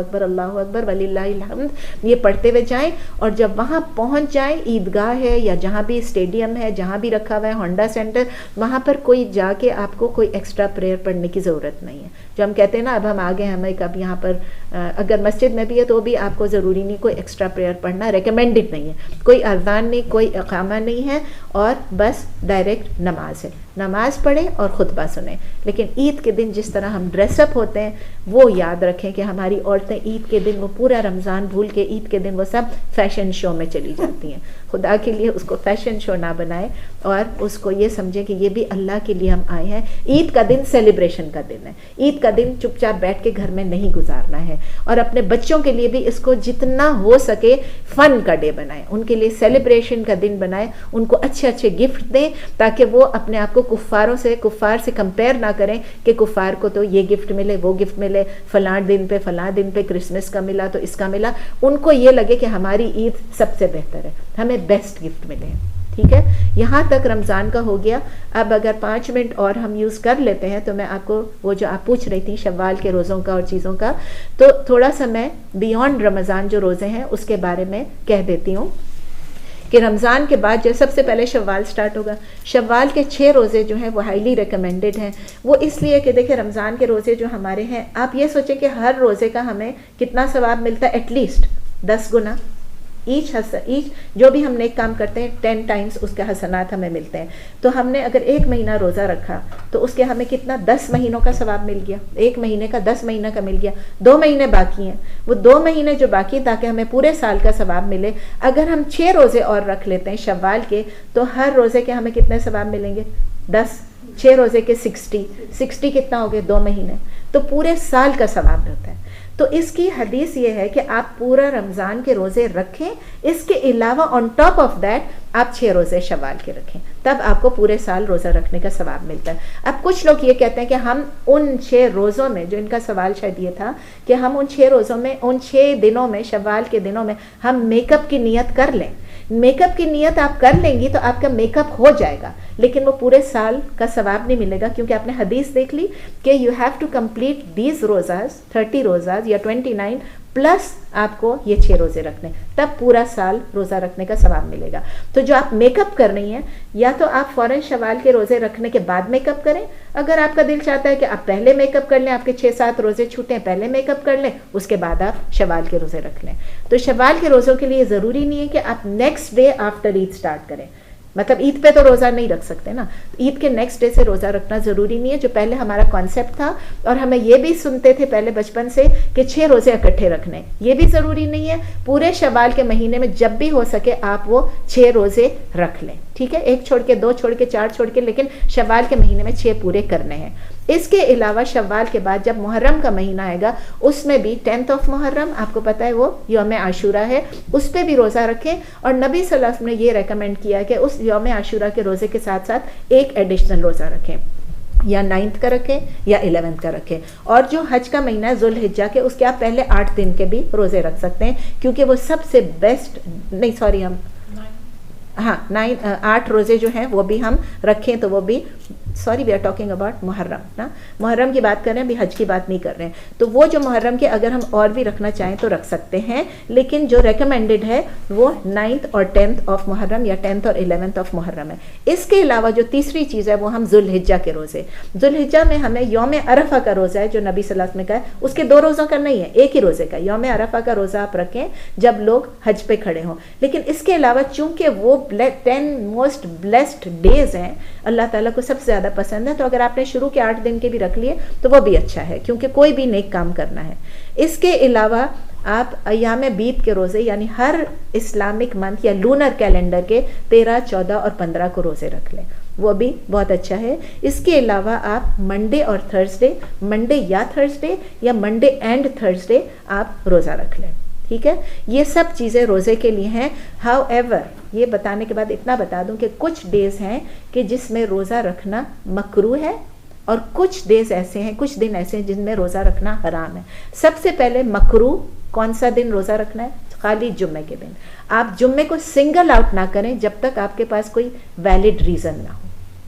S1: अकबर वलिल्लाहिल हम्द, ये पढ़ते हुए जाएं। और जब वहाँ पहुँच जाएं, ईदगाह है या जहाँ भी स्टेडियम है, जहाँ भी रखा हुआ है होंडा सेंटर, वहाँ पर कोई जाके आपको कोई एक्स्ट्रा प्रेयर पढ़ने की ज़रूरत नहीं है। जो हम कहते हैं ना अब हम आ गए, हमें कब यहाँ पर अगर मस्जिद में भी है तो भी आपको ज़रूरी नहीं कोई एक्स्ट्रा प्रेयर पढ़ना, रिकमेंडेड नहीं है, कोई अज़ान नहीं, कोई इक़ामा नहीं है, और बस डायरेक्ट नमाज है। नमाज पढ़ें और ख़ुतबा सुने। लेकिन ईद के दिन जिस तरह हम ड्रेसअप होते हैं वो याद रखें कि हमारी औरतें ईद के दिन वो पूरा रमज़ान भूल के ईद के दिन वो सब फैशन शो में चली जाती हैं। खुदा के लिए उसको फैशन शो ना बनाए और उसको ये समझें कि ये भी अल्लाह के लिए हम आए हैं। ईद का दिन सेलिब्रेशन का दिन है। ईद का दिन चुपचाप बैठ के घर में नहीं गुजारना है। और अपने बच्चों के लिए भी इसको जितना हो सके फ़न का डे बनाएं, उनके लिए सेलिब्रेशन का दिन बनाएं, उनको अच्छे अच्छे गिफ्ट दें ताकि वो अपने आप को कुफ़ार से कंपेयर ना करें कि कुफ़ार को तो ये गिफ्ट मिले, वो गिफ्ट मिले, फलां दिन पे क्रिसमस का मिला तो इसका मिला। उनको ये लगे कि हमारी ईद सबसे बेहतर है, हमें बेस्ट गिफ्ट मिले हैं। ठीक है, यहाँ तक रमज़ान का हो गया। अब अगर 5 मिनट और हम यूज़ कर लेते हैं तो मैं आपको वो जो आप पूछ रही थी शव्वाल के रोज़ों का और चीज़ों का, तो थोड़ा सा मैं बियॉन्ड रमज़ान जो रोज़े हैं उसके बारे में कह देती हूँ कि रमज़ान के बाद जो सबसे पहले शव्वाल स्टार्ट होगा। शव्वाल के 6 रोज़े जो हैं वो हाईली रिकमेंडेड हैं। वो इसलिए कि देखिए रमज़ान के रोज़े जो हमारे हैं, आप ये सोचें कि हर रोज़े का हमें कितना सवाब मिलता है, एटलीस्ट 10 गुना। ईच जो भी हम नेक काम करते हैं 10 टाइम्स उसके हसनात हमें मिलते हैं। तो हमने अगर 1 महीना रोज़ा रखा तो उसके हमें कितना 10 महीनों का सवाब मिल गया। 1 महीने का 10 महीना का मिल गया। 2 महीने बाकी हैं, वो 2 महीने जो बाकी ताकि हमें पूरे साल का सवाब मिले, अगर हम 6 रोज़े और रख लेते हैं शव्वाल के तो हर रोज़े के हमें कितने सवाब मिलेंगे, 10, 6 रोज़े के 60 कितना हो गए, 2 महीने, तो पूरे साल का सवाब होता है। तो इसकी हदीस ये है कि आप पूरा रमज़ान के रोज़े रखें, इसके अलावा ऑन टॉप ऑफ दैट आप 6 रोज़े शव्वाल के रखें, तब आपको पूरे साल रोज़ा रखने का सवाब मिलता है। अब कुछ लोग ये कहते हैं कि हम उन 6 रोज़ों में, जो इनका सवाल शायद ये था कि हम उन 6 रोज़ों में, उन 6 दिनों में, शव्वाल के दिनों में हम मेकअप की नियत कर लें। मेकअप की नियत आप कर लेंगी तो आपका मेकअप हो जाएगा, लेकिन वो पूरे साल का सवाब नहीं मिलेगा, क्योंकि आपने हदीस देख ली कि you have to complete these रोज़ाज, 30 रोज़ाज या 29 प्लस आपको ये 6 रोज़े रखने, तब पूरा साल रोज़ा रखने का सवाब मिलेगा। तो जो आप मेकअप कर रही हैं, या तो आप फ़ौरन शव्वाल के रोज़े रखने के बाद मेकअप करें, अगर आपका दिल चाहता है कि आप पहले मेकअप कर लें, आपके 6-7 रोज़े छूटें, पहले मेकअप कर लें, उसके बाद आप शव्वाल के रोज़े रख लें। तो शव्वाल के रोज़ों के लिए ज़रूरी नहीं है कि आप next day after Eid start करें, मतलब ईद पे तो रोज़ा नहीं रख सकते ना, ईद के नेक्स्ट डे से रोज़ा रखना ज़रूरी नहीं है, जो पहले हमारा कॉन्सेप्ट था। और हमें ये भी सुनते थे पहले बचपन से कि 6 रोज़े इकट्ठे रखने, ये भी ज़रूरी नहीं है। पूरे शव्वाल के महीने में जब भी हो सके आप वो 6 रोज़े रख लें, ठीक है, 1 छोड़ के, 2 छोड़ के, 4 छोड़ के, लेकिन शव्वाल के महीने में 6 पूरे करने हैं। इसके अलावा शव्वाल के बाद जब मुहर्रम का महीना आएगा, उसमें भी 10th ऑफ मुहर्रम, आपको पता है वो यौम आशूरा है, उस पर भी रोज़ा रखें। और नबी सल्लल्लाहु अलैहि वसल्लम ने ये रेकमेंड किया कि उस यौम आशूरा के रोज़े के साथ साथ एक एडिशनल रोज़ा रखें, या 9th का रखें या 11th का रखें। और जो हज का महीना है जुल्हिज्जा के, उसके आप पहले 8 दिन के भी रोज़े रख सकते हैं, क्योंकि वो सबसे बेस्ट, नहीं सॉरी, हम 8 रोज़े जो हैं वो भी हम रखें, तो वो भी, sorry we are talking about Muharram ना, मुहर्रम की बात कर रहे हैं, अभी हज की बात नहीं कर रहे हैं। तो वो जो मुहर्रम के अगर हम और भी रखना चाहें तो रख सकते हैं, लेकिन जो रेकमेंडेड है वो 9th और 10th ऑफ मुहर्रम या 10th और 11th ऑफ मुहर्रम है। इसके अलावा जो तीसरी चीज़ है वो हम जुल्हिज्जा के रोज़े, जुल्हिज्जा में हमें यौम अरफा का रोज़ा है जो नबी सल्लल्लाहु अलैहि वसल्लम ने कहा, उसके 2 रोज़ों का नहीं है, एक ही रोज़े का। यौम अरफा का रोज़ा आप रखें जब लोग हज पे खड़े हों। लेकिन इसके अलावा चूंकि वो 10 मोस्ट ब्लेस्ड डेज हैं, अल्लाह ताला को सबसे ज़्यादा पसंद है, तो अगर आपने शुरू के 8 दिन के भी रख लिए तो वो भी अच्छा है, क्योंकि कोई भी नेक काम करना है। इसके अलावा आप अय्याम बीत के रोज़े, यानी हर इस्लामिक मंथ या लूनर कैलेंडर के 13, 14 और 15 को रोज़े रख लें, वो भी बहुत अच्छा है। इसके अलावा आप मंडे और थर्सडे, मंडे या थर्सडे या मंडे एंड थर्सडे आप रोज़ा रख लें, ठीक है। ये सब चीज़ें रोज़े के लिए हैं। हाउएवर, ये बताने के बाद इतना बता दूं कि कुछ डेज़ हैं कि जिसमें रोज़ा रखना मकरूह है, और कुछ डेज़ ऐसे हैं, कुछ दिन ऐसे हैं जिनमें रोज़ा रखना हराम है। सबसे पहले मकरूह, कौन सा दिन रोज़ा रखना है? खाली जुम्मे के दिन। आप जुम्मे को सिंगल आउट ना करें जब तक आपके पास कोई वैलिड रीज़न ना हो,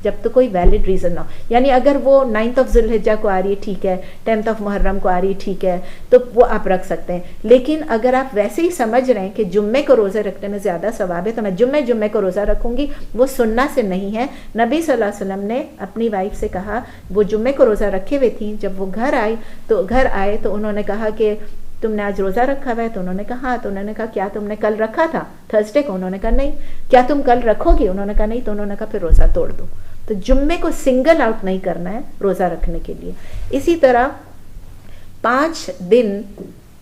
S1: जब तो कोई वैलिड रीज़न ना हो। यानी अगर वो 9th ऑफ ज़ुल्हिज्जा को आ रही है ठीक है, 10th ऑफ मुहर्रम को आ रही है ठीक है, तो वो आप रख सकते हैं। लेकिन अगर आप वैसे ही समझ रहे हैं कि जुम्मे को रोज़े रखने में ज़्यादा सवाब है तो मैं जुम्मे को रोज़ा रखूँगी, वो सुन्ना से नहीं है। नबी सल्लल्लाहु अलैहि वसल्लम ने अपनी वाइफ से कहा, वो जुम्मे को रोज़ा रखे हुए थी, जब वो घर आए तो उन्होंने कहा कि तुमने आज रोज़ा रखा हुआ है? तो उन्होंने कहा हाँ। तो उन्होंने कहा क्या तुमने कल रखा था थर्सडे को? उन्होंने कहा नहीं। क्या तुम कल रखोगी? उन्होंने कहा नहीं। तो उन्होंने कहा फिर रोज़ा तोड़ दो। तो जुम्मे को सिंगल आउट नहीं करना है रोज़ा रखने के लिए। इसी तरह 5 दिन,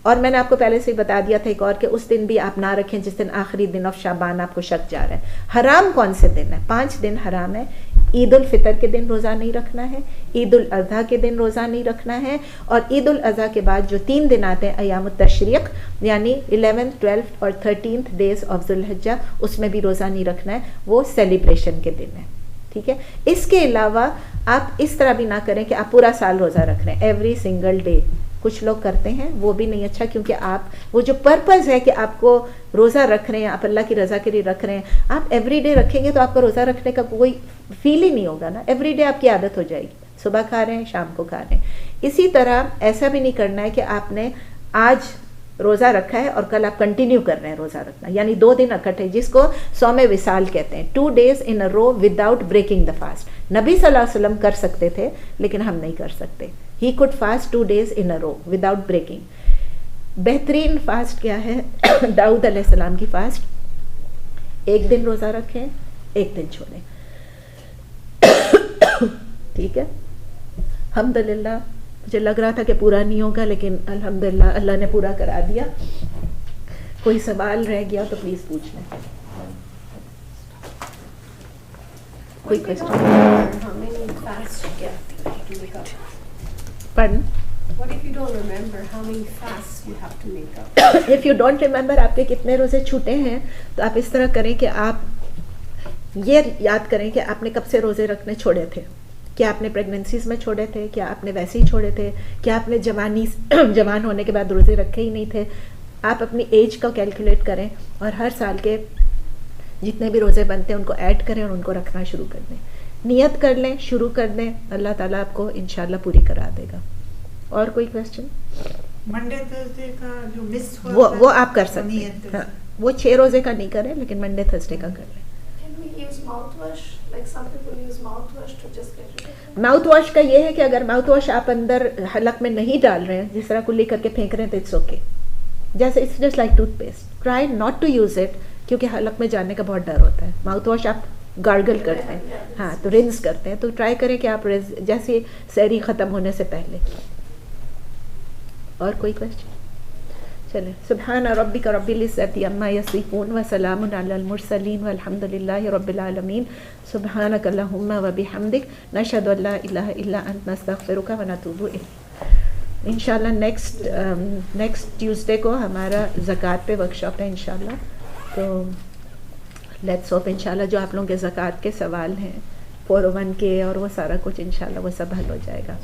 S1: और मैंने आपको पहले से ही बता दिया था एक और कि उस दिन भी आप ना रखें जिस दिन आखिरी दिन ऑफ शाबान आपको शक जा रहा है। हराम कौन से दिन है? 5 दिन हराम है। ईद उल फितर के दिन रोज़ा नहीं रखना है, ईद उल अज़हा के दिन रोज़ा नहीं रखना है, और ईद उल अज़हा के बाद जो 3 दिन आते हैं अयामुत तशरीक़ यानी 11th, 12th और 13th डेज ऑफ ज़ुल्हिज्जा, उसमें भी रोज़ा नहीं रखना है, वो सेलिब्रेशन के दिन है। ठीक है। इसके अलावा आप इस तरह भी ना करें कि आप पूरा साल रोज़ा रख रहे हैं एवरी सिंगल डे। कुछ लोग करते हैं, वो भी नहीं अच्छा, क्योंकि आप वो जो पर्पज़ है कि आपको रोज़ा रख रहे हैं, आप अल्लाह की रज़ा के लिए रख रहे हैं, आप एवरी डे रखेंगे तो आपका रोज़ा रखने का कोई फील ही नहीं होगा ना। एवरी डे आपकी आदत हो जाएगी, सुबह खा रहे हैं शाम को खा रहे हैं। इसी तरह ऐसा भी नहीं करना है कि आपने आज रोज़ा रखा है और कल आप कंटिन्यू कर रहे हैं रोज़ा रखना, यानी 2 दिन इकट्ठे, जिसको सौमे विसाल कहते हैं, 2 days in a row without breaking the fast. नबी सल्लल्लाहु अलैहि वसल्लम कर सकते थे लेकिन हम नहीं कर सकते। He could fast 2 days in a row without breaking. बेहतरीन फास्ट क्या है? दाऊद अलैहिस्सलाम की फास्ट, 1 दिन रोज़ा रखें, 1 दिन छोड़ें। ठीक है। अल्हम्दुलिल्लाह, मुझे लग रहा था कि पूरा नहीं होगा, लेकिन अल्हम्दुलिल्लाह अल्लाह ने पूरा करा दिया। कोई सवाल रह गया तो प्लीज़ पूछ लें। कोई question?
S2: How many fasts you get to make up?
S1: Pardon?
S2: What if you don't remember how many fasts you have to make up?
S1: If you don't remember आपके कितने रोज़े छूटे हैं, तो आप इस तरह करें कि आप ये याद करें कि आपने कब से रोज़े रखने छोड़े थे। क्या आपने प्रेगनेंसीज़ में छोड़े थे? क्या आपने वैसे ही छोड़े थे? क्या आपने जवान होने के बाद रोज़े रखे ही नहीं थे? आप अपनी एज का कैलकुलेट करें और हर साल के जितने भी रोज़े बनते हैं उनको ऐड करें और उनको रखना शुरू कर दें। नियत कर लें, शुरू कर दें, अल्लाह ताला आपको इंशाल्लाह पूरी करा देगा। और कोई क्वेश्चन?
S4: मंडे थर्सडे का जो मिस हुआ
S1: वो आप कर सकते हैं। हाँ, वो 6 रोज़े का नहीं करें, लेकिन मंडे थर्सडे का कर लें।
S3: Can we use mouthwash? Like some people use mouthwash to just get rid of it.
S1: Mouth wash का ये है कि अगर माउथ वॉश आप अंदर हलक में नहीं डाल रहे हैं, जिस तरह कुल्ली करके फेंक रहे हैं, तो इट्स ओके। जैसे it's just like toothpaste, try not to use it, क्योंकि हलक में जाने का बहुत डर होता है। माउथ वॉश आप गार्गल करते हैं, हाँ, तो रिंस करते हैं, तो ट्राई करें कि आप जैसे सहरी ख़त्म होने से पहले। और कोई क्वेश्चन? चले, सुब्हान रब्बिका रब्बिल इज़्ज़ति अम्मा यसिफून व सलामुन अलल मुरसलीन वल्हम्दुलिल्लाहि रब्बिल आलमीन। सुब्हानक अल्लाहुम्मा व बिहम्दिक नशहदु अल्ला इलाहा इल्ला अंत नस्तगफिरुका व नतूबु इलैक। इंशाल्लाह नेक्स्ट ट्यूसडे को हमारा ज़कात पे वर्कशॉप है इंशाल्लाह। तो लेट्स होप इंशाल्लाह जो आप लोगों के ज़कात के सवाल हैं 401 के और वो सारा कुछ इंशाल्लाह वो सब हल हो जाएगा।